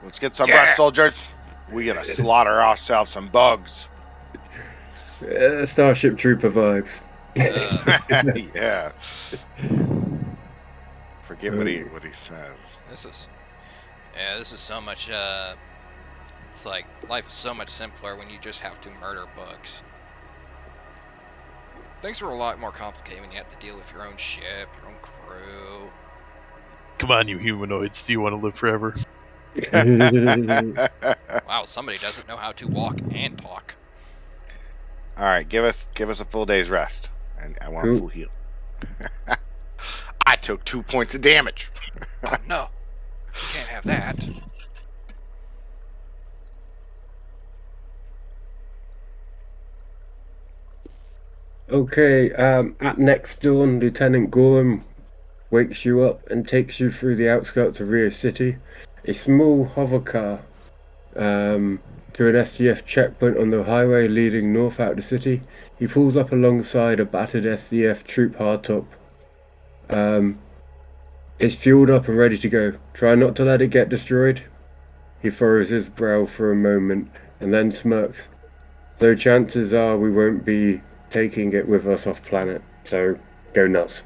Let's get some rest, soldiers. We're going to slaughter ourselves some bugs. Starship Trooper vibes. Yeah. Forget what he says. This is so much. It's like life is so much simpler when you just have to murder bugs. Things are a lot more complicated when you have to deal with your own ship, your own crew. Come on, you humanoids. Do you want to live forever? Wow, somebody doesn't know how to walk and talk. All right, give us a full day's rest, and I want a Cool. full heal. I took 2 points of damage. Oh no, you can't have that. Okay, at next dawn, Lieutenant Gorham wakes you up and takes you through the outskirts of Rio City. a small hover car to an SDF checkpoint on the highway leading north out of the city. He pulls up alongside a battered SDF troop hardtop. It's fueled up and ready to go. Try not to let it get destroyed. He furrows his brow for a moment and then smirks. Though chances are we won't be taking it with us off planet, so go nuts.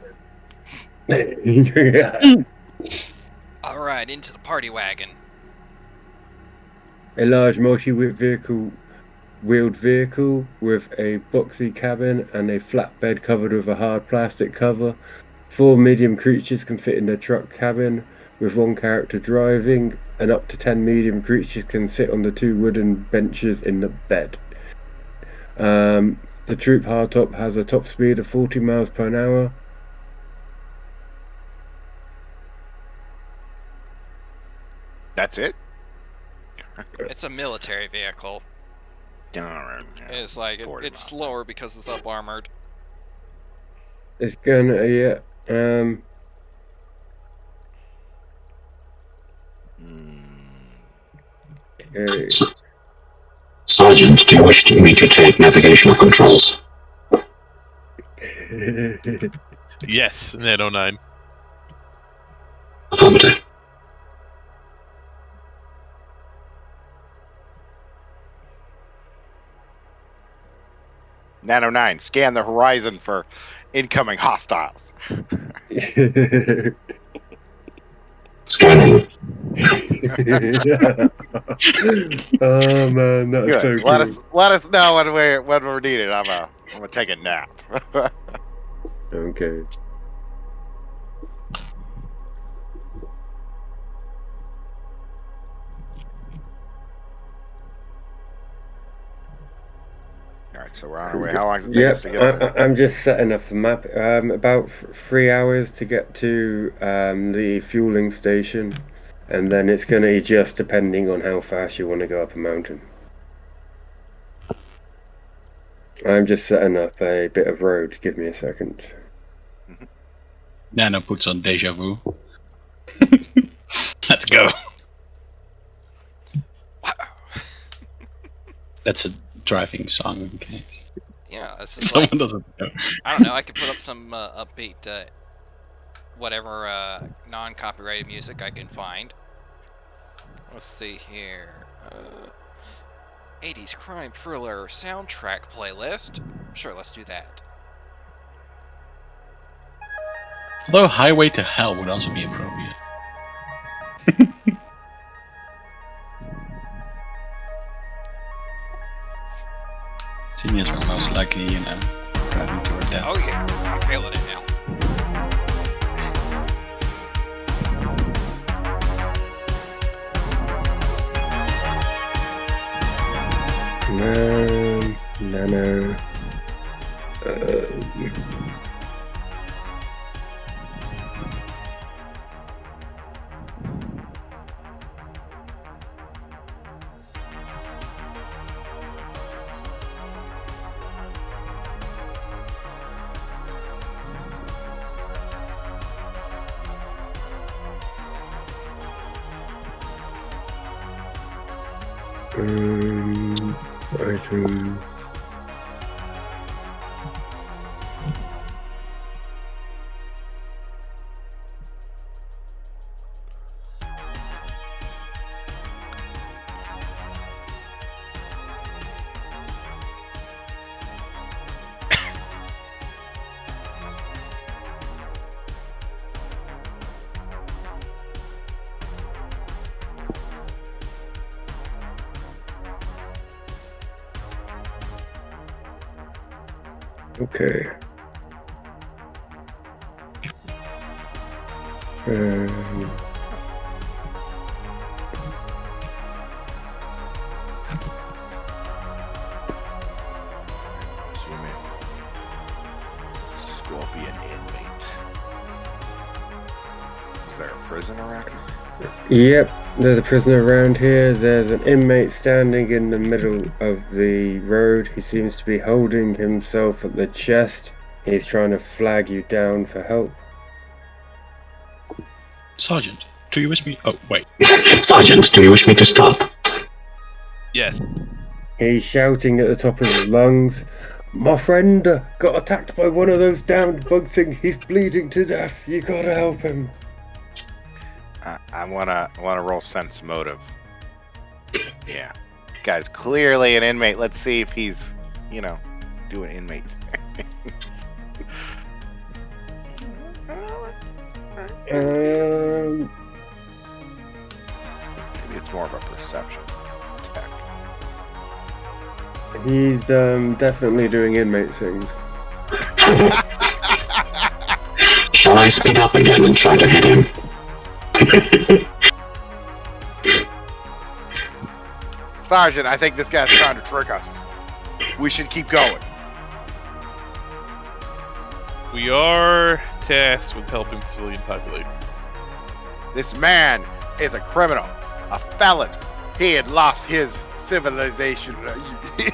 All right, into the party wagon. A large multi-wheeled vehicle with a boxy cabin and a flatbed covered with a hard plastic cover. 4 medium creatures can fit in the truck cabin, with 1 character driving, and up to 10 medium creatures can sit on the 2 wooden benches in the bed. The troop hardtop has a top speed of 40 miles per hour. That's it? It's a military vehicle. It's like it's 40 miles. slower because it's up armored. It's gonna, okay. Sergeant, do you wish me to take navigational controls? Yes, Nat 09. Affirmative. Nano 9, scan the horizon for incoming hostiles. Scanning. Oh man, that's Good. so cool. Let us know when we're needed. I'm gonna take a nap. Okay. All right, so we're on our way. How long does it take us to get there? I'm just setting up the map. About 3 hours to get to the fueling station, and then it's going to adjust depending on how fast you want to go up a mountain. I'm just setting up a bit of road. Give me a second. Nano puts on Deja Vu. Let's go. That's a driving song in case Yeah, it's just someone like, doesn't know. I don't know. I could put up some upbeat, whatever non-copyrighted music I can find. Let's see here. 80s crime thriller soundtrack playlist. Sure, let's do that. Although Highway to Hell would also be appropriate. Seniors will most likely, driving toward death. Oh yeah, I'm feeling it now. Nano. Item. Okay. Zoom in. Scorpion inmate. Is there a prison around here? Yep, there's a prisoner around here. There's an inmate standing in the middle of the road. He seems to be holding himself at the chest. He's trying to flag you down for help. Sergeant, Do you wish me? Oh, wait. Sergeant, do you wish me to stop? Yes. He's shouting at the top of his lungs. My friend got attacked by one of those damned bug things. He's bleeding to death. You gotta help him. I wanna roll sense motive. Yeah, guy's clearly an inmate. Let's see if he's, doing inmate things. Um, Maybe it's more of a perception tech. he's definitely doing inmate things. Shall I speed up again and try to hit him? Sergeant, I think this guy's trying to trick us. We should keep going. We are tasked with helping the civilian population. This man is a criminal, a felon. He had lost his civilization.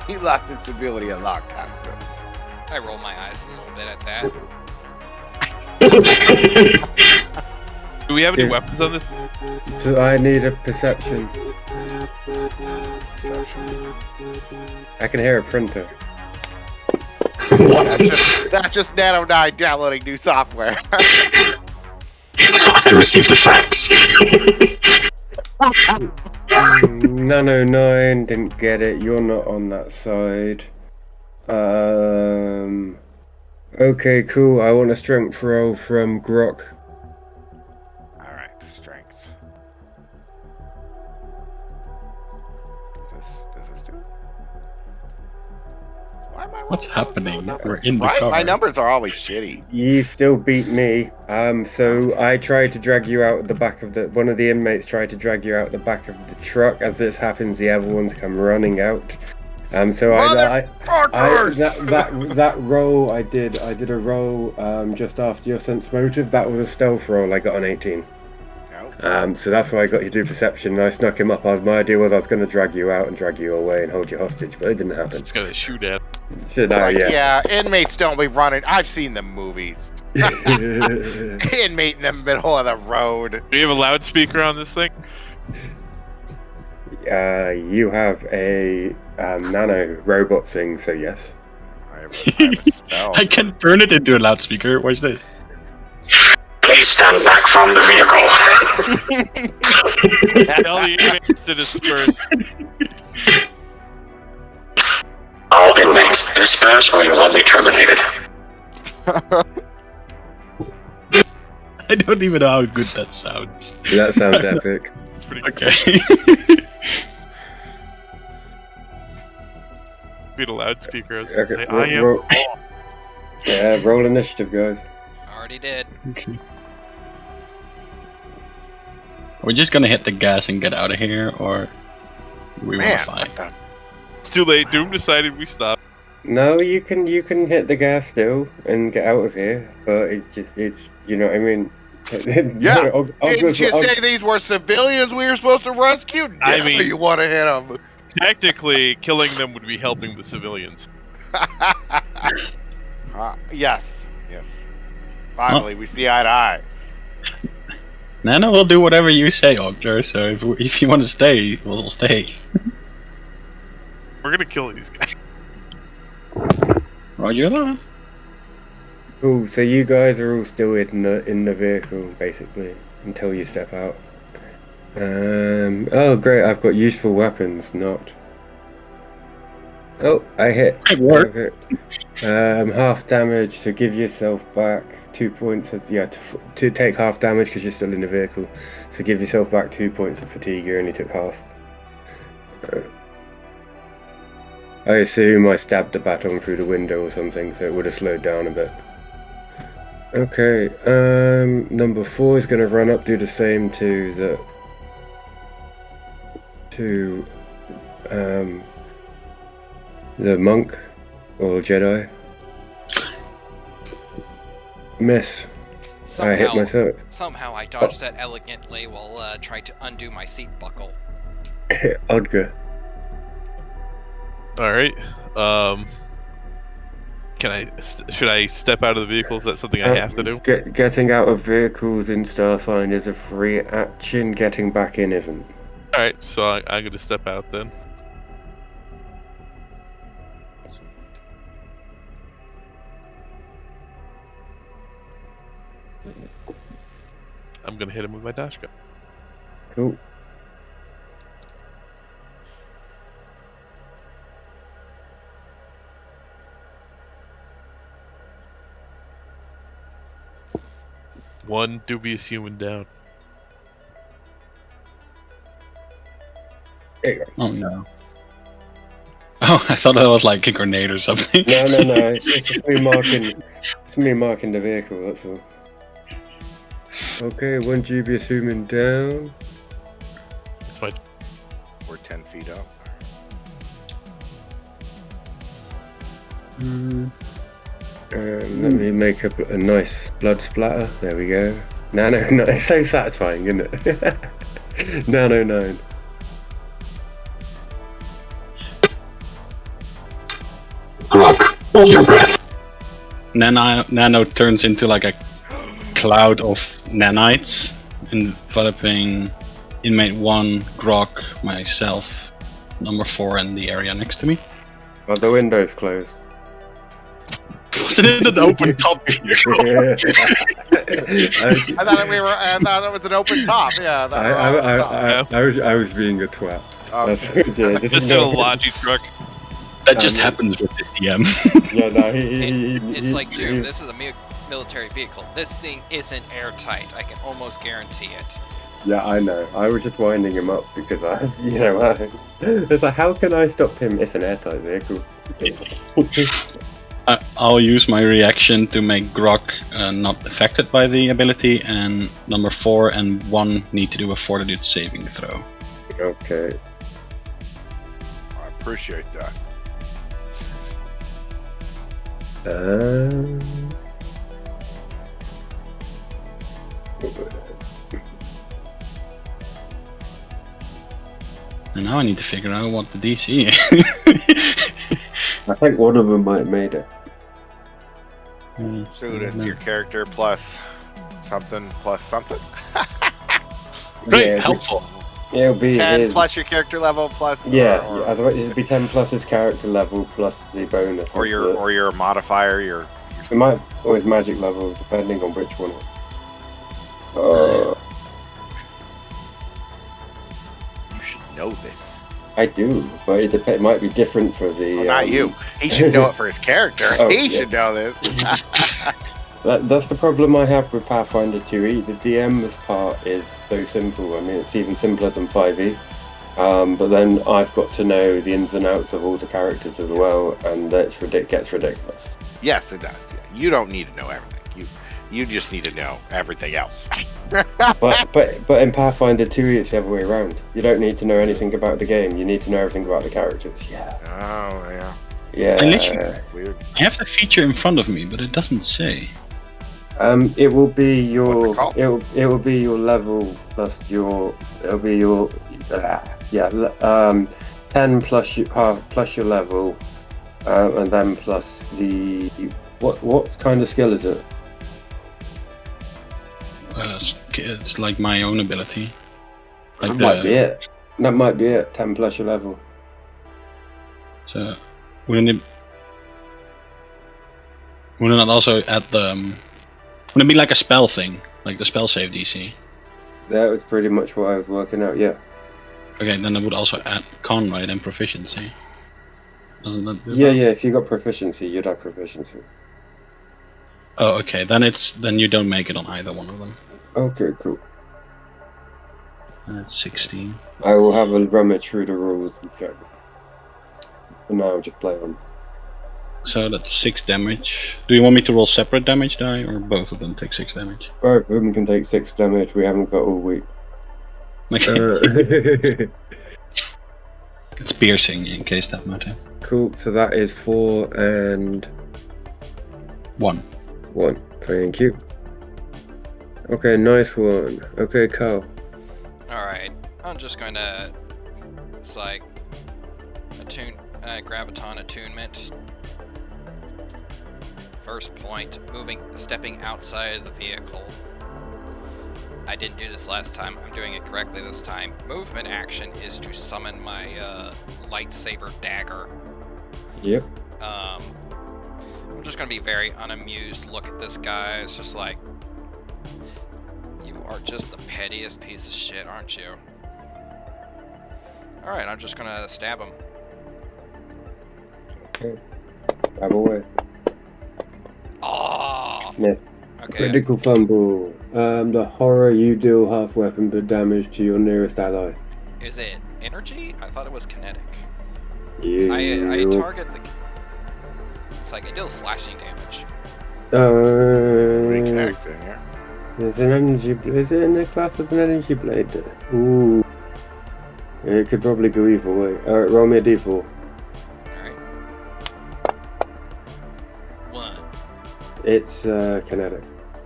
He lost his civility a long time ago. I roll my eyes a little bit at that. Do we have any Yeah. weapons on this? So I need a perception. I can hear a printer. That's just Nano 9 downloading new software. I received the facts. Nano 9 didn't get it. You're not on that side. Okay, cool. I want a strength roll from Grok. Alright, strength. Does this do it? Why am I What's rolling happening? numbers? We're in the Right? My car. numbers are always shitty. You still beat me. So I tried to drag you out the back of the. One of the inmates tried to drag you out the back of the truck. As this happens, the other ones come running out. So Motherfuckers! that roll I did a roll just after your sense motive. That was a stealth roll. I got an 18. No. So that's why I got you to do perception. And I snuck him up. My idea was I was going to drag you out and drag you away and hold you hostage, but it didn't happen. Just gonna shoot at. So now, Like, yeah. inmates don't be running. I've seen the movies. Inmate in the middle of the road. Do you have a loudspeaker on this thing? You have a nano robot thing, so yes. I have a spell. I can turn it into a loudspeaker. Watch this. Please stand back from the vehicle. Tell the inmates to disperse. All inmates, disperse or you will be terminated. I don't even know how good that sounds. That sounds epic. It's pretty good. Okay. Beat a loudspeaker. I was gonna say, Okay, I am. roll, yeah, roll initiative, guys. Already did. Okay. We're just gonna hit the gas and get out of here, or we Man, wanna fight. what the? It's too late. Doom decided we stop. No, you can hit the gas still and get out of here, but it's you know what I mean. Yeah. I'll Didn't you say these were civilians we were supposed to rescue? I Yeah, mean- you want to hit them. Technically, killing them would be helping the civilians. Yes. Finally, we see eye to eye. Nana will do whatever you say, Ogler. So if you want to stay, we'll stay. We're gonna kill these guys. Roger that. Cool. So you guys are all still in the vehicle basically until you step out. Oh great! I've got useful weapons. Not. Oh, I hit. It worked. Okay. Half damage. So give yourself back 2 points. To take half damage because you're still in the vehicle. So give yourself back 2 points of fatigue. You only took half. I assume I stabbed the baton through the window or something, so it would have slowed down a bit. Okay, number 4 is going to run up, do the same to the monk or Jedi. Miss. I hit myself. Somehow I dodged that elegantly while trying to undo my seat buckle. Odger. All right. Should I step out of the vehicle? Is that something I have to do? Getting out of vehicles in Starfinder is a free action. Getting back in isn't. All right, so I'm gonna step out then. I'm gonna hit him with my dash gun. Cool. One dubious human down. There you go. Oh no. Oh, I thought that was like a grenade or something. No. It's just me marking. It's me marking the vehicle. That's all. Okay, one dubious human down. It's my We're 10 feet up. Let me make up a nice blood splatter. There we go. No, it's so satisfying, isn't it? Nano 9. Grok, hold your breath. Nano turns into like a cloud of nanites, enveloping inmate 1, Grok, myself, number 4, and the area next to me. Oh, the window's closed. Wasn't it an open top here? I thought it was an open top. Yeah. I was being a twat. That's Okay. what I did. This is a logic truck. That just happens with this DM. Yeah, no, he It's like, dude, this is a military vehicle. This thing isn't airtight. I can almost guarantee it. Yeah, I know. I was just winding him up because it's like, how can I stop him? It's an airtight vehicle. I'll use my reaction to make Grok not affected by the ability, and number 4 and 1 need to do a fortitude saving throw. Okay. I appreciate that. And now I need to figure out what the DC is. I think one of them might have made it. So it's your character plus something. Great, helpful. It'll be 10 his, plus your character level plus. otherwise it'd be 10 plus his character level plus the bonus. Or your modifier. Your It might, or his magic level, depending on which one. You should know this. I do, but it might be different for the. Well, not you. He should know it for his character. Oh, He yeah. should know this. That's the problem I have with Pathfinder 2e. The DM's part is so simple. I mean, it's even simpler than 5e. But then I've got to know the ins and outs of all the characters as well, and gets ridiculous. Yes, it does. You don't need to know everything. You just need to know everything else. But in Pathfinder 2e, it's the other way around. You don't need to know anything about the game. You need to know everything about the characters. Yeah. Oh yeah. Yeah. Weird. I have the feature in front of me, but it doesn't say. It will be your. What's it called? It will be your level plus your. It'll be your. 10 plus your level, and then plus the. What kind of skill is it? It's like my own ability. Like That might be it. That might be it. 10 plus your level. So wouldn't it not also add the? Wouldn't it be like a spell thing, like the spell save DC? That was pretty much what I was working out. Yeah. Okay, then it would also add con, right, and proficiency. Doesn't that do Yeah. that? If you got proficiency, you'd have proficiency. Oh, okay. Then you don't make it on either one of them. Okay, cool. And it's 16. I will have a rummage through the rules and check. For now, just play on. So that's 6 damage. Do you want me to roll separate damage die, or both of them take 6 damage? Both of them can take 6 damage. We haven't got all week. Okay. It's piercing, in case that matters. Cool. So that is 4 and 1. 1. Thank you. Okay, nice one. Okay, Carl. Alright, I'm just going to. It's like. Graviton attunement. First point, stepping outside of the vehicle. I didn't do this last time. I'm doing it correctly this time. Movement action is to summon my lightsaber dagger. Yep. I'm just gonna be very unamused. Look at this guy. It's just like, you are just the pettiest piece of shit, aren't you? All right, I'm just gonna stab him. Okay. Stab away. Oh. Miss. Okay. Critical fumble. The horror, you deal half weapon but damage to your nearest ally. Is it energy? I thought it was kinetic. You. I target the. It's like it deals slashing damage. Reconnecting, yeah. There's an energy. Is it in the class as an energy blade? Ooh. It could probably go either way. Alright, roll me a d4. Alright. 1. It's kinetic.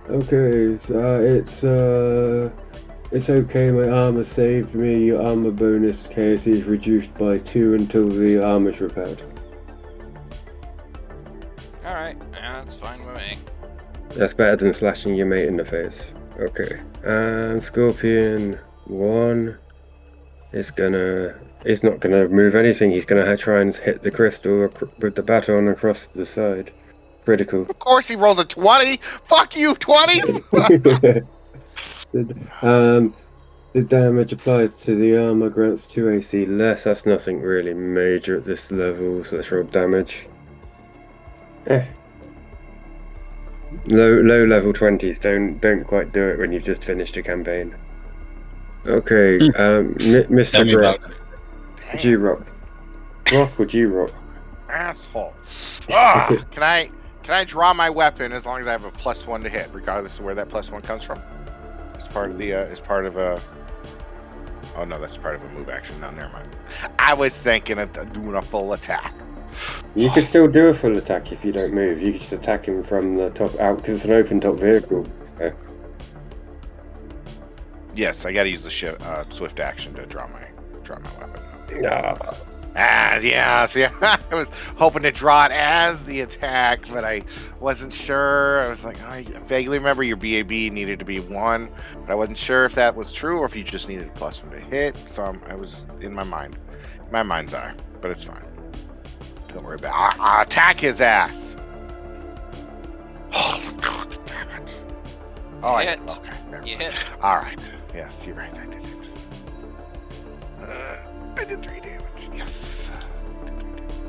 Okay, it's okay. My armor saved me. Your armor bonus KC is reduced by 2 until the armor's repaired. Alright, yeah, that's fine with me. That's better than slashing your mate in the face. Okay. Scorpion 1 is He's not gonna move anything. He's gonna try and hit the crystal with the baton across the side. Critical. Of course, he rolled a 20. Fuck you, 20s. The damage applies to the armor grants 2 AC less. That's nothing really major at this level, so let's roll damage. Low level 20s don't quite do it when you've just finished a campaign. Okay, Mr. Tell me Grok. about it. G-Rock. Rock or G-Rock? Asshole. Can I draw my weapon as long as I have a +1 to hit, regardless of where that +1 comes from? It's part of the Oh no, that's part of a move action. No, never mind. I was thinking of doing a full attack. You could still do a full attack if you don't move. You could just attack him from the top out because it's an open top vehicle. So. Yes, I gotta use the swift action to draw my weapon. Yeah. Yeah. I was hoping to draw it as the attack, but I wasn't sure. I was like, I vaguely remember your BAB needed to be 1, but I wasn't sure if that was true or if you just needed a +1 to hit. So I was in my mind's eye, but it's fine. Don't worry about it. I'll attack his ass. Oh, God damn it. Oh, I hit. Okay, never You mind. hit. All right. Yes, you're right. I did it. I did 3 damage. Yes. I did 3 damage.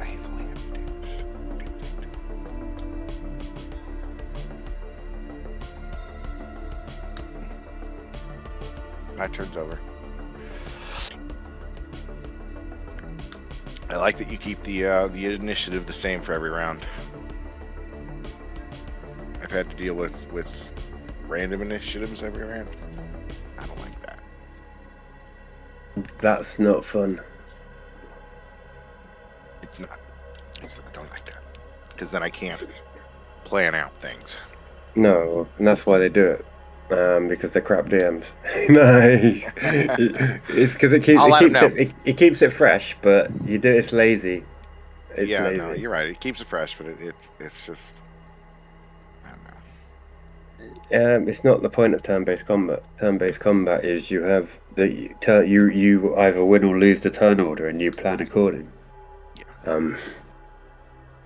He's only heavy damage. My turn's over. I like that you keep the initiative the same for every round. I've had to deal with random initiatives every round. I don't like that. That's not fun. It's not. I don't like that. Because then I can't plan out things. No, and that's why they do it. Because they're crap DMs. No, it's because it keeps it fresh, but it's lazy. It's yeah, lazy. no, you're right. It keeps it fresh, but it's just, I don't know. It's not the point of turn-based combat. Turn-based combat is you have you either win or lose the turn order, and you plan according. Yeah.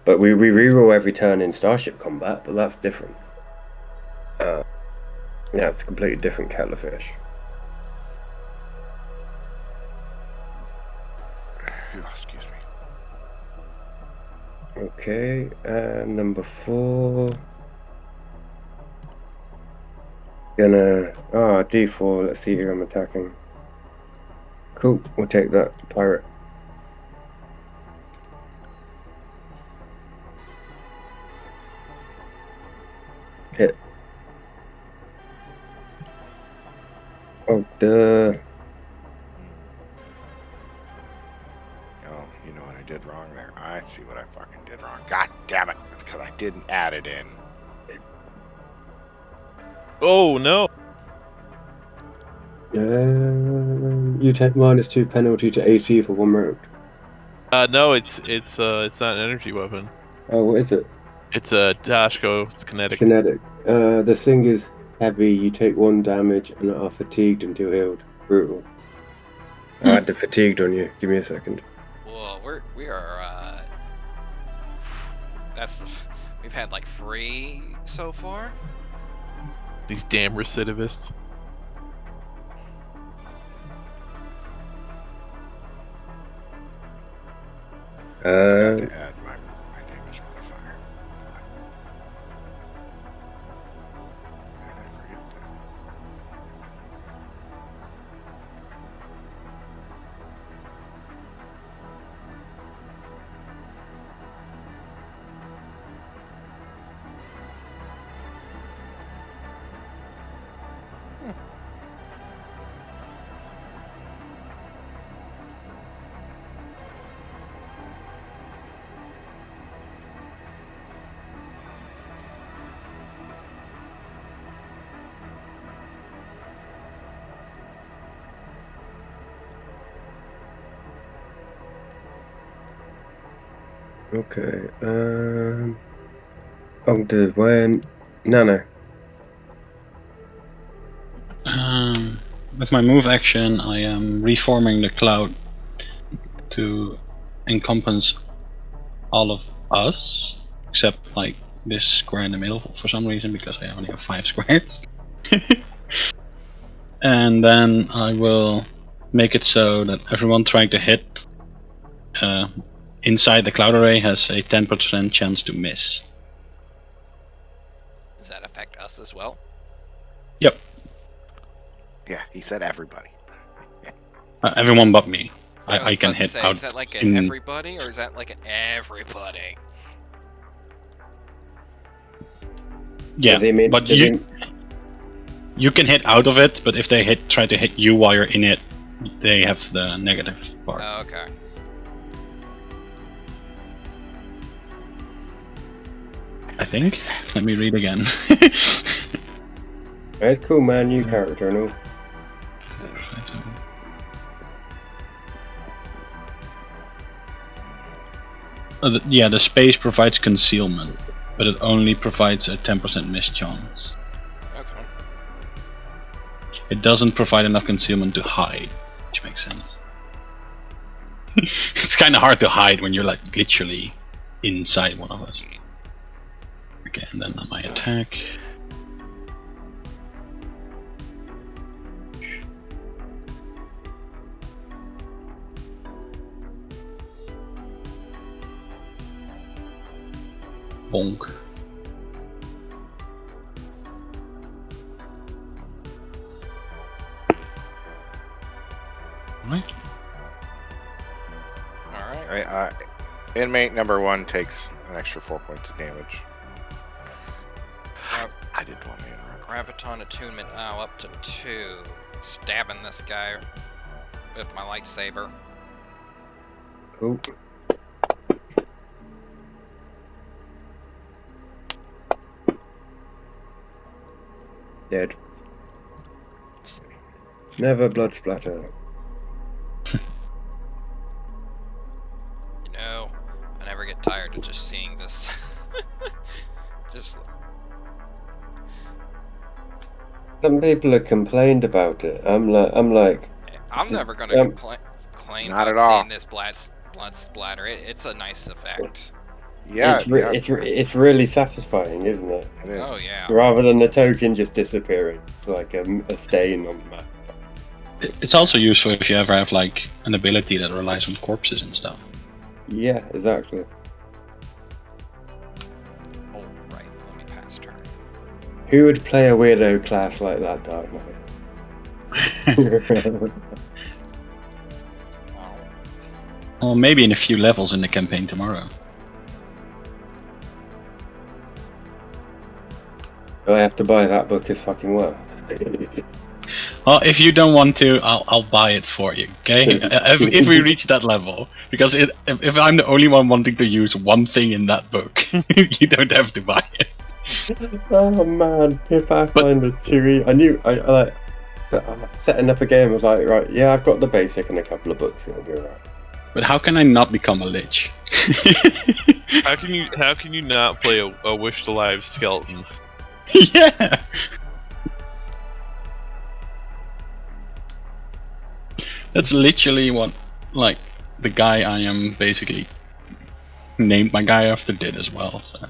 But we reroll every turn in Starship combat, but that's different. Yeah, it's a completely different kettle of fish. Excuse me. Okay, and number 4. D4. Let's see who I'm attacking. Cool, we'll take that. Pirate. Hit. Oh, duh. Oh, you know what I did wrong there. I see what I fucking did wrong. God damn it. It's because I didn't add it in. Oh no! You take -2 penalty to AC for 1 round. No, it's not an energy weapon. Oh, what is it? It's a Dashko. It's kinetic. Kinetic. The thing is heavy. You take 1 damage and are fatigued until healed. Brutal. I'll add the fatigued on you. Give me a second. Whoa, we are. We've had like 3 so far. These damn recidivists. I forgot to add my damage modifier. Why did I forget that? Okay. I'll do when. No. With my move action, I am reforming the cloud to encompass all of us, except like this square in the middle for some reason, because I only have 5 squares. And then I will make it so that everyone trying to hit inside the cloud array has a 10% chance to miss. Does that affect us as well? Yep. Yeah, he said everybody. Everyone but me. Yeah, I was can about to hit say, out is that like an in. everybody or is that like an everybody? Yeah, Does he mean, but does you can hit out of it, but if they try to hit you while you're in it, they have the negative part. Oh, okay. I think. Let me read again. It's cool, man. New character and all. Yeah, the space provides concealment, but it only provides a 10% miss chance. Okay. It doesn't provide enough concealment to hide, which makes sense. It's kind of hard to hide when you're like literally inside one of us. Okay, and then my attack. Bonk. Right. Alright. Inmate number 1 takes an extra 4 points of damage. I didn't want to interrupt. Graviton attunement now up to 2. Stabbing this guy with my lightsaber. Cool. Dead. Never blood splatter. You know, I never get tired of just seeing this. Just Some people have complained about it. I'm like. I'm never gonna complain Not about at all. seeing this blood splatter. It's a nice effect. Yeah, It's really satisfying, isn't it? it is. Oh yeah. Rather than the token just disappearing, it's like a stain on the map. It's also useful if you ever have like an ability that relies on corpses and stuff. Yeah, exactly. Oh right, let me pass turn. Who would play a weirdo class like that, Dark Knight? Well, maybe in a few levels in the campaign tomorrow. Do I have to buy that book as fucking well? Well, if you don't want to, I'll buy it for you. Okay? if we reach that level, because if I'm the only one wanting to use one thing in that book, you don't have to buy it. Oh man, if Pathfinder 2E, I knew I like setting up a game. I was like, right, yeah, I've got the basic and a couple of books. It'll be alright. But how can I not become a lich? How can you not play a Wished Alive skeleton? Yeah. That's literally what, like, the guy I am basically named my guy after did as well. So.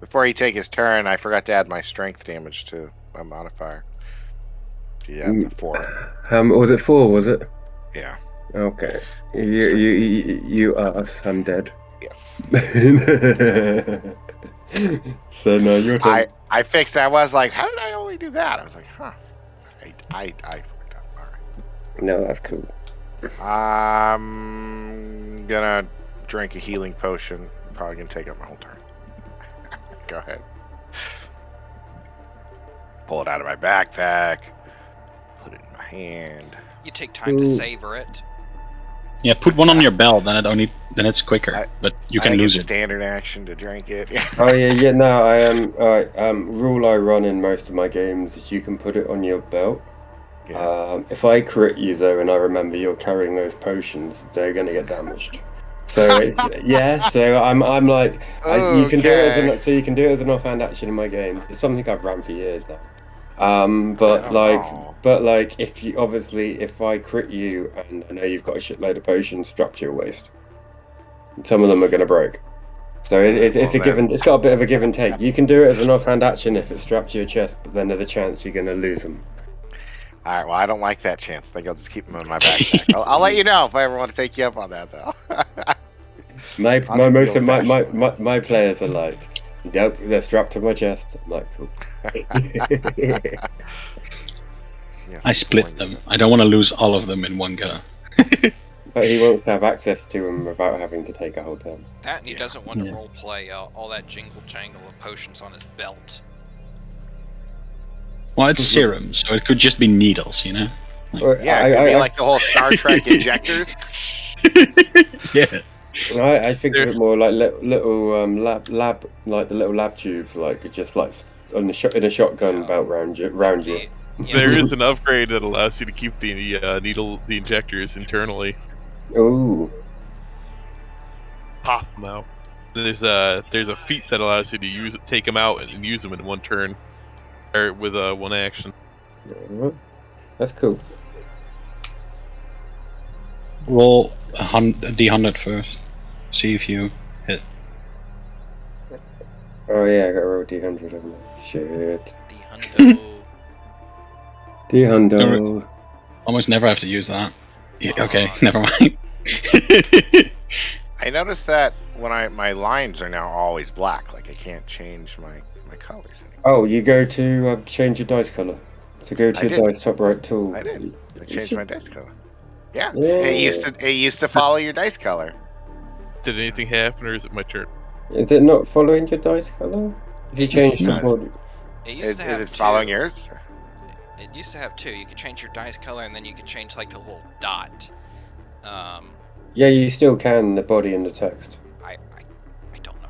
Before you take his turn, I forgot to add my strength damage to my modifier. Do you have the 4? Was it 4? Was it? Yeah. Okay. You ass. I'm dead. Yes. So no, your turn. I fixed it. I was like, how did I only do that? I was like, huh. I fucked up. All right. No, that's cool. I'm gonna drink a healing potion. Probably gonna take up my whole turn. Go ahead. Pull it out of my backpack. Put it in my hand. You take time to savor it. Yeah, put one on your belt, then it's quicker. But you I can think lose it's it. standard action to drink it. Oh yeah. No, I am. Rule I run in most of my games is you can put it on your belt. Yeah. If I crit you though, and I remember you're carrying those potions, they're gonna get damaged. So it's So I'm like, you can do it as you can do it as an offhand action in my games. It's something I've ran for years now. But if I crit you and I know you've got a shitload of potions strapped to your waist, some of them are gonna break. So it's a given. It's got a bit of a give and take. You can do it as an offhand action if it's strapped to your chest, but then there's a chance you're gonna lose them. All right. Well, I don't like that chance. I think I'll just keep them in my backpack. I'll let you know if I ever want to take you up on that, though. My players are like, nope, they're strapped to my chest. I'm like, cool. Yes, I split them. I don't want to lose all of them in one go. But he wants to have access to them without having to take a whole turn. That and he doesn't want to roleplay all that jingle jangle of potions on his belt. Well, it's serum, so it could just be needles, you know? Yeah, it could be like the whole Star Trek injectors. Yeah. I think of it more like little lab, like the little lab tubes, like just like in a shotgun belt round you. There is an upgrade that allows you to keep the the injectors internally. Ooh. Pop them out. There's a feat that allows you to take them out and use them in one turn, or with one action. That's cool. Roll a D100 first. See if you hit. Oh yeah, I got to roll D100 on that. Shit. D100. Almost never have to use that. Yeah, okay, never mind. I noticed that when my lines are now always black. Like I can't change my colors anymore. Oh, you go to change your dice color. So go to your dice top right tool. I did. I changed my dice color. Yeah. It used to follow your dice color. Did anything happen, or is it my turn? Is it not following your dice color? If you change the body. Is it following yours? It used to have 2. You could change your dice color, and then you could change like the little dot. Yeah, you still can, the body and the text. I don't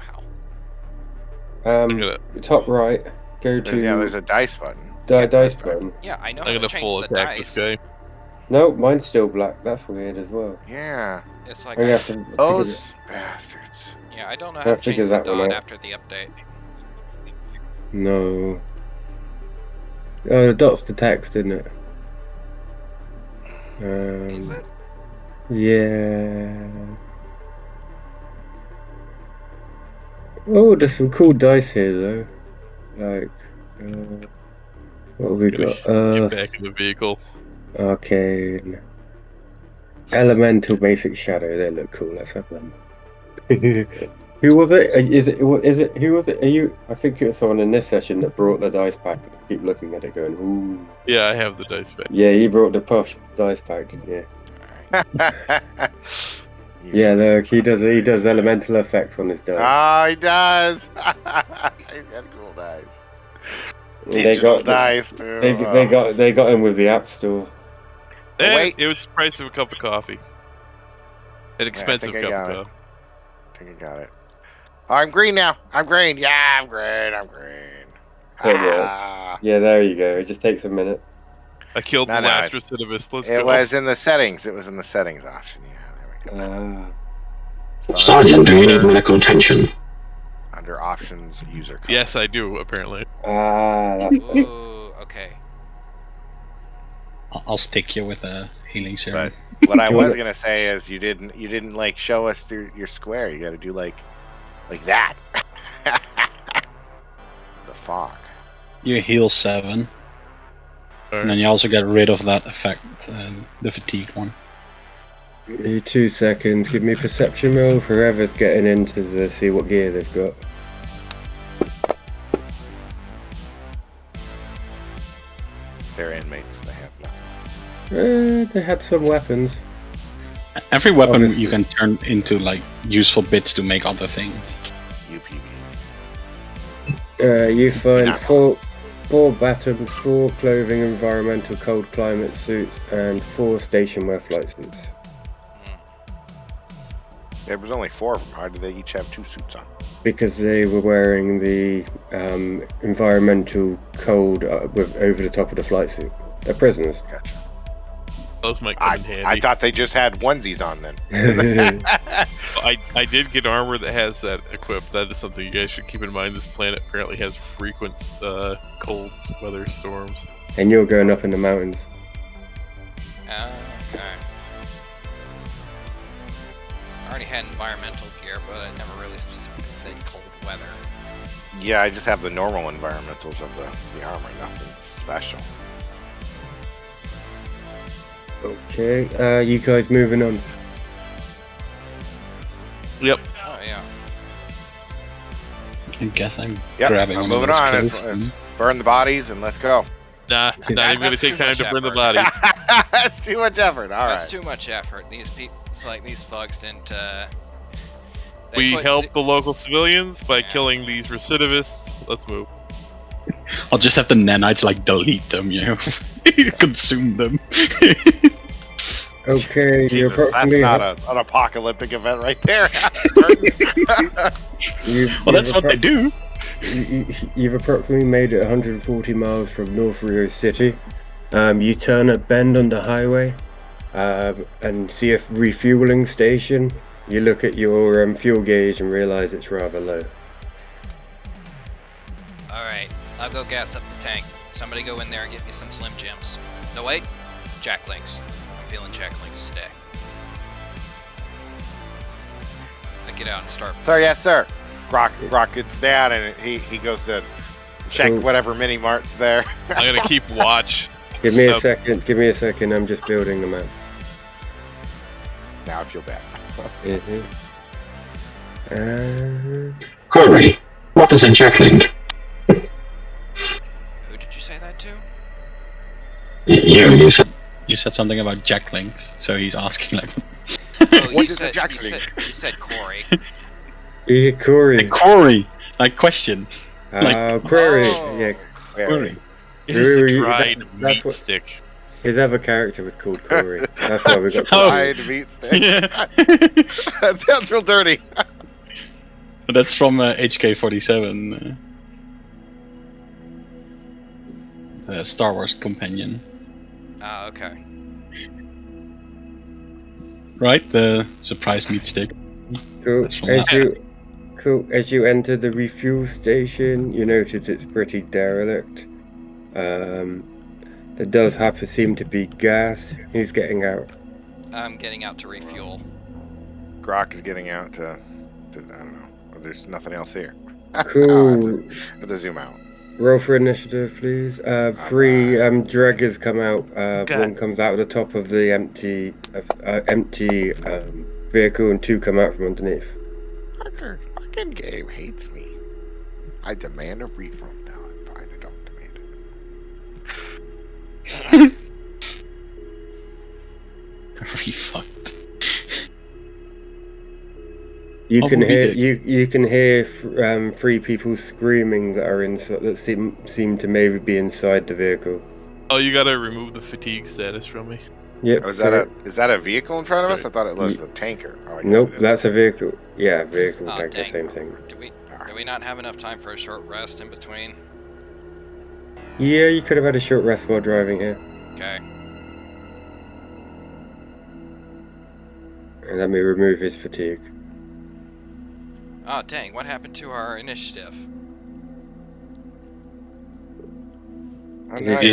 know how. Top right, go to. Yeah, there's a dice button. Dice button. Yeah, I know I'm how gonna to change full the attack dice. this guy. No, mine's still black. That's weird as well. Yeah. It's like those bastards. Yeah, I don't know how to change the dot after the update. No. Oh, the dot's the text, isn't it? Is it? Yeah. Oh, there's some cool dice here, though. Like, what have we got? Get back in the vehicle. Arcane. Elemental, Basic Shadow. They look cool. Let's have them. Who was it? Is it? Who was it? Are you? I think it was someone in this session that brought the dice pack. And keep looking at it, going, "Ooh." Yeah, I have the dice pack. Yeah, you brought the posh dice pack, didn't you? Yeah, look, he does elemental effects on his dice. Oh, he does. He's got cool dice. Digital dice too. They got him with the App Store. wait. It was the price of a cup of coffee. An expensive I cup got of it. coffee. I think I got it. Oh, I'm green now. I'm green. Yeah, I'm green. I'm green. So it works. Yeah, there you go. It just takes a minute. I killed No, the no, last it's- recidivist. Let's It go. was in the settings. It was in the settings option. Yeah, there we go. So Sergeant, do you need under- medical attention? Under options, user color. Yes, I do, apparently. That's Ooh, okay. I'll stick you with a healing serum. But what I Do you was wanna- gonna say is you didn't like show us through your square. You got to do like that. The fog. You heal 7, All and then right. you also get rid of that effect, the fatigue one. Give me 2 seconds. Give me a perception roll. Whoever's getting into the see what gear they've got. They're inmates. They have nothing. They had some weapons. Every weapon Obviously. you can turn into like useful bits to make other things. UPV. You find Not four batons, 4 clothing, environmental cold climate suits, and 4 stationwear flight suits. There was only 4 of them. How did they each have 2 suits on? Because they were wearing the environmental code with over the top of the flight suit. They're prisoners. Gotcha. Those might come in handy. I thought they just had onesies on then. I did get armor that has that equipped. That is something you guys should keep in mind. This planet apparently has frequent cold weather storms. And you're going up in the mountains. Okay. I already had environmental gear, but I never really specifically said cold weather. Yeah, I just have the normal environmentals of the armor. Nothing special. Okay, you guys moving on. Yep. Oh yeah. I guess I'm Yep, grabbing I'm one of moving those on. clothes Let's then. burn the bodies and let's go. Nah, not even gonna That's take too time much to burn the effort. body. That's too much effort. All That's right. too much effort. These people, it's like these bugs didn't. They We put help the local civilians by Yeah. killing these recidivists. Let's move. I'll just have the nanites like delete them, you know, consume them. Okay, you're Jesus, that's approximately. not an apocalyptic event right there. Well, that's what they do. You've approximately made it 140 miles from North Rio City. You turn a bend on the highway and see a refueling station. You look at your fuel gauge and realize it's rather low. Alright, I'll go gas up the tank. Somebody go in there and get me some Slim Jims. No, wait. Jack Links. I'm feeling Jack Links today. I get out and start. Sir, yes, sir. Rock gets down and he goes to check Cool. whatever mini mart's there. I'm gonna keep watch. Give me a So- second. Give me a second. I'm just building them out. Now I feel bad. Corey, what is a jacklink? Who did you say that to? You said. You said something about Jack Links, so he's asking like, Oh, What you is a said, Jack you Link? said, you said Corey. Yeah, Corey. hey, Corey, like question. Corey. Oh. Yeah, Corey. It is a Really, dried that's meat what- stick. his other character was called Corey. That's why we got. Oh. Corey. Fried meat stick. Yeah, That sounds real dirty. that's from HK47, the Star Wars companion, Ah, okay. right? The surprise meat stick. Cool. That's from that. As you enter the refuel station, you notice it's pretty derelict. There does seem to be gas. Who's getting out? I'm getting out to refuel. Grok is getting out to I don't know. There's nothing else here. Cool. I have to zoom out. Roll for initiative, please. 3 draggers come out. God. One comes out of the top of the empty vehicle, and 2 come out from underneath. Fucking game hates me. I demand a refund. No, I'm fine. I don't demand it. Very fucked. You Oh, can we hear did. you can hear 3 people screaming that are inside that seem to maybe be inside the vehicle. Oh, you gotta remove the fatigue status from me. Yep. Oh, So is that a vehicle in front of us? I thought it was y- a tanker. Oh, I guess nope, it is. that's a vehicle. Yeah, vehicle, Oh, like the dang. same thing. Do we not have enough time for a short rest in between? Yeah, you could have had a short rest while driving here. Okay. And let me remove his fatigue. Oh, dang. What happened to our initiative? Oh, He no, can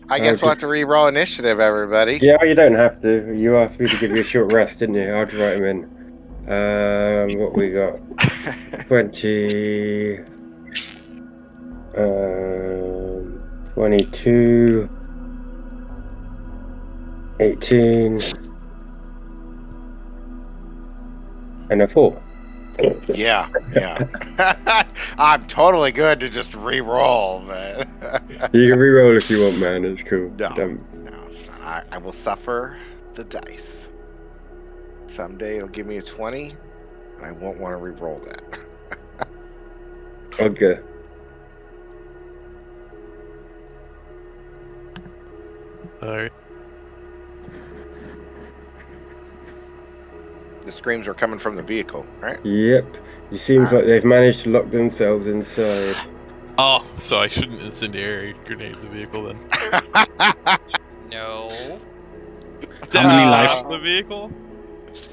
I I'll guess we'll have just. to re-roll initiative, everybody. Yeah, you don't have to. You asked me to give you a short rest, didn't you? I'll just write him in. What we got? 20. 22. 18. And a 4. Yeah, yeah. I'm totally good to just re-roll, man. You can reroll if you want, man. It's cool. No, it's fine. I will suffer the dice. Someday it'll give me a 20, and I won't want to re-roll that. Okay. All right. The screams are coming from the vehicle, right? Yep. It seems like they've managed to lock themselves inside. Oh, so I shouldn't incendiary grenade the vehicle then. No. How many life? Half the vehicle?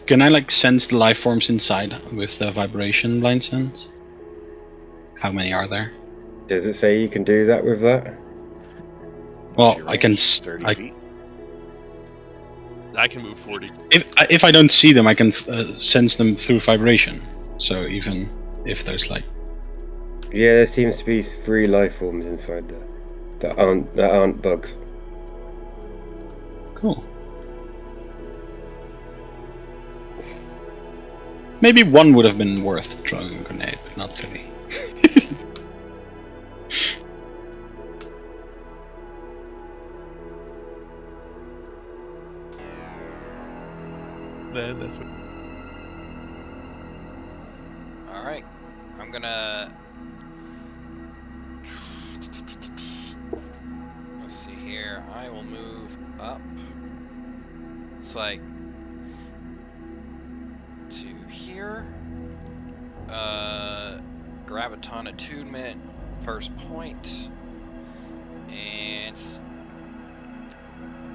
Can I like sense the life forms inside with the vibration blind sense? How many are there? Does it say you can do that with that? What's Well, your I can. range? 30 feet? I can move 40. If I don't see them, I can sense them through vibration. So even if there's like. Yeah, there seems to be 3 life forms inside there that aren't bugs. Cool. Maybe one would have been worth throwing a grenade, but not 3. Then that's what. Alright. I'm gonna... Let's see here. I will move up. It's like... to here. Graviton attunement. First point. And...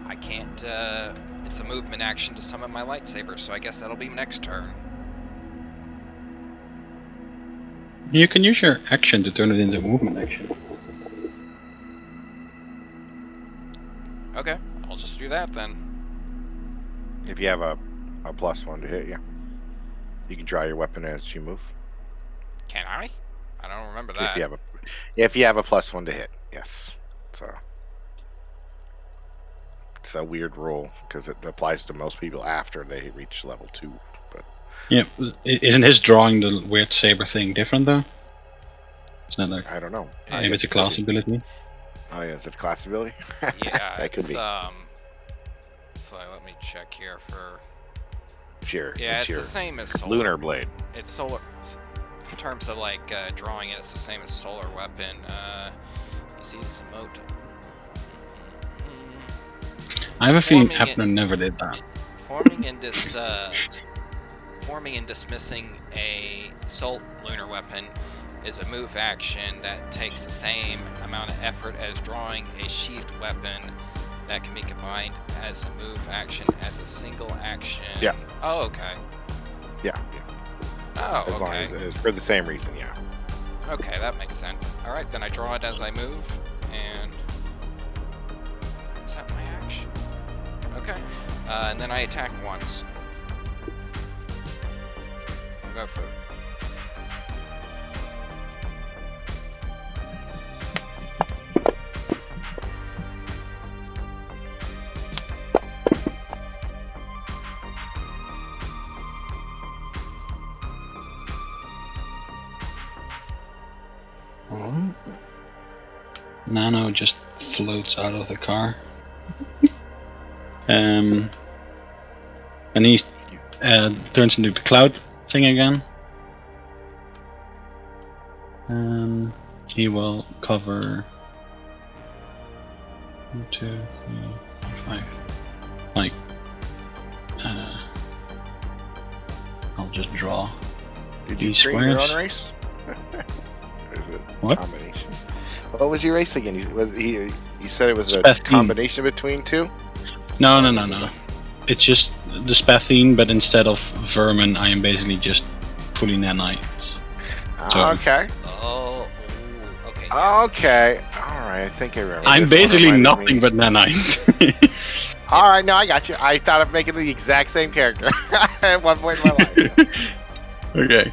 I can't, it's a movement action to summon my lightsaber, so I guess that'll be next turn. You can use your action to turn it into a movement action. Okay, I'll just do that then. If you have a +1 to hit, yeah. You can draw your weapon as you move. Can I? I don't remember that. If you have a +1 to hit, yes. So it's a weird rule because it applies to most people after they reach level 2. But Yeah, isn't his drawing the weird saber thing different though? It's not like I don't know. maybe it's a class ability. Oh yeah, is it a class ability? Yeah, that could it's, be. So let me check here for... Yeah, it's your the same as solar. lunar blade. It's solar... In terms of, like, drawing it, it's the same as solar weapon. You see this emote? I have a feeling Forming Hapner never did that. Forming and dismissing a soul lunar weapon is a move action that takes the same amount of effort as drawing a sheathed weapon that can be combined as a move action as a single action. Yeah. Oh, okay. Yeah. Oh, as long as it's for the same reason, yeah. Okay, that makes sense. Alright, then I draw it as I move, and... Is that my action? Okay. And then I attack once. I'll go for it. Nano just floats out of the car. And he turns into the cloud thing again. He will cover 1, 2, 3, 5. like, I'll just draw. Did you These create your squares. own race? Or is it What? combination? What was your race again? You said it was a Spathine. combination between two? No, Or no, was no, it no. It's just the Spathine, but instead of vermin, I am basically just fully nanites. So- Okay. Oh, ooh, okay. Yeah. Okay. All right. I think I remember. I'm This one basically reminded nothing me- but nanites. All right. No, I got you. I thought of making the exact same character at one point in my life. Okay.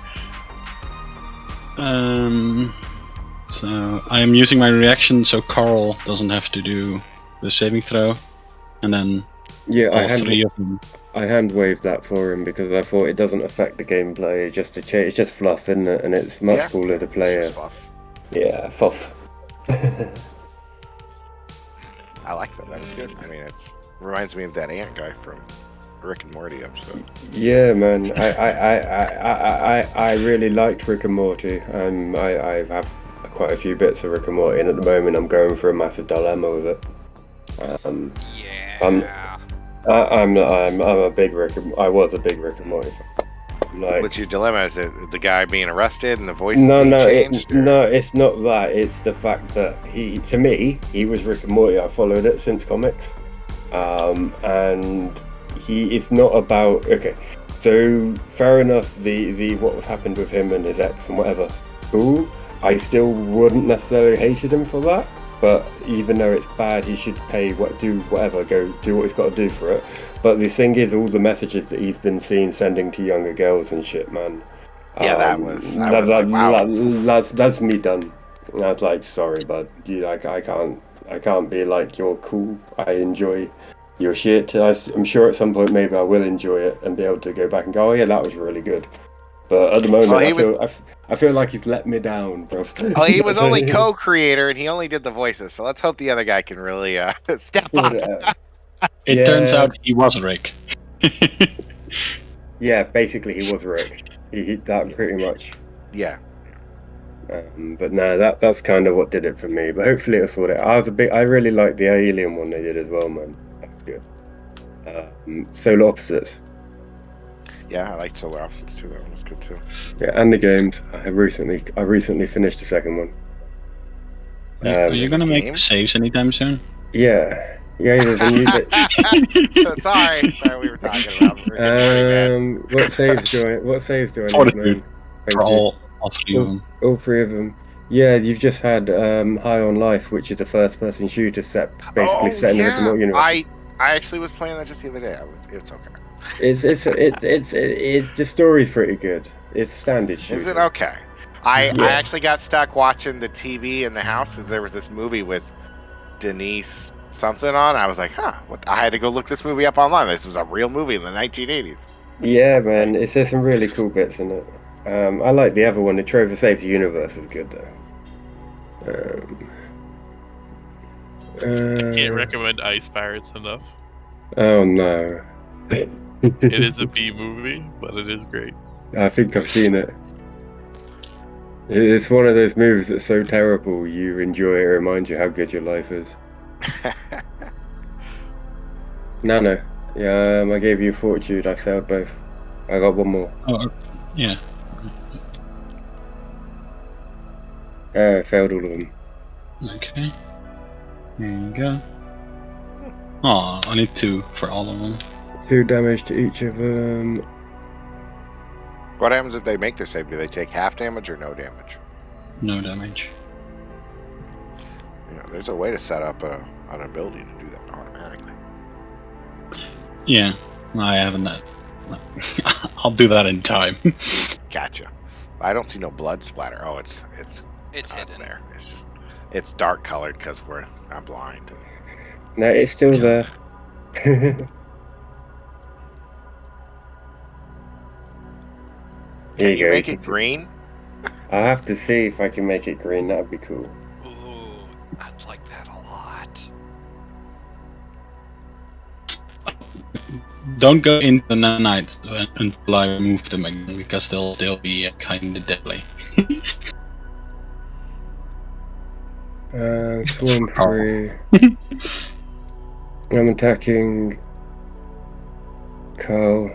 So I am using my reaction so Carl doesn't have to do the saving throw, and then Yeah, all three of them. I hand waved that for him because I thought it doesn't affect the gameplay. It's just it's just fluff, isn't it? And it's much Yeah, cooler to It's play. just fluff. Yeah, fluff. I like that. That was good. I mean, it reminds me of that ant guy from Rick and Morty episode. Yeah, man. I really liked Rick and Morty. I have quite a few bits of Rick and Morty, and at the moment I'm going through a massive dilemma with it. Yeah. I'm a big Rick. I was a big Rick and Morty fan. Like, What's your dilemma? Is it the guy being arrested and the voice no, being changed? or- no, it's not that. It's the fact that to me, he was Rick and Morty. I followed it since comics, and he is not about. Okay, so fair enough. The what was happened with him and his ex and whatever. Cool. I still wouldn't necessarily hated him for that. But even though it's bad, he should do whatever, go do what he's got to do for it. But the thing is, all the messages that he's been seen sending to younger girls and shit, man. Yeah, that was. I was like, wow. That's me done. And I was like, sorry, bud. I can't be like, you're cool. I enjoy your shit. I'm sure at some point maybe I will enjoy it and be able to go back and go, oh yeah, that was really good. But at the moment, Well, I feel like he's let me down, bro. Oh, he was only co-creator and he only did the voices. So let's hope the other guy can really step up. It turns Yeah. out he was Rick. Yeah, basically he was Rick. He that pretty much. Yeah. But no, that's kind of what did it for me. But hopefully it'll sort it out. I really liked the alien one they did as well, man. That was good. Solar Opposites. Yeah, I liked Solar Opposites too. That one was good too. Yeah, and the games. I recently finished the second one. Are you There's a gonna make game? saves anytime soon? Yeah, there's a new bit. sorry, we were talking about Rick and Morty, man. What saves do I For need, the man? for Thank you. all three of them. All three of them. Yeah, you've just had High on Life, which is a first-person shooter basically set in the Rick and Morty universe. I actually was playing that just the other day. It's okay. It's the story's pretty good. It's standard shooter. Is it okay? I Yeah. actually got stuck watching the TV in the house because there was this movie with Denise something on. I was like, huh. What? I had to go look this movie up online. This was a real movie in the 1980s. Yeah, man. There's some really cool bits in it. I like the other one. The Trover Saves the Universe is good though. I can't recommend Ice Pirates enough. Oh no. It is a B movie, but it is great. I think I've seen it. It's one of those movies that's so terrible you enjoy it. It reminds you how good your life is. No. Yeah, I gave you Fortitude. I failed both. I got one more. Oh, yeah. I failed all of them. Okay. There you go. Oh, I need 2 for all of them. 2 damage to each of them. What happens if they make their save? Do they take half damage or no damage? No damage. You know, there's a way to set up an ability to do that automatically. Yeah, I haven't. I'll do that in time. Gotcha. I don't see no blood splatter. Oh, it's hidden. there. It's dark colored because I'm blind. No, it's still there. Can you make it green? I'll have to see if I can make it green. That would be cool. Ooh, I'd like that a lot. Don't go into the nanites until I remove them again, because they'll be kind of deadly. Swarm 3. I'm attacking Cool.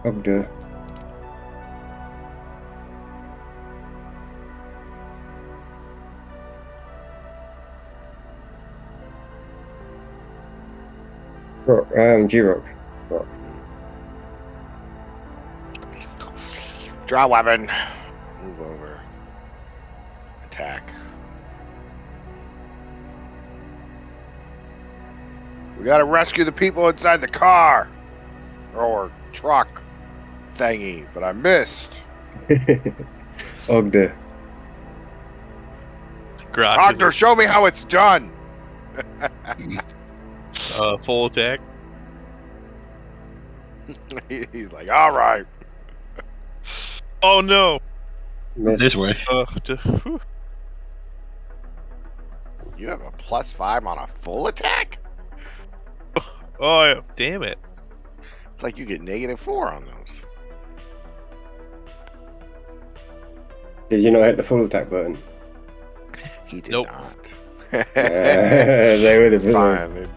Ogde. G-Rock. Rock. Draw weapon. Move over. Attack. We gotta rescue the people inside the car or truck thingy, but I missed. Ogde. Grok Doctor, is show me how it's done. full attack. He's like, all right. Oh no! Miss. This way. Whew. You have a +5 on a full attack? Oh yeah, damn it! It's like you get -4 on those. Did you not hit the full attack button? He did Nope. not. They would have It's been. fine.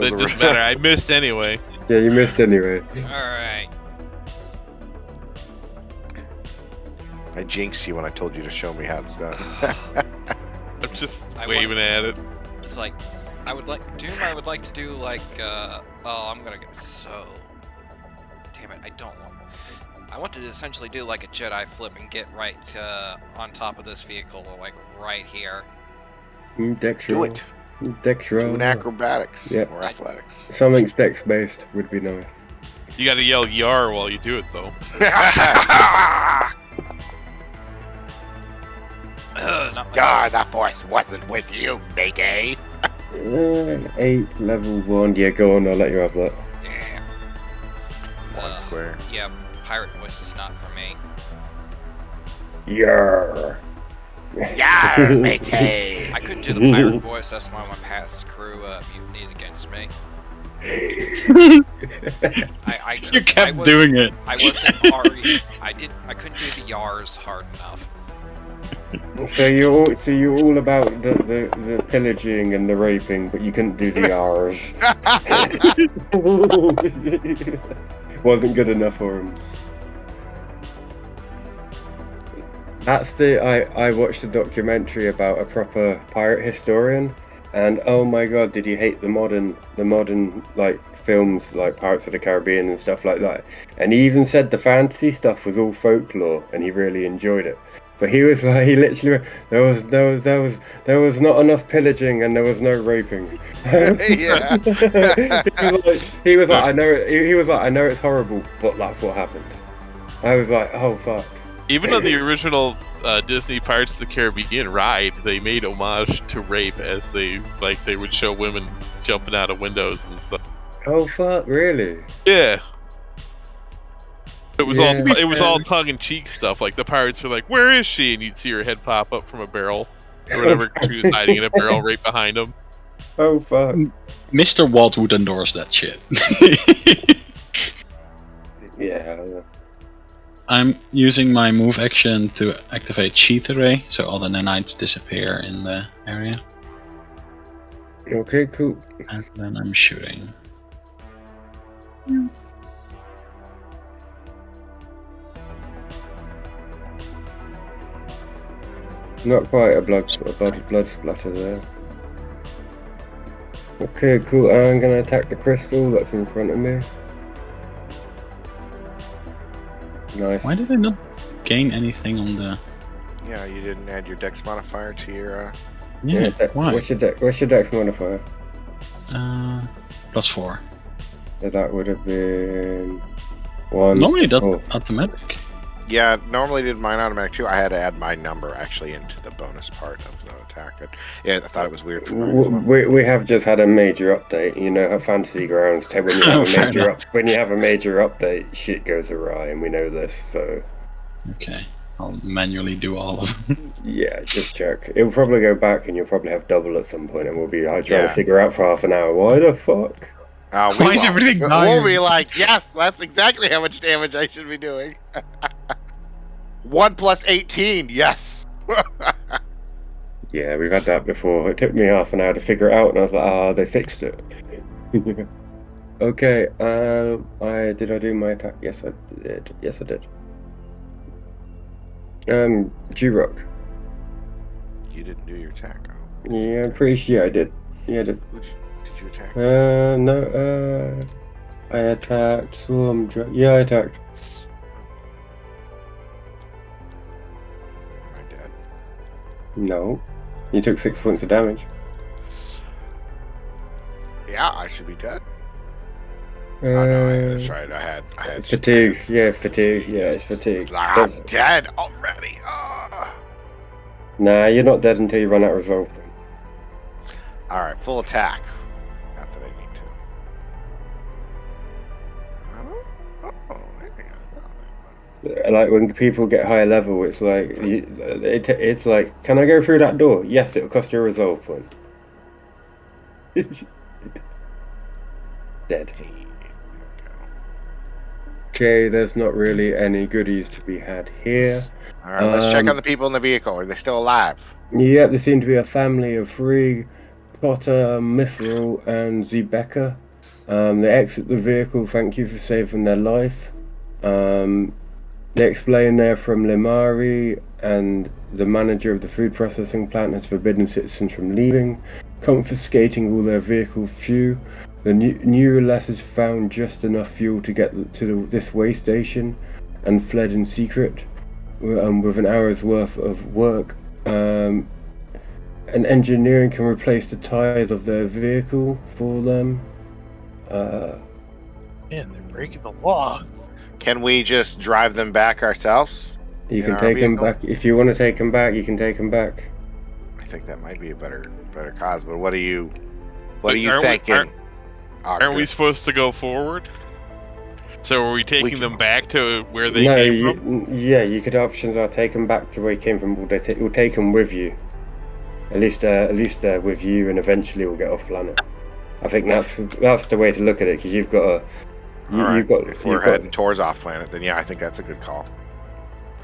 It doesn't matter. I missed anyway. Yeah, you missed anyway. Alright. I jinxed you when I told you to show me how it's done. I'm just I waving at it. It's like, I would like to do like, oh, I'm gonna get so... Damn it, I don't want... I want to essentially do like a Jedi flip and get right on top of this vehicle, like right here. Dex Do roll. it. Dex roll. Do an acrobatics Yeah. or athletics. Something dex based would be nice. You gotta yell "Yar" while you do it, though. Not my God, the force wasn't with you, matey. 8 level 1. Yeah, go on. I'll let you have that. Yeah. One square. Yeah, pirate voice is not for me. Yeah. Yar, matey. I couldn't do the pirate voice, that's why my past crew mutinied against me. I You kept was, doing it. I wasn't already. I couldn't do the yars hard enough. So you're all about the pillaging and the raping, but you couldn't do the R's. Wasn't good enough for him. That's I watched a documentary about a proper pirate historian, and oh my god, did he hate the modern like films like Pirates of the Caribbean and stuff like that. And he even said the fantasy stuff was all folklore, and he really enjoyed it. But he was like, he literally, there was not enough pillaging and there was no raping. Yeah. he was like, I know it's horrible, but that's what happened. I was like, oh fuck. Even on the original Disney Pirates of the Caribbean ride, they made homage to rape as they would show women jumping out of windows and stuff. Oh fuck, really? Yeah. It was Yeah. all tongue in cheek stuff. Like the pirates were like, "Where is she?" And you'd see her head pop up from a barrel or whatever. She was hiding in a barrel right behind them. Oh fuck. Mr. Walt would endorse that shit. Yeah. I'm using my move action to activate Cheetah Ray, so all the nanites disappear in the area. Okay, cool. And then I'm shooting. Not quite a blood splatter there. Okay, cool. I'm gonna attack the crystal that's in front of me. Nice. Why did I not gain anything on the... Yeah, you didn't add your dex modifier to your. Yeah, why? What's your dex modifier? +4. So that would have been 1. Normally that's 4. automatic. Yeah, normally did mine automatic too. I had to add my number actually into the bonus part of the attack. Yeah, I thought it was weird for mine as well. We have just had a major update. You know how Fantasy Grounds when you have when you have a major update, shit goes awry, and we know this. So Okay, I'll manually do all of them. yeah, just check. It'll probably go back, and you'll probably have double at some point, and we'll be trying to Yeah. figure out for half an hour. Why the fuck? We Why is won't. everything We'll dying? be like, yes, that's exactly how much damage I should be doing. 1 plus 18. Yes. Yeah, we've had that before. It took me half an hour to figure it out, and I was like, "Ah, they fixed it." Okay. Did I do my attack? Yes, I did. Yes, I did. G-Rock. You didn't do your attack. Oh, Yeah, I'm pretty sure I did. Yeah, I did. did you attack? No. I attacked Swarm. Yeah, I attacked. Am I dead? No, you took 6 points of damage. Yeah, I should be dead. Oh no, that's right. I had Fatigue. Yeah, fatigue. Yeah, it's fatigue. I'm dead already. Nah, you're not dead until you run out of resolve. All right, full attack. Not that I need to. Like when people get higher level, it's like it's like, can I go through that door? Yes, it'll cost you a resolve point. Dead. Hey, there we go. Okay, there's not really any goodies to be had here. All right, let's check on the people in the vehicle. Are they still alive? Yep, there seem to be a family of 3, Cotter, Mithril, and Zebecca. They exit the vehicle, thank you for saving their life. They explain they're from Limari, and the manager of the food processing plant has forbidden citizens from leaving, confiscating all their vehicle fuel. The Neuraless has found just enough fuel to get to this way station and fled in secret. With an hour's worth of work, and engineering can replace the tires of their vehicle for them. Man, they're breaking the law. Can we just drive them back ourselves? You In can our take them vehicle? back if you want to take them back. You can take them back. I think that might be a better cause. But what are you But thinking? Aren't we supposed to go forward? So are we taking them back to where they No, came from? yeah, you could options are take them back to where you came from. We'll take them with you. At least they're with you, and eventually we'll get off planet. I think that's the way to look at it, because you've got a. If we're heading towards off planet, then yeah, I think that's a good call.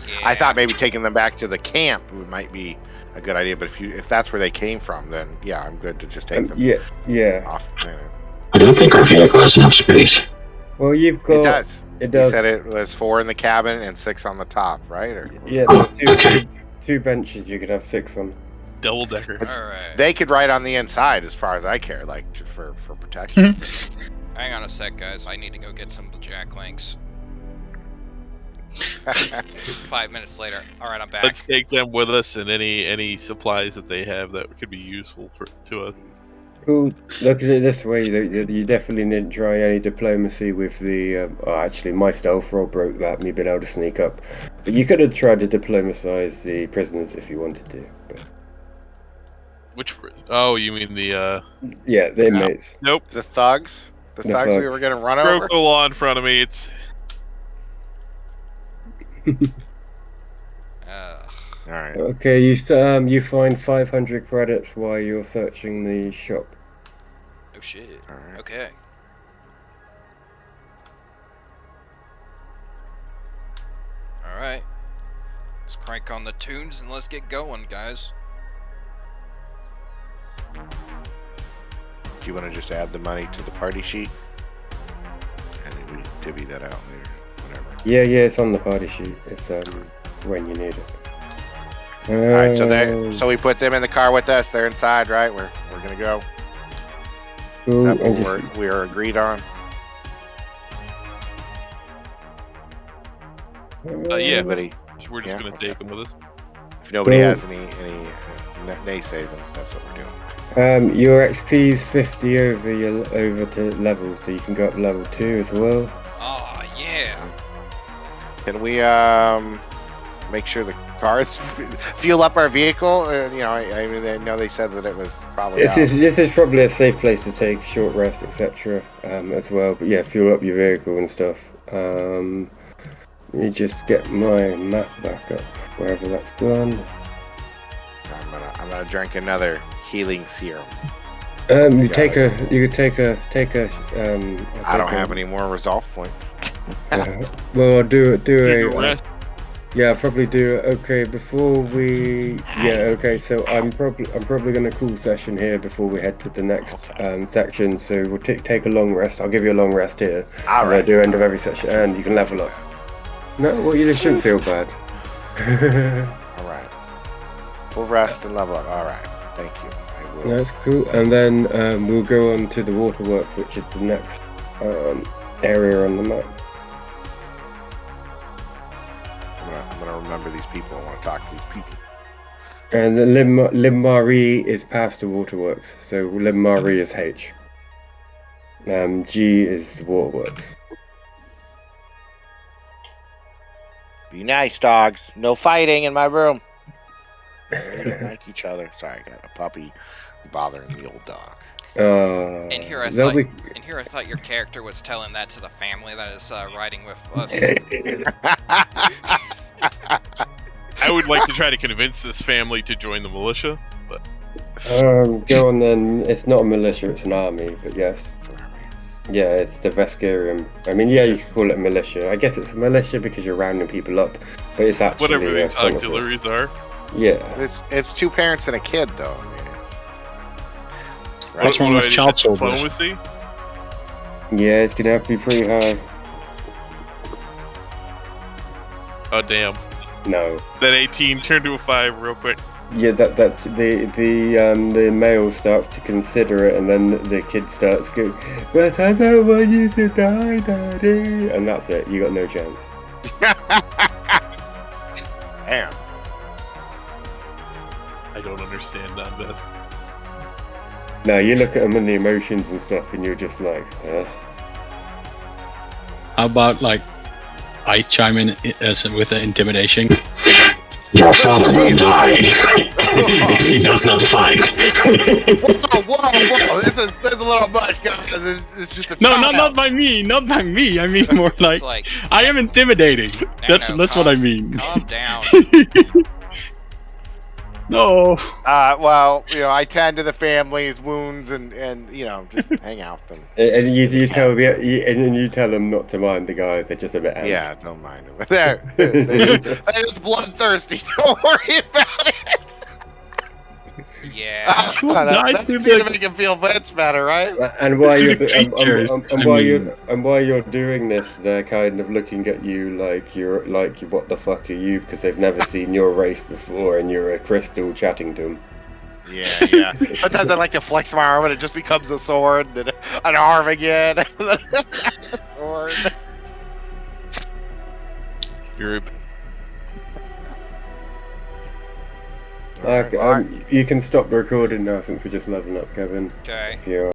Yeah. I thought maybe taking them back to the camp might be a good idea, but if that's where they came from, then yeah, I'm good to just take them yeah. off planet. I don't think our vehicle has enough space. Well, you've got. It does. It does. You said it was 4 in the cabin and 6 on the top, right? Or Yeah, Oh, there's okay. two benches. You could have 6 on. Double decker. All right. they could ride on the inside, as far as I care, like just for protection. Hang on a sec, guys. I need to go get some jack links. 5 minutes later. All right, I'm back. Let's take them with us and any supplies that they have that could be useful to us. Cool. Look at it this way: you definitely didn't try any diplomacy with the. Actually, my stealth roll broke that. Me being able to sneak up, but you could have tried to diplomatize the prisoners if you wanted to. But Which? Oh, you mean the? yeah, the inmates. Nope. The thugs we thugs. were gonna run Broke over. the law in front of me. It's. All right. Okay, you find 500 credits while you're searching the shop. Oh shit. All right. Okay. All right. Let's crank on the tunes and let's get going, guys. Do you want to just add the money to the party sheet, and then we divvy that out later? Whatever. Yeah, it's on the party sheet. It's when you need it. All right. So we put them in the car with us. They're inside, right? We're gonna go. Cool, Is that and what just- we are agreed on? Yeah. Anybody? We're just Yeah, gonna okay. take them with us. If nobody So- has any naysay, then that's what we're doing. Your XP is 50 over to level, so you can go up level 2 as well. Oh yeah. Can we make sure the cars fuel up our vehicle? I mean, I know they said that it was probably out. This is probably a safe place to take a short rest, etc. As well. But yeah, fuel up your vehicle and stuff. Let me just get my map back up wherever that's gone. I'm gonna drink another healing serum. You Got take it. you could take a. I don't have any more resolve points. Well, I'll do Take a a. rest. Yeah, I'll probably do it. Okay, before we. Yeah, okay. So I'm probably gonna call session here before we head to the next Okay. section. So we'll take a long rest. I'll give you a long rest here, All as I right. do end of all every right. session, I feel- and you can I level feel up. bad. No, well, you shouldn't feel bad. All right. Full rest and level up. All right. Thank you. I will. That's cool. And then we'll go on to the waterworks, which is the next area on the map. I'm gonna remember these people. I want to talk to these people. And the Lim-Marie is past the waterworks, so Lim-Marie is H. G is the waterworks. Be nice, dogs. No fighting in my room. We don't like each other. Sorry, I got a puppy bothering the old dog. In here, I They'll thought. be. In here, I thought your character was telling that to the family that is riding with us. I would like to try to convince this family to join the militia, but Go on then. It's not a militia, it's an army, but yes. That's what I mean. Yeah, it's the Vescarium. I mean, yeah, you could call it a militia. I guess it's a militia because you're rounding people up, but it's actually whatever these kind of- auxiliaries are. Yeah. It's two parents and a kid, though. I mean, it's, right? What's wrong What do with I do? child soldiers? Diplomacy? Yeah, it's gonna have to be pretty high. Oh damn! No. That 18 turned to a 5 real quick. Yeah, that's the male starts to consider it, and then the kid starts going, "But I don't want you to die, Daddy," and that's it. You got no chance. Damn. I don't understand that. No, you look at them and the emotions and stuff, and you're just like, How about like I chime in with the intimidation? Your father will die if he does not fight. Whoa! This is a little much, guys. It's just a No, child not by me, not by me. I mean more It's like like, I am intimidating. That's what I mean. Calm down. No. Well, I tend to the family's wounds and just hang out with them. and you The tell cats. you tell them not to mind the guys. They're just a bit amped. Yeah, don't mind them. They're just bloodthirsty. Don't worry about it. Yeah. That seems to make him feel much better, right? And while To you're the creatures, while you're doing this, they're kind of looking at you like you're what the fuck are you? Because they've never seen your race before, and you're a crystal chatting to them. Yeah. Sometimes I like to flex my arm and it just becomes a sword, then an arm again. Sword. You're You can stop the recording now since we're just leveling up, Kevin. Okay. If you're